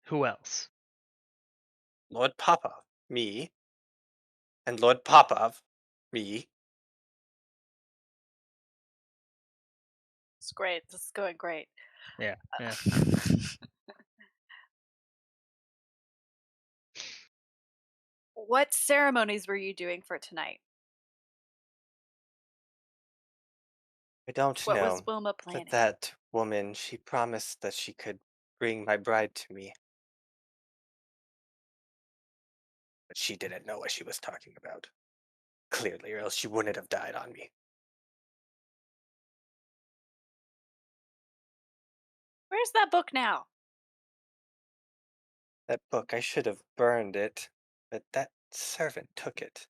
Who else? Lord Popov. Me. And Lord Popov. Me. It's great. This is going great. Yeah. Yeah. What ceremonies were you doing for tonight? I don't What was know. Wilma But planning? that woman, she promised that she could bring my bride to me. But she didn't know what she was talking about. Clearly, or else she wouldn't have died on me. Where's that book now? That book, I should have burned it, but that servant took it.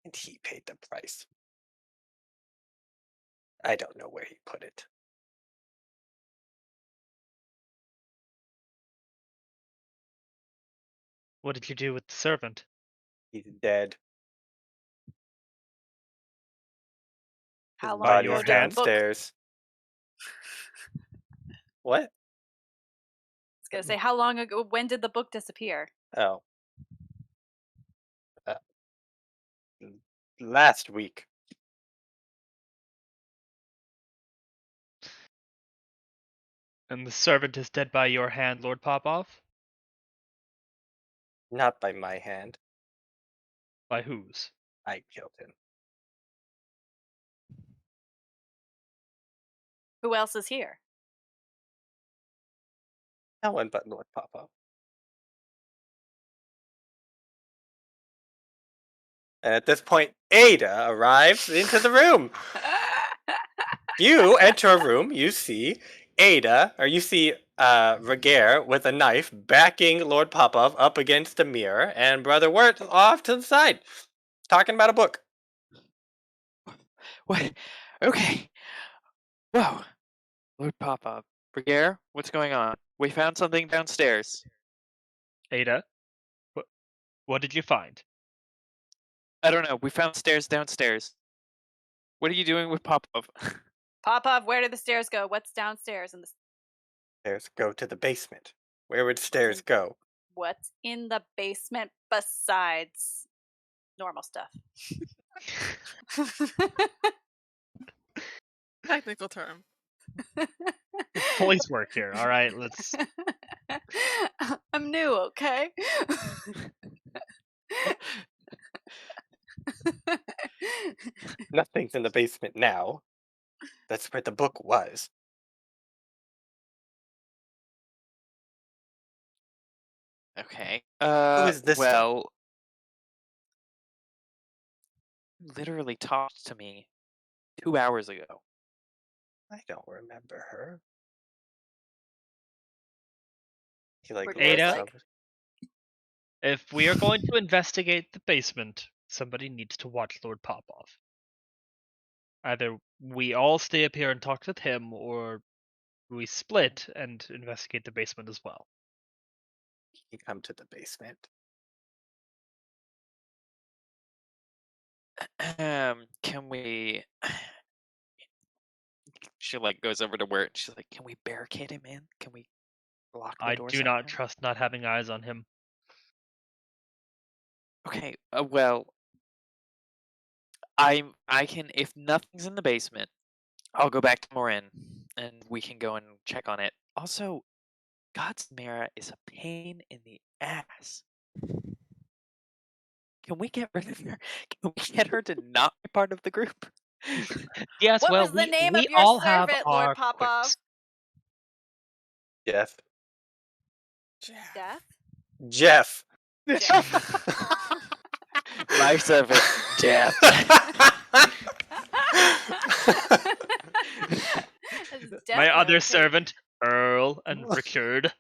And he paid the price. I don't know where he put it. What did you do with the servant? He's dead. His How long By body's your ago did the hand? book? downstairs. What? I was gonna say, how long ago? When did the book disappear? Oh. Uh, last week. And the servant is dead by your hand, Lord Popov? Not by my hand. By whose? I killed him. Who else is here? No one but Lord Papa. And at this point, Ada arrives into the room. You enter a room, you see Ada, or you see Ragaire with a knife backing Lord Popov up against a mirror, and Brother Wirt off to the side, talking about a book. What? Okay. Whoa. Lord Popov. Ragaire, what's going on? We found something downstairs. Ada? What did you find? I don't know. We found stairs downstairs. What are you doing with Popov? Popov, where did the stairs go? What's downstairs? And Stairs go to the basement. Where would stairs go? what's in the basement besides normal stuff? Technical term. Police work here. All right, let's. I'm new, okay? Nothing's in the basement now. That's where the book was. Okay. Who is this one? Well, literally talked to me 2 hours ago. I don't remember her. feel like We're the Lord Ada? probably- If we are going to investigate the basement, somebody needs to watch Lord Popoff. Either we all stay up here and talk with him, or we split and investigate the basement as well. You come to the basement. Can we? She like goes over to Wirt and she's like, "Can we barricade him in? Can we lock the I door do not somehow?" trust not having eyes on him. Okay, well, I can, if nothing's in the basement, I'll go back to Morrine and we can go and check on it. Also, God's Mara is a pain in the ass. Can we get rid of her? Can we get her to not be part of the group? Yes, What well, was the name we of your all have servant, Lord our Popov? quirks. Jeff. Death? Jeff. My servant, Jeff. It's My other definitely- servant, Earl and Richard.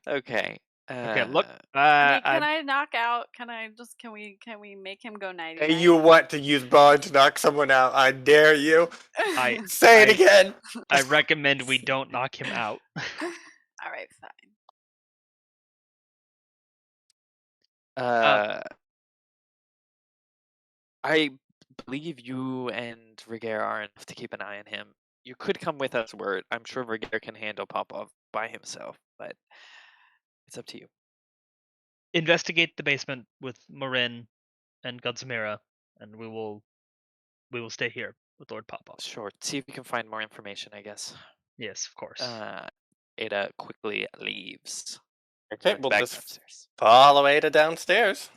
Okay. Okay, look. Can I knock out? Can we make him go nighty night? You want to use bond to knock someone out? I dare you. I Say it again. I recommend we don't knock him out. All right, fine. I believe you and Ragaire are enough to keep an eye on him. You could come with us, Wirt. I'm sure Ragaire can handle Popov by himself, but it's up to you. Investigate the basement with Morrine and Godzamira, and we will stay here with Lord Popov. Sure. See if you can find more information, I guess. Yes, of course. Ada quickly leaves. Okay, Runs we'll back just upstairs. follow Ada downstairs.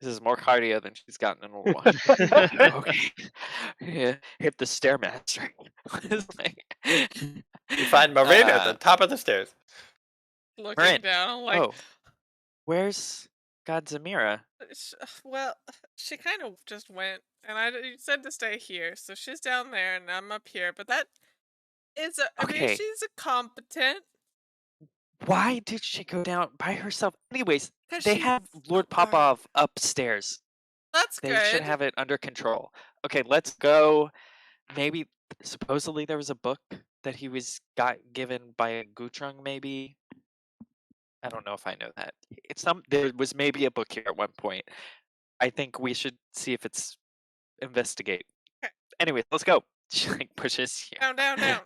This is more cardio than she's gotten in a little while. Okay. Yeah, hit the stairmaster. It's like- You find Morrine at the top of the stairs. Looking Morrine. down, like, Oh, where's Godzamira? well, she kind of just went, and you said to stay here, so she's down there, and I'm up here. But that is I mean, Okay. she's a competent. Why did she go down by herself? Anyways, 'Cause they she's have Lord smart. Popov upstairs. That's They good. should have it under control. Okay, let's go. Maybe supposedly there was a book that he got given by a Gutrung, maybe. I don't know if I know that. There was maybe a book here at one point. I think we should see if it's investigate. Okay. Anyways, let's go. She like pushes you. Down.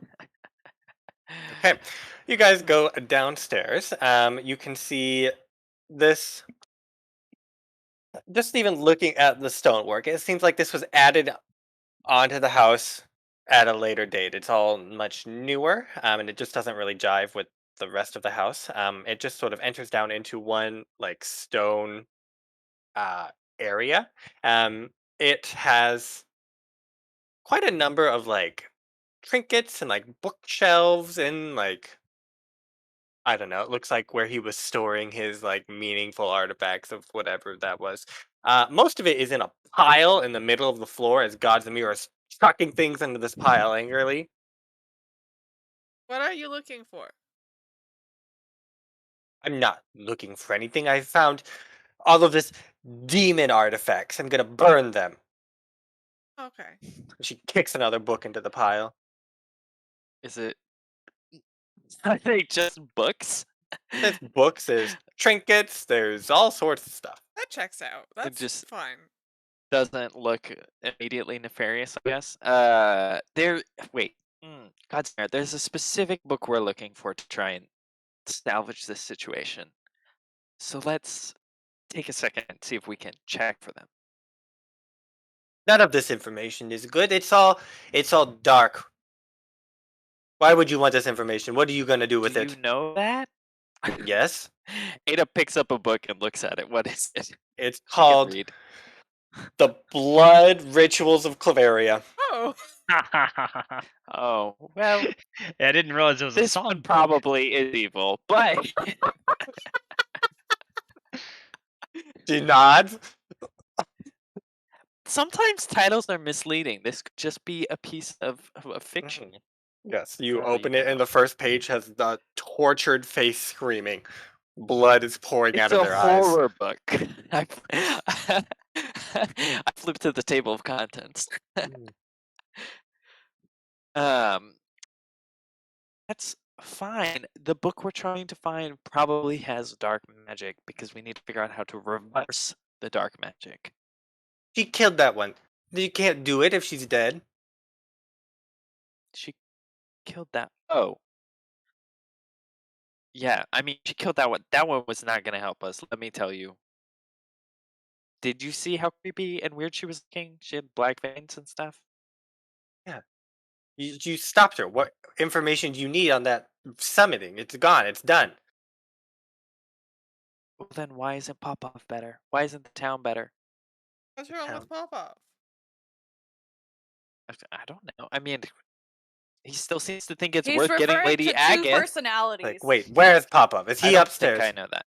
Okay, you guys go downstairs. You can see this. Just even looking at the stonework, it seems like this was added onto the house at a later date. It's all much newer, and it just doesn't really jive with the rest of the house. It just sort of enters down into one like stone area. It has quite a number of like trinkets and like bookshelves and like I don't know. It looks like where he was storing his like meaningful artifacts of whatever that was. Most of it is in a pile in the middle of the floor as Godzamir is chucking things into this pile angrily. What are you looking for? I'm not looking for anything. I found all of this demon artifacts. I'm gonna burn them. Okay. She kicks another book into the pile. Is it? Are they just books? There's books, there's trinkets, there's all sorts of stuff. That checks out. That's just- fine. Doesn't look immediately nefarious, I guess. Wait. Godspear, there's a specific book we're looking for to try and salvage this situation. So let's take a second and see if we can check for them. None of this information is good. It's all dark. Why would you want this information? What are you gonna do with Do it? you know that? Yes. Ada picks up a book and looks at it. What is it? It's She can called read. The Blood Rituals of Claveria. Oh, Oh, well, I didn't realize it was a this song. one book. probably is evil, but She nods. Sometimes titles are misleading. This could just be a piece of fiction. Yes, For you all you open it, know. and the first page has the tortured face screaming. Blood is pouring It's out of a their eyes. horror book. I I flipped to the table of contents. Um, that's fine. The book we're trying to find probably has dark magic because we need to figure out how to reverse the dark magic. She killed that one. You can't do it if she's dead. She killed that. Oh. Yeah, I mean, she killed that one. That one was not going to help us, let me tell you. Did you see how creepy and weird she was looking? She had black veins and stuff. You stopped her. What information do you need on that summoning? It's gone. It's done. Well, then why isn't Popoff better? Why isn't the town better? What's wrong with Pop-Off? I don't know. I mean, he still seems to think it's He's worth getting referring Lady to two Agate. personalities. Like, wait, where is Popov? Is I he don't upstairs? think I know that.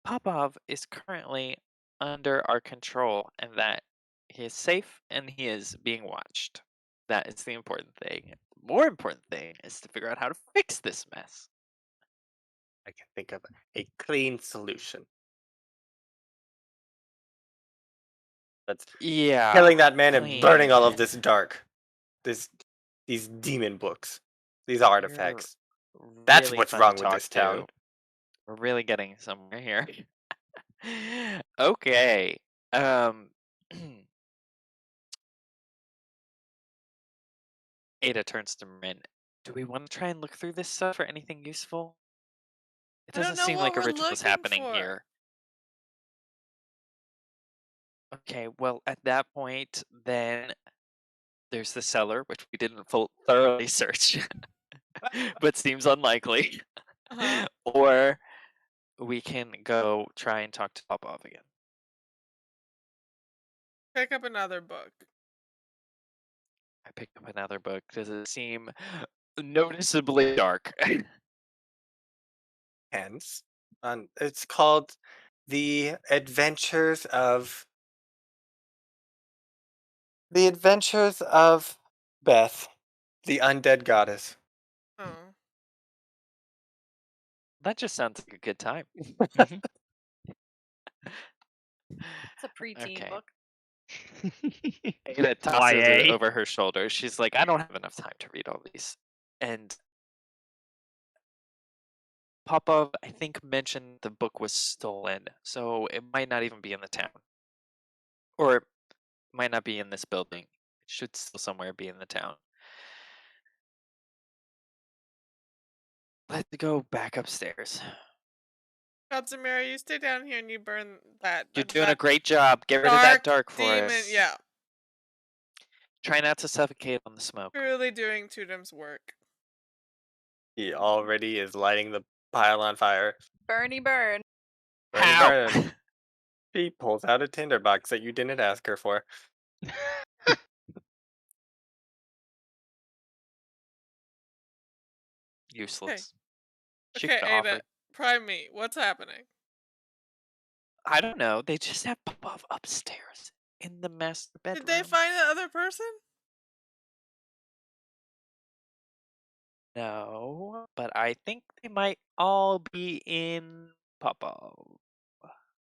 Popov is currently under our control, and that he is safe and he is being watched. That is the important thing. The more important thing is to figure out how to fix this mess. I can think of a clean solution. That's Yeah. killing that man and burning all of clean. this dark. These demon books. These artifacts. That's Really what's fun to wrong with talk this town. to. We're really getting somewhere here. Okay. Ada turns to Morrine. Do we want to try and look through this stuff for anything useful? It I don't doesn't know seem what like a we're ritual is looking happening for. here. Okay, well, at that point, then there's the cellar, which we didn't thoroughly search, but seems unlikely. Uh-huh. Or we can go try and talk to Popov again. Pick up another book. I picked up another book. Does it seem noticeably dark? Hence, it's called The Adventures of Beth, the undead goddess. Oh. That just sounds like a good time. It's a preteen Okay. book. Ada tosses it YA. over her shoulder. She's like, I don't have enough time to read all these. And Popov, I think, mentioned the book was stolen, so it might not even be in the town. Or it might not be in this building. It should still somewhere be in the town. Let's go back upstairs. Katsunari, you stay down here and you burn that. You're doing a great job. Get rid of dark that dark for demon. us. Yeah. Try not to suffocate on the smoke. Truly doing Tudum's work. He already is lighting the pile on fire. Bernie burn. Burn, How? burn. She pulls out a tinderbox that you didn't ask her for. Useless. She Okay, could Ada, offer. prime me. What's happening? I don't know. They just have Popov upstairs in the master bedroom. Did they find the other person? No, but I think they might all be in Popov.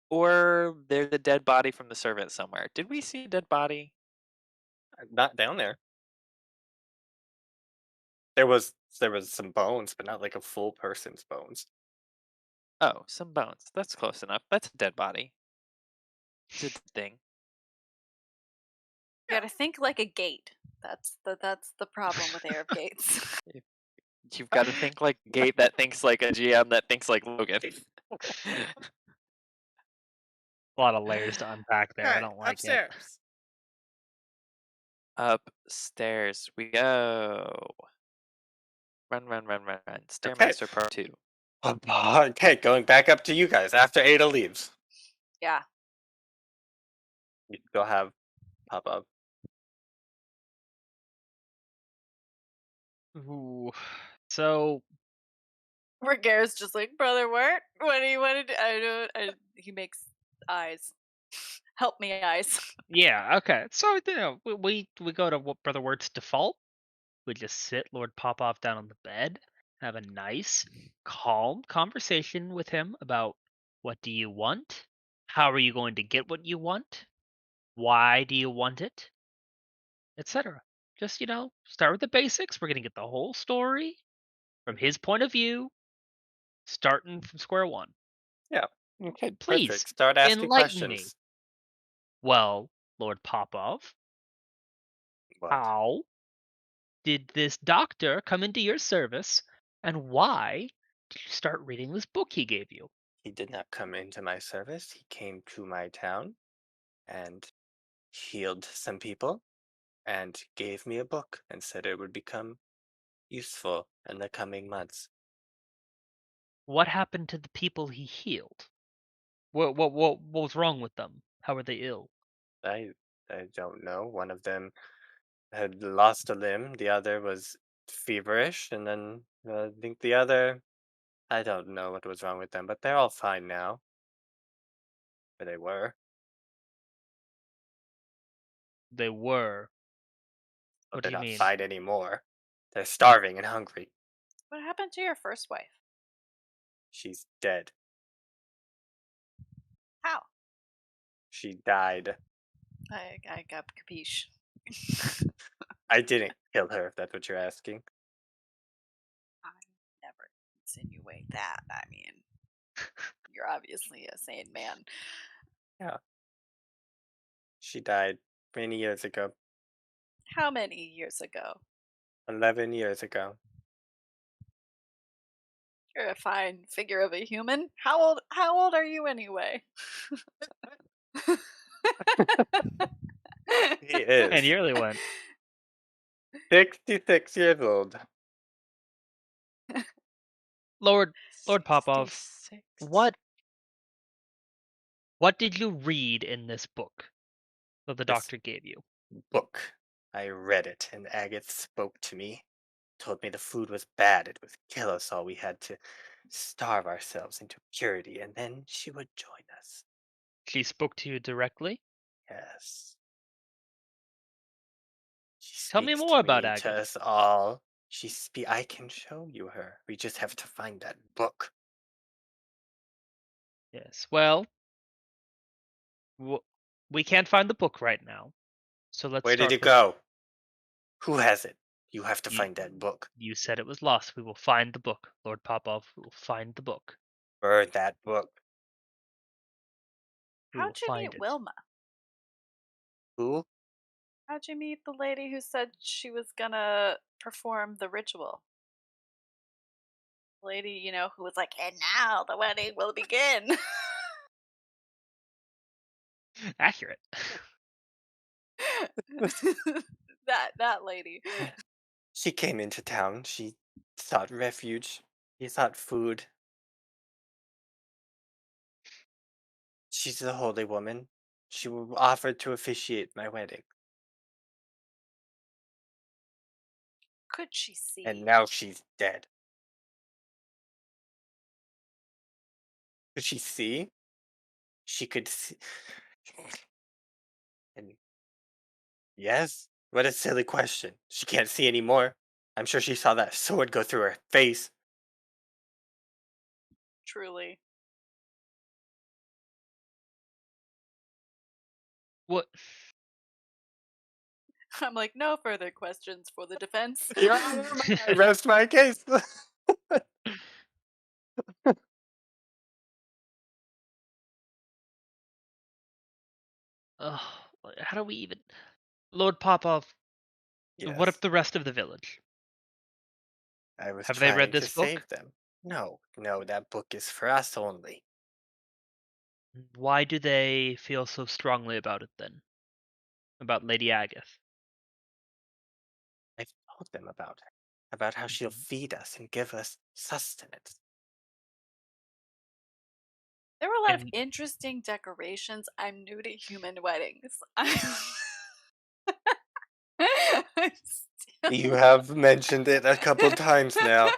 Or there's a dead body from the servant somewhere. Did we see a dead body? Not down there. There was some bones, but not like a full person's bones. Oh, some bones. That's close enough. That's a dead body. It's a dead thing. You gotta think like a gate. That's the problem with Arab gates. You've got to think like a Gate that thinks like a GM that thinks like Logan. A lot of layers to unpack there. I Alright, don't like upstairs. Upstairs we go. Run, run, run, run, run. Stairmaster Part 2. Okay, going back up to you guys after Ada leaves. Yeah. You still have pop up. it. Ooh. So Ragaire's just like, brother, what do you want to do? He makes eyes. Help me, guys. Yeah, okay. So, we go to Brother Wirt's default. We just sit Lord Popoff down on the bed, have a nice, calm conversation with him about what do you want? How are you going to get what you want? Why do you want it? Etc. Just, start with the basics. We're going to get the whole story from his point of view, starting from square one. Yeah. Okay, Please, perfect. Start asking enlighten me. questions. Well, Lord Popov, What? how did this doctor come into your service, and why did you start reading this book he gave you? He did not come into my service. He came to my town and healed some people and gave me a book and said it would become useful in the coming months. What happened to the people he healed? What was wrong with them? How were they ill? I I don't know. One of them had lost a limb, the other was feverish, and then I think the other, I don't know what was wrong with them, but they're all fine now. Or they were. They were. But What they're do you not mean? fine anymore. They're starving and hungry. What happened to your first wife? She's dead. How? She died. I got capiche. I didn't kill her, if that's what you're asking. I never insinuate that. I mean, you're obviously a sane man. Yeah. She died many years ago. How many years ago? 11 years ago. You're a fine figure of a human. How old are you anyway? He And is nearly went. 66 years old. Lord Popov, 66. what did you read in this book that the This doctor gave you? book. I read it, and Agatha spoke to me. Told me the food was bad, it would kill us all. We had to starve ourselves into purity, and then she would join us. She spoke to you directly? Yes. She Tell me speaks more to about me, to Agatha. us all. I can show you her. We just have to find that book. Yes. Well, we can't find the book right now. So let's Where did start it with go? Who has it? You have to you. find that book. You said it was lost. We will find the book, Lord Popov. We will find the book. Burn that book. We will How'd you find meet it. Wilma? Who? How'd you meet the lady who said she was gonna perform the ritual? Lady, who was like, and now the wedding will begin. Accurate. that lady. She came into town. She sought refuge. She sought food. She's a holy woman. She offered to officiate my wedding. Could she see? And now she's dead. Could she see? She could see. And yes? What a silly question. She can't see anymore. I'm sure she saw that sword go through her face. Truly. What? I'm like, no further questions for the defense. Your Honor, I rest my case. Oh, how do we even? Lord Popov, what Yes, of the rest of the village? I was Have they read trying to this book? save them. No, that book is for us only. Why do they feel so strongly about it then? About Lady Agatha? I've told them about how she'll Mhm. feed us and give us sustenance. There were a lot of And interesting decorations. I'm new to human weddings. You have mentioned it a couple times now.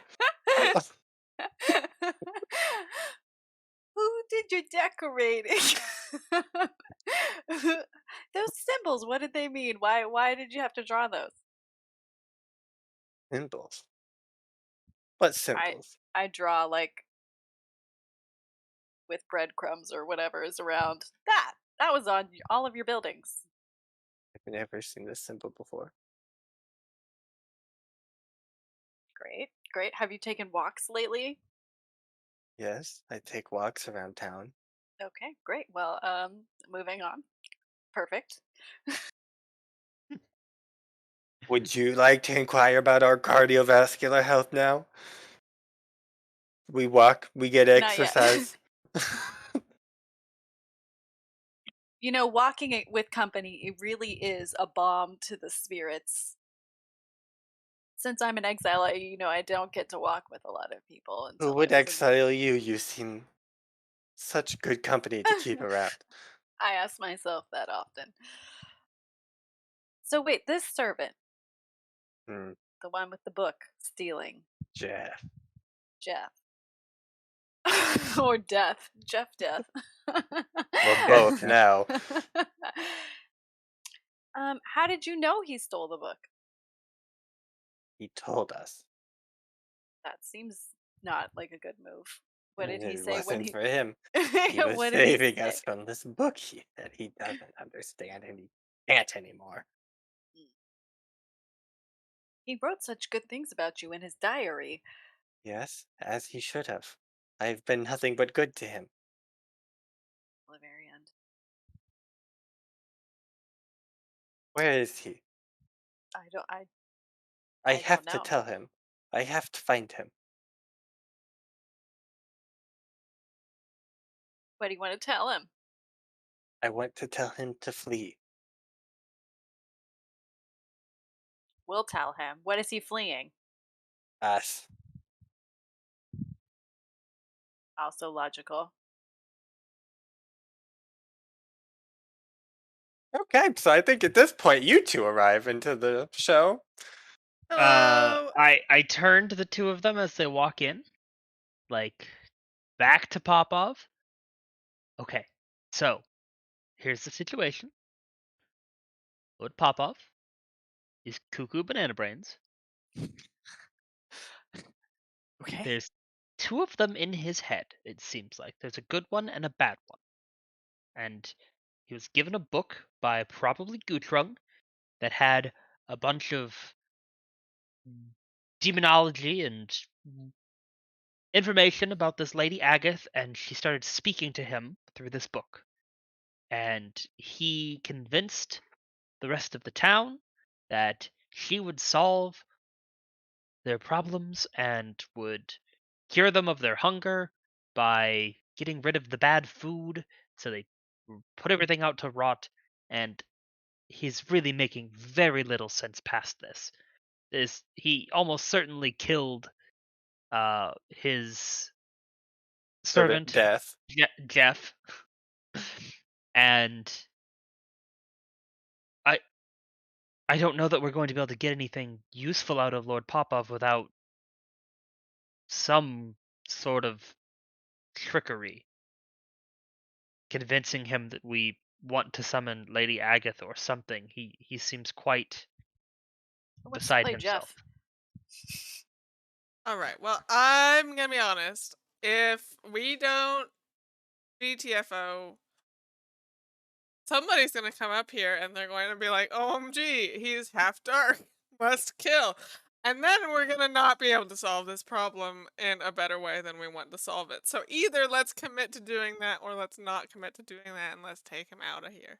Who did your decorating? Those symbols, what did they mean? Why did you have to draw those? Symbols. What I symbols? I draw like with breadcrumbs or whatever is around. That was on all of your buildings. I've never seen this symbol before. Great, great. Have you taken walks lately? Yes, I take walks around town. Okay, great. Well, moving on. Perfect. Would you like to inquire about our cardiovascular health now? We walk, we get Not yet. exercise. You know, walking with company, it really is a balm to the spirits. Since I'm an exile, I don't get to walk with a lot of people Who until I would was in. exile you? You seem such good company to keep around. I ask myself that often. So wait, this servant, Hmm, the one with the book, stealing, Jeff. Jeff. Or Death. Jeff Death. Well, both now. How did you know he stole the book? He told us. That seems not like a good move. What did he It say when wasn't he for him. He was what did he saving say? us from this book that he doesn't understand and he can't anymore. He wrote such good things about you in his diary. Yes, as he should have. I've been nothing but good to him. Till the very end. Where is he? I I don't have to know. tell him. I have to find him. What do you want to tell him? I want to tell him to flee. We'll tell him. What is he fleeing? Us. Also logical. Okay, so I think at this point you two arrive into the show. Hello. I turn to the two of them as they walk in, like back to Popov. Okay, so here's the situation. Lord Popov is cuckoo banana brains. Okay. There's two of them in his head, it seems like. There's a good one and a bad one. And he was given a book by probably Gutrung that had a bunch of demonology and information about this lady Agath, and she started speaking to him through this book. And he convinced the rest of the town that she would solve their problems and would cure them of their hunger by getting rid of the bad food. So they put everything out to rot, and he's really making very little sense past this. He almost certainly killed his Servant servant death. Jeff, and I I don't know that we're going to be able to get anything useful out of Lord Popov without some sort of trickery, convincing him that we want to summon Lady Agath or something. He seems quite Who wants to beside play himself. Jeff? All right. Well, I'm gonna be honest. If we don't GTFO, somebody's gonna come up here and they're going to be like, "OMG, he's half dark. Must kill." And then we're gonna not be able to solve this problem in a better way than we want to solve it. So either let's commit to doing that or let's not commit to doing that and let's take him out of here.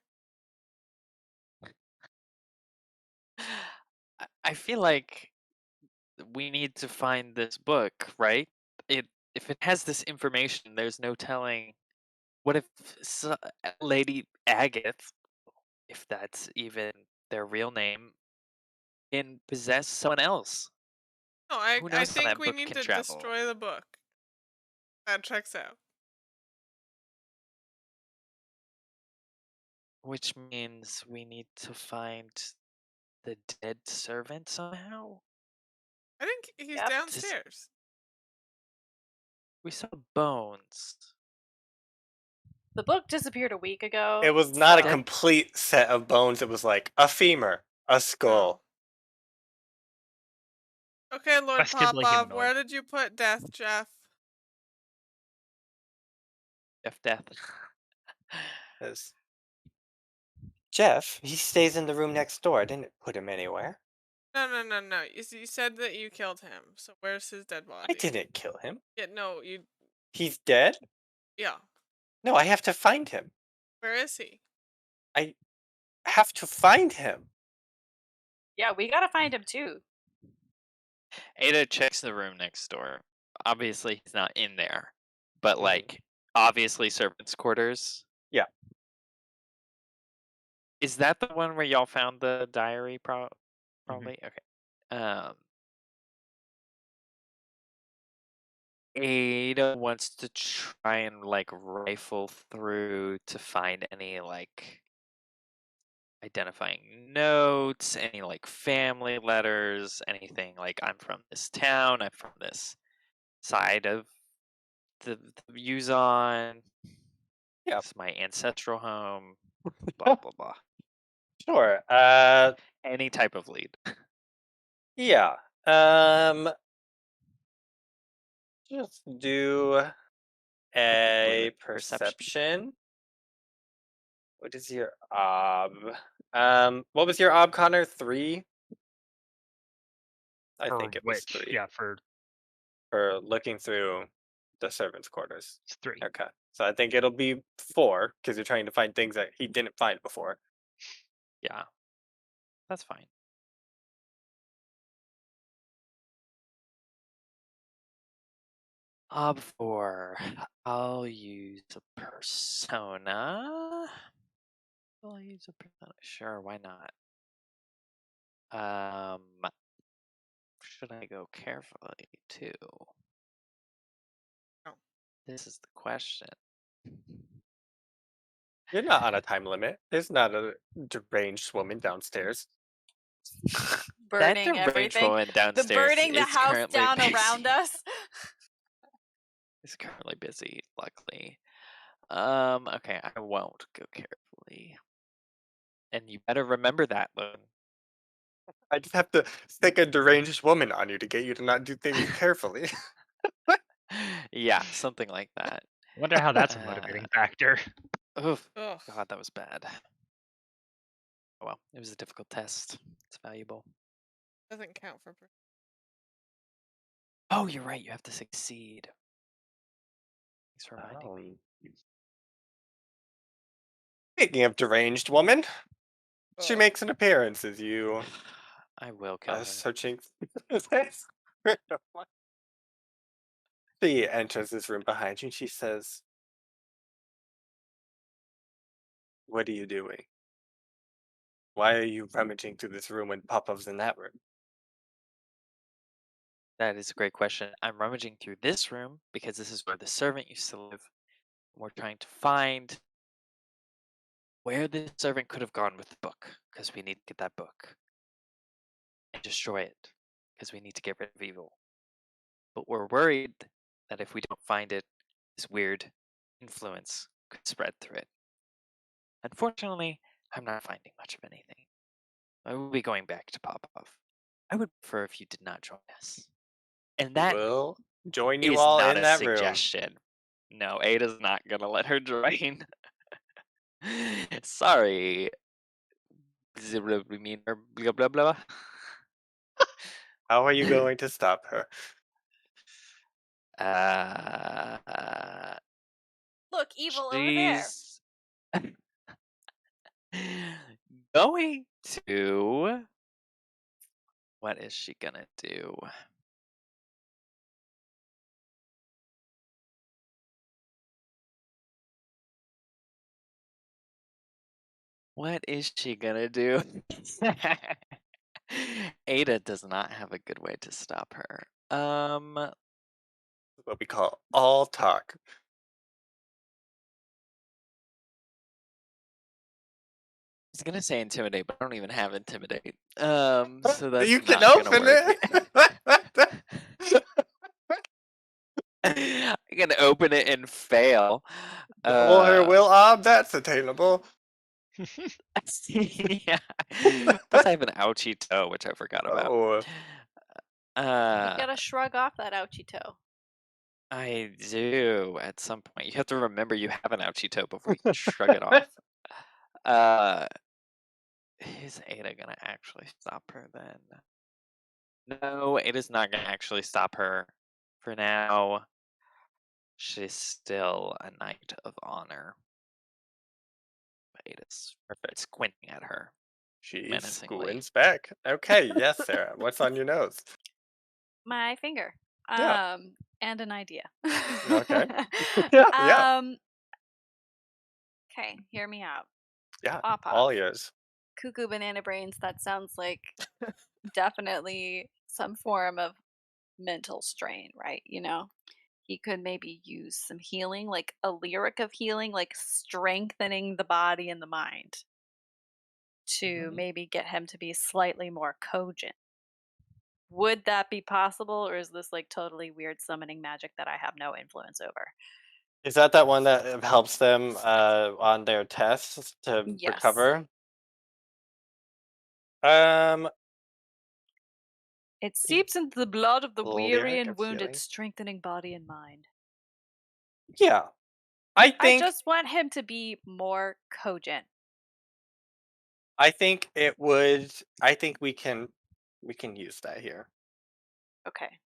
I feel like we need to find this book, right? It if it has this information, there's no telling. What if Lady Agath, if that's even their real name, can possess someone else? No, Who I knows how think that we book need can to travel? destroy the book. That checks out. Which means we need to find the dead servant somehow? I think he's Yep. downstairs. We saw bones. The book disappeared a week ago. It was not a so- complete set of bones. It was like a femur, a skull. Okay, Lord Questionably Popov, humanoid. where did you put Death, Jeff? Death. Yes. Jeff, he stays in the room next door. I didn't put him anywhere. No. You said that you killed him. So where's his dead body? I didn't kill him. Yeah, no, you. He's dead? Yeah. No, I have to find him. Where is he? I have to find him. Yeah, we gotta find him too. Ada checks the room next door. Obviously, he's not in there, but Mhm. like obviously servants' quarters. Yeah. Is that the one where y'all found the diary? Probably. Okay. Ada wants to try and like rifle through to find any like identifying notes, any like family letters, anything like I'm from this town, I'm from this side of the Yuzon. Yeah. This is my ancestral home. Blah blah blah. Sure. Any type of lead. Yeah. Just do a perception. What is your ob? What was your ob, Connor? 3? I For think it was which? 3. Yeah, for For looking through the servants' quarters. it's 3. Okay. So I think it'll be 4 because you're trying to find things that he didn't find before. Yeah. That's fine. Ob 4. I'll use a persona. I'll use a persona. Sure, why not? Should I go carefully too? No. This is the question. You're not on a time limit. There's not a deranged woman downstairs. Burning that deranged everything. woman The downstairs burning the is house currently down busy. around us. Is currently busy, luckily. Okay, I won't go carefully. And you better remember that, Loon. I just have to stick a deranged woman on you to get you to not do things carefully. Yeah, something like that. Wonder how that's a motivating factor. Oof. Ugh. God, that was bad. Oh well, it was a difficult test. It's valuable. Doesn't count for. Oh, you're right. You have to succeed. Thanks for reminding me. Speaking of deranged woman, she Ugh. makes an appearance as you I will kill her. searching. This. She enters this room behind you and she says, "What are you doing? Why are you rummaging through this room when Popov's in that room?" That is a great question. I'm rummaging through this room because this is where the servant used to live. We're trying to find where the servant could have gone with the book because we need to get that book and destroy it because we need to get rid of evil. But we're worried that if we don't find it, this weird influence could spread through it. Unfortunately, I'm not finding much of anything. I will be going back to Popov. I would prefer if you did not join us. And that Will join you is all not in a that room. suggestion. No, Ada's not gonna let her join. Sorry. Blah blah blah. How are you going to stop her? Look, evil over there. She's going to. What is she gonna do? What is she gonna do? Ada does not have a good way to stop her. What we call all talk. I was gonna say intimidate, but I don't even have intimidate. So that's You can not gonna open work. it. I'm gonna open it and fail. Double her will ob, that's attainable. Yeah. Plus, I have an ouchie toe, which I forgot about. Oh, You gotta shrug off that ouchie toe. I do at some point. You have to remember you have an ouchie toe before you can shrug it off. Is Ada gonna actually stop her then? No, Ada's not gonna actually stop her. For now, she's still a knight of honor. But Ada's squinting at her. she Menacingly. squints back. Okay, yes, Sarah. What's on your nose? My finger. Yeah. And an idea. Okay. Yeah. Okay, hear me out. Yeah. Pop All off. ears. Cuckoo banana brains, that sounds like definitely some form of mental strain, right? You know? He could maybe use some healing, like a lyric of healing, like strengthening the body and the mind to maybe get him to be slightly more cogent. Would that be possible, or is this like totally weird summoning magic that I have no influence over? Is that one that helps them on their tests to Yes. recover? It seeps into the blood of the weary Lyric and of wounded, healing. strengthening body and mind. Yeah. I I think just want him to be more cogent. I think it would I think we can use that here. Okay.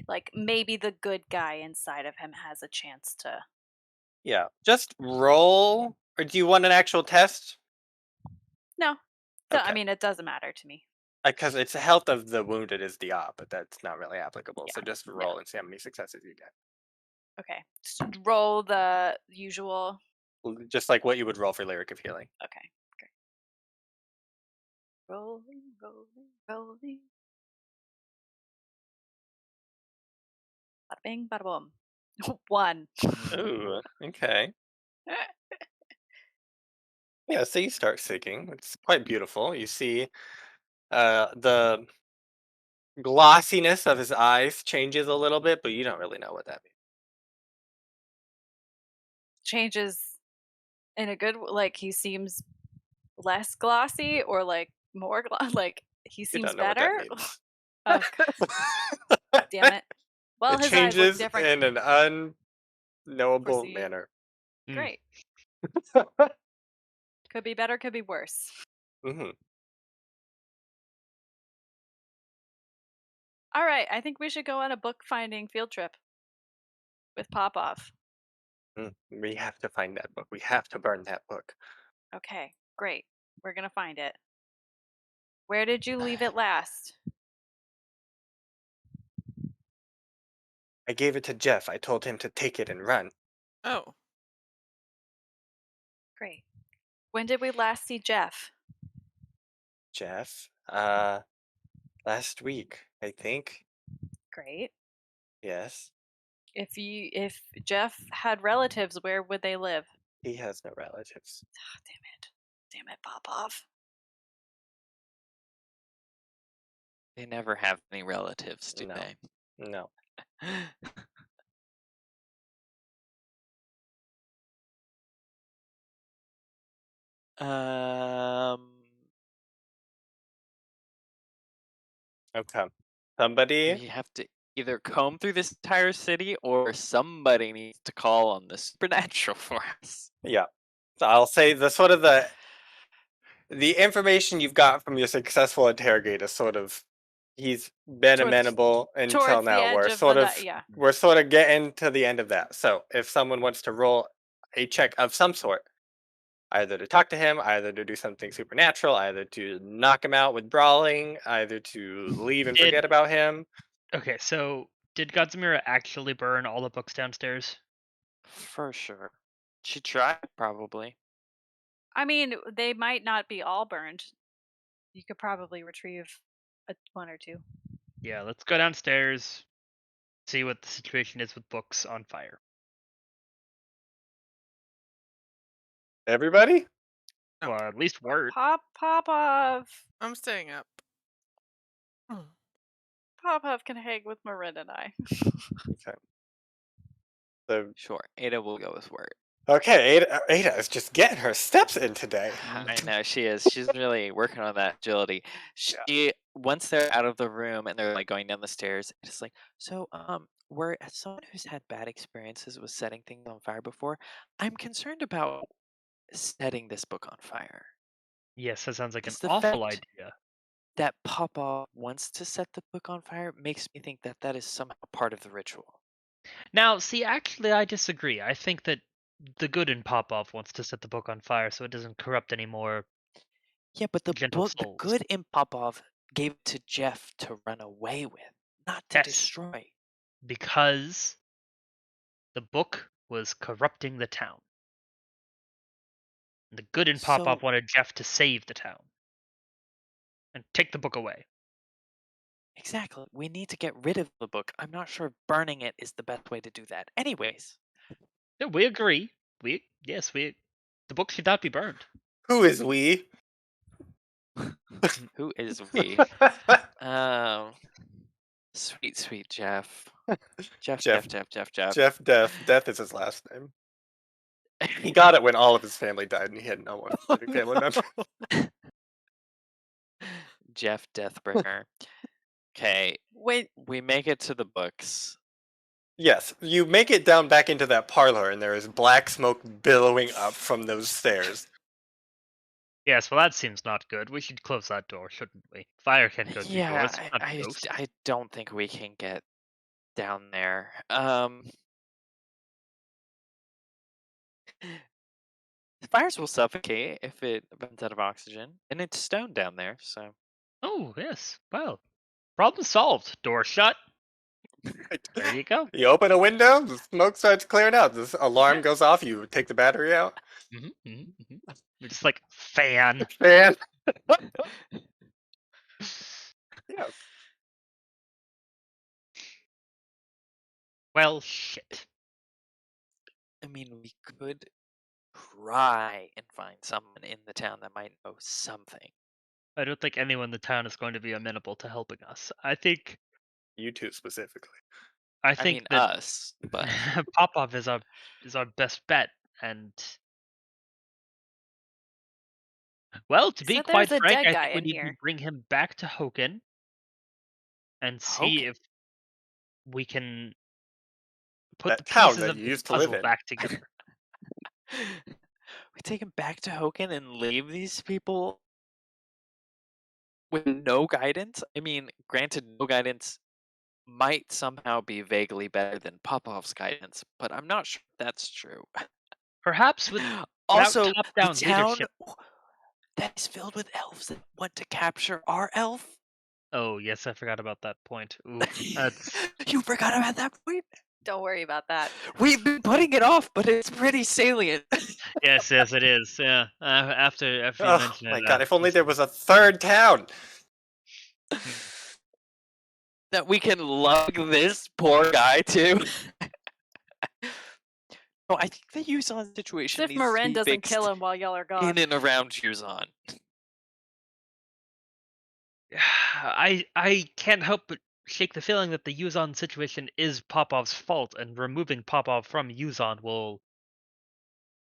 Like maybe the good guy inside of him has a chance to. Yeah. Just roll, or do you want an actual test? No. I Okay. mean, it doesn't matter to me. Because it's health of the wounded is the op, but that's not really applicable. So Yeah, just roll and see how many successes you get. Okay. Just roll the usual. Just like what you would roll for lyric of healing. Okay. Great. Rolling, rolling, rolling. Bada bing, bada boom. 1. Ooh, okay. Yeah, so you start singing. It's quite beautiful. You see the glossiness of his eyes changes a little bit, but you don't really know what that means. Changes in a good like he seems less glossy or like more like he You seems don't know what that better. means. Oh, damn it. Well, It his eyes look changes different. in an unknowable Foresee. manner. Great. Could be better, could be worse. Hmm. All right, I think we should go on a book finding field trip with Popov. We have to find that book. We have to burn that book. Okay, great. We're gonna find it. Where did you leave it last? I gave it to Jeff. I told him to take it and run. Oh, Great. When did we last see Jeff? Jeff? Last week, I think. Great. Yes. If Jeff had relatives, where would they live? He has no relatives. Oh, damn it, Popov. They never have any relatives, do No. they? No. um. Okay. Somebody. We have to either comb through this entire city, or somebody needs to call on the supernatural for us. Yeah. So I'll say the sort of the information you've got from your successful interrogate is sort of he's been Towards- amenable until towards the now. edge We're of sort the of yeah. we're sort of getting to the end of that. So if someone wants to roll a check of some sort, either to talk to him, either to do something supernatural, either to knock him out with brawling, either to leave and forget about him. Okay, so did Godzimira actually burn all the books downstairs? For sure. She tried, probably. I mean, they might not be all burned. You could probably retrieve one or two. Yeah, let's go downstairs, see what the situation is with books on fire. Everybody? Well, at least Wirt. Popov. I'm staying up. Popov can hang with Morrine and I. Okay. So Sure, Ada will go with Wirt. okay, Ada is just getting her steps in today. I know she is. She's really working on that agility. She once they're out of the room and they're like going down the stairs, it's like, so we're as someone who's had bad experiences with setting things on fire before, I'm concerned about setting this book on fire. Yes, that sounds like an Is the awful fact idea. that Papa wants to set the book on fire makes me think that that is somehow part of the ritual. Now, see, actually, I disagree. I think that the good in Popov wants to set the book on fire so it doesn't corrupt any more Yeah, but the gentle book, the souls. good in Popov gave it to Jeff to run away with, not to Yes. destroy. Because the book was corrupting the town. The good in Popov So wanted Jeff to save the town and take the book away. exactly, we need to get rid of the book. I'm not sure burning it is the best way to do that. Anyways, Yeah, we agree. The book should not be burned. Who is we? who is we? Sweet, sweet Jeff. Jeff. Jeff Death is his last name. He got it when all of his family died and he had no one family member. Jeff Deathbringer. Okay, Wait, we make it to the books. Yes, you make it down back into that parlor and there is black smoke billowing up from those stairs. Yes, well, that seems not good. We should close that door, shouldn't we? Fire can't go through Yeah, doors. Not a ghost. I don't think we can get down there. Fires will suffocate if it runs out of oxygen, and it's stone down there, so. Oh, yes. Well, problem solved. Door shut. There you go. You open a window, the smoke starts clearing out. This alarm goes off. You take the battery out. We're just like, fan. Man, yeah. Well, shit. I mean, we could try and find someone in the town that might know something. I don't think anyone in the town is going to be amenable to helping us. I think You two specifically. I mean, that us, but Popov is our best bet, and well, to be So quite there's a frank, dead I guy think we in need to here. bring him back to Hochen and see Hochen? if we can put That the town pieces that of you the used to live puzzle in. back together. we take him back to Hochen and leave these people with no guidance. I mean, granted, no guidance might somehow be vaguely better than Popov's guidance, but I'm not sure that's true. Perhaps without Also, the top-down town leadership. that is filled with elves that want to capture our elf. Oh, yes, I forgot about that point. Ooh, that's You forgot about that point? Don't worry about that. We've been putting it off, but it's pretty salient. yes, it is. Yeah, after you Oh mention my it, god, if only there was a third town! That we can lug this poor guy to. No, I think the Yuzon situation As if needs to Morrine be doesn't fixed kill him while y'all are gone. in and around Yuzon. I can't help but shake the feeling that the Yuzon situation is Popov's fault, and removing Popov from Yuzon will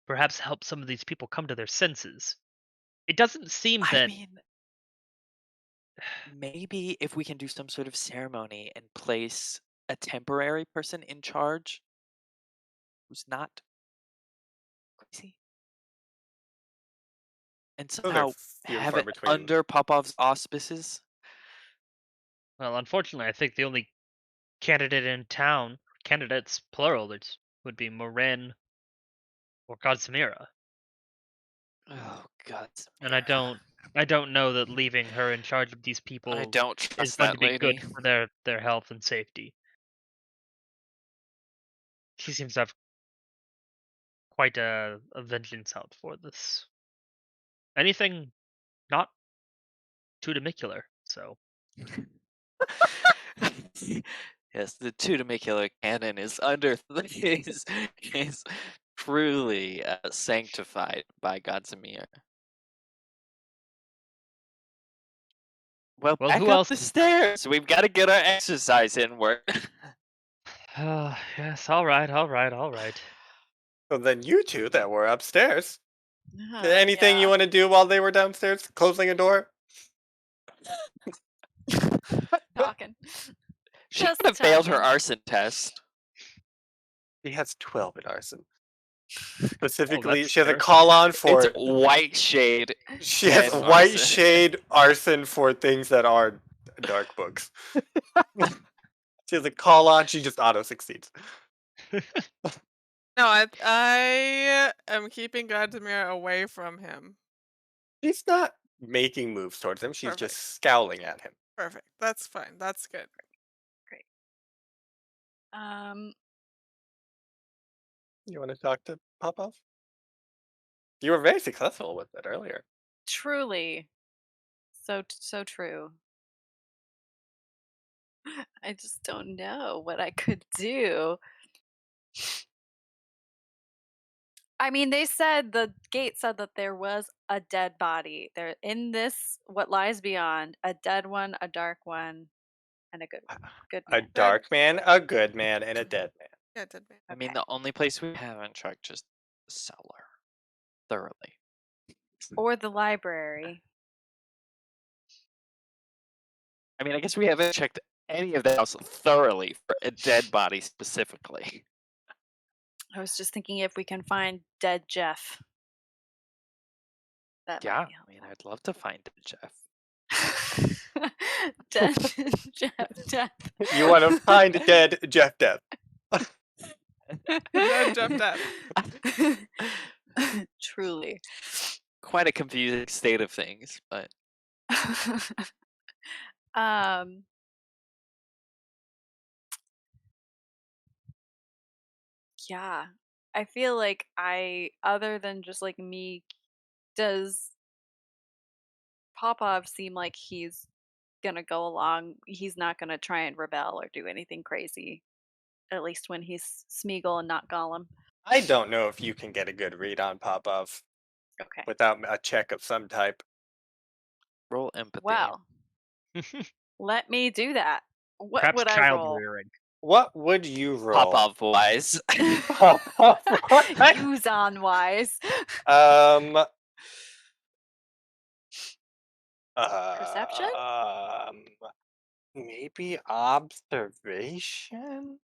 perhaps help some of these people come to their senses. It doesn't seem I that mean, maybe if we can do some sort of ceremony and place a temporary person in charge who's not crazy, and Oh, they're somehow few and have far it between. under Popov's auspices. well, unfortunately, I think the only candidate in town, candidates plural, it would be Morrine or Godzimira. Oh God! And I don't know that leaving her in charge of these I people don't is trust going that to be lady. good for their health and safety. She seems to have quite a vengeance out for this. Anything not too demicular, so Yes, the Tudimicular canon is under is truly sanctified by Godzimir. Well, well, back who up else the is stairs. We've got to get our exercise in, Wirt. Yes, all right, all right, all right. So then you two that were upstairs. Anything you Yeah. want to do while they were downstairs, closing a door? Talking. She Just could have failed her talking. arson test. She has 12 in arson. Oh, Specifically, that's she has a fair. call on It's for. white shade. She has and white arson. shade arson for things that are dark books. She has a call on. She just auto succeeds. No, I am keeping Godmere away from him. She's not making moves towards him. She's Perfect. just scowling at him. Perfect. That's fine. That's good. You want to talk to Popov? You were very successful with it earlier. Truly. So true. I just don't know what I could do. I mean, the gate said that there was a dead body. There in this what lies beyond, a dead one, a dark one, and a good A man. dark man, a good man, and a dead man. Yeah, dead man. I mean, Okay. the only place we haven't checked is the cellar thoroughly. Or the library. I mean, I guess we haven't checked any of the house thoroughly for a dead body specifically. I was just thinking if we can find dead Jeff. That Yeah, might be I mean, I'd love to find Jeff. helpful. Dead Jeff. You want to find dead Jeff Death. Dead Jeff Death. Truly. Quite a confusing state of things, but Yeah. I feel like other than just like me, does Popov seem like he's gonna go along? He's not gonna try and rebel or do anything crazy. At least when he's Smeagol and not Gollum. I don't know if you can get a good read on Popov Okay. without a check of some type. roll empathy. Well, let me do that. What Perhaps would I child roll? rearing. What would you roll? Popov wise. Use on wise. Um. Perception? Maybe observation?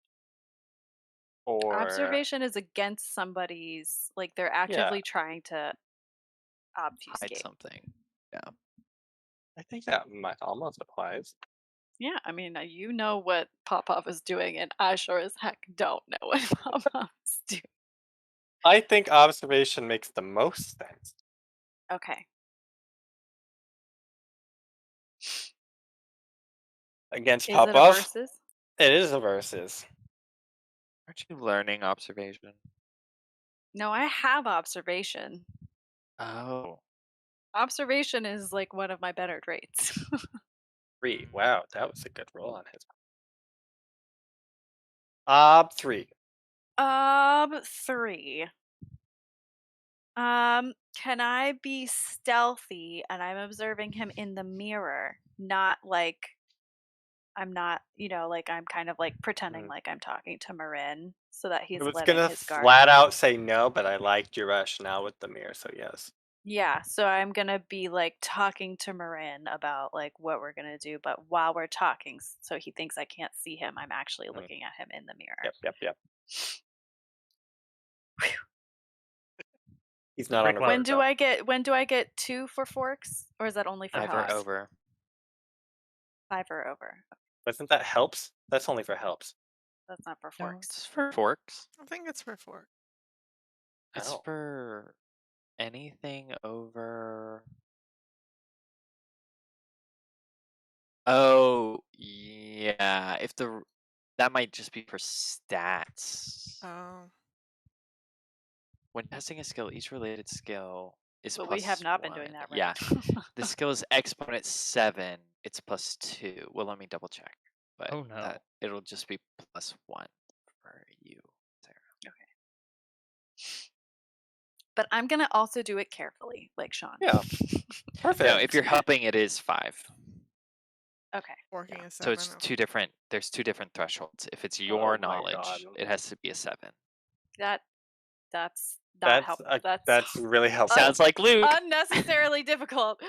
Or Observation is against somebody's, like they're actively trying to Hide obfuscate. something. I think that might almost applies. Yeah, I mean, you know what Popov is doing, and I sure as heck don't know what Popov is doing. I think observation makes the most sense. Okay. Against Is it a Popov, versus? it is a versus. Aren't you learning observation? No, I have observation. Oh. Observation is like one of my better traits. 3. Wow, that was a good roll on his. 3. 3. Can I be stealthy and I'm observing him in the mirror, not like I'm not, like I'm kind of like pretending like I'm talking to Morrine so that he's I was letting gonna his guard flat down. out say no, but I liked your rationale with the mirror, so yes. Yeah, so I'm gonna be like talking to Morrine about like what we're gonna do, but while we're talking, so he thinks I can't see him, I'm actually looking at him in the mirror. Yep. He's not on a Quick When one. do I get 2 for forks, or is that only for 5 or helps? over. 5 or over. Wasn't that helps? That's only for helps. That's not for No, forks. it's for forks. I think it's for 4. It's Oh. for anything over. Oh, yeah. That might just be for stats. Oh. When testing a skill, each related skill is But plus we have not been 1. doing that, right? Yeah. The skill is exponent 7. It's plus 2. Well, let me double check. But Oh, no. it'll just be plus 1 for you, Sarah. But I'm gonna also do it carefully, like Sean. Yeah. Perfect. No, if you're helping, it is 5. Okay. Working a So 7. it's two different. There's two different thresholds. If it's Oh your my knowledge, God. it has to be a 7. That's not helpful. That's really helpful. Sounds like Luke. unnecessarily difficult.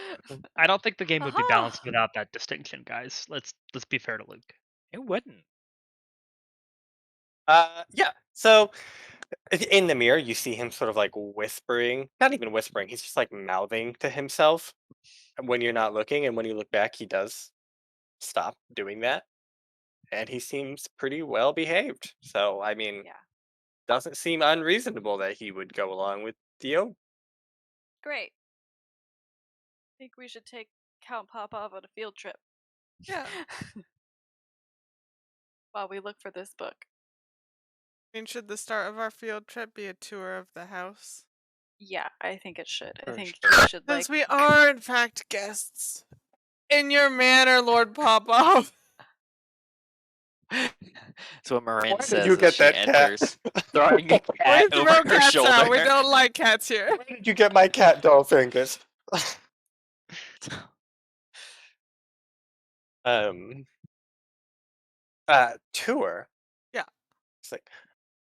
I don't think the game would be Aha! balanced without that distinction, guys. Let's be fair to Luke. It wouldn't. Yeah. So in the mirror, you see him sort of like whispering, not even whispering, he's just like mouthing to himself when you're not looking. And when you look back, he does stop doing that. And he seems pretty well behaved. So, I mean, Yeah. doesn't seem unreasonable that he would go along with Dio. Great. I think we should take Count Popov on a field trip. Yeah. While we look for this book. I mean, should the start of our field trip be a tour of the house? Yeah, I think it should. I For think sure. we should Since like we are, in fact, guests. In your manner, Lord Popov. So what Morrine Why did says you as get she that cat? enters, throwing a We cat throw over her cats shoulder. out. We don't like cats here. Where did you get my cat doll fingers? Tour? Yeah. It's like,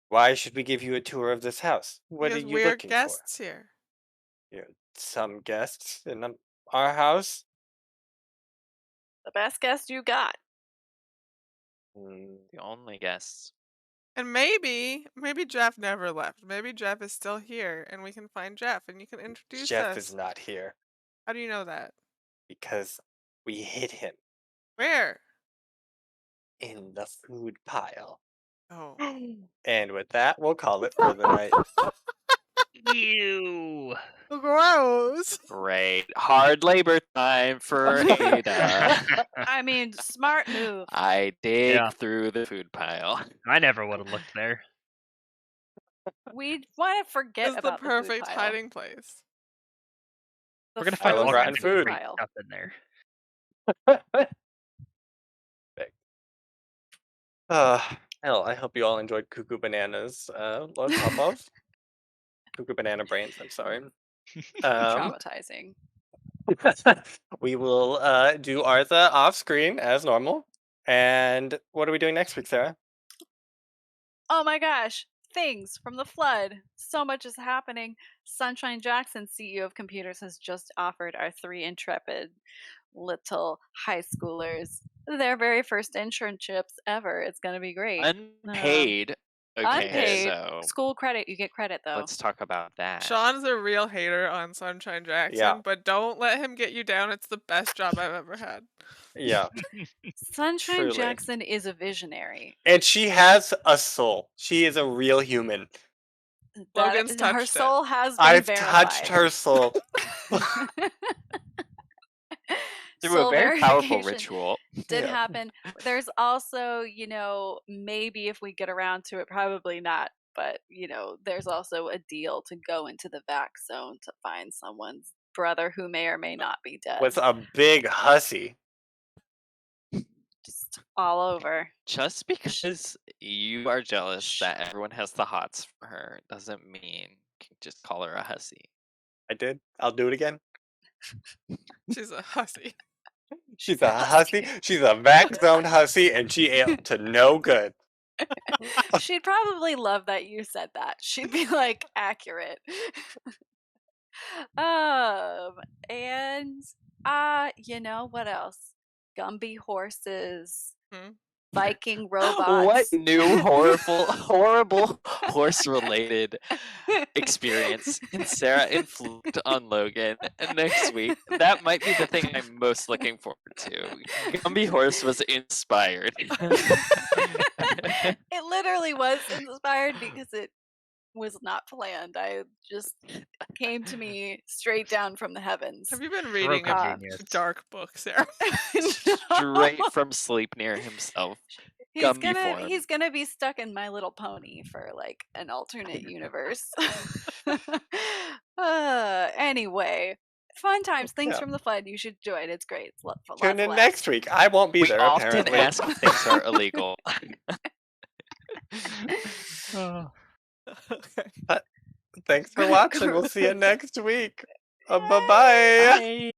why should we give you a tour of this house? What Because are you we're looking guests here. for? You're some guests in our house? the best guest you got. Mm, The only guests. And maybe Jeff never left. Maybe Jeff is still here, and we can find Jeff, and you can introduce Jeff us. is not here How do you know that? because we hid him Where? in the food pile. Oh. And with that, we'll call it for the night. Ew. Gross. Great. Hard labor time for Ada. I mean, smart move. I dig Yeah. through the food pile. I never would have looked there. We want to forget It's the about perfect the food pile. hiding place. The We're gonna I find love all rotten kinds of food. great pile. stuff in there. Hell, I hope you all enjoyed Cuckoo Bananas, Lord Popov. Cuckoo Banana Brains, I'm sorry. Traumatizing. We will do Artha off screen as normal. And what are we doing next week, Sarah? Oh my gosh. Things from the flood. So much is happening. Sunshine Jackson, CEO of Computers, has just offered our 3 intrepid little high schoolers their very first internships ever. It's going to be great. Unpaid. Okay, Unpaid. so School credit. You get credit, though. let's talk about that. Sean's a real hater on Sunshine Jackson, but don't let him get you down. It's the best job I've ever had. Yeah. Sunshine Truly. Jackson is a visionary. And she has a soul. She is a real human. Logan's Her touched it. soul has been I've verified. touched her soul. Through Soul a very powerful verification ritual. did Yeah. happen. There's also, maybe if we get around to it, probably not, but, there's also a deal to go into the vac zone to find someone's brother who may or may not be dead. With a big hussy. Just all over. Just because you are jealous that everyone has the hots for her doesn't mean you can just call her a hussy. I did. I'll do it again. She's a hussy. She's a hussy. She's a vac zone hussy, and she ain't to no good. She'd probably love that you said that. She'd be like, accurate. And what else? Gumby horses, Viking robots. What new horrible horse-related experience can Sarah inflict on Logan next week? That might be the thing I'm most looking forward to. Gumby Horse was inspired. It literally was inspired because it was not planned. I just came to me straight down from the heavens. Have you been reading Broken a genius. dark book, Sarah? Straight from Sleipnir himself. Gumby form. He's gonna be stuck in My Little Pony for like an alternate universe. Anyway, fun times. Things Yeah. from the flood. You should join. It's great. It's Tune in next week. I won't be We there, often apparently. ask if things are illegal. Okay. Thanks for watching. We'll see you next week. Bye-bye. Bye.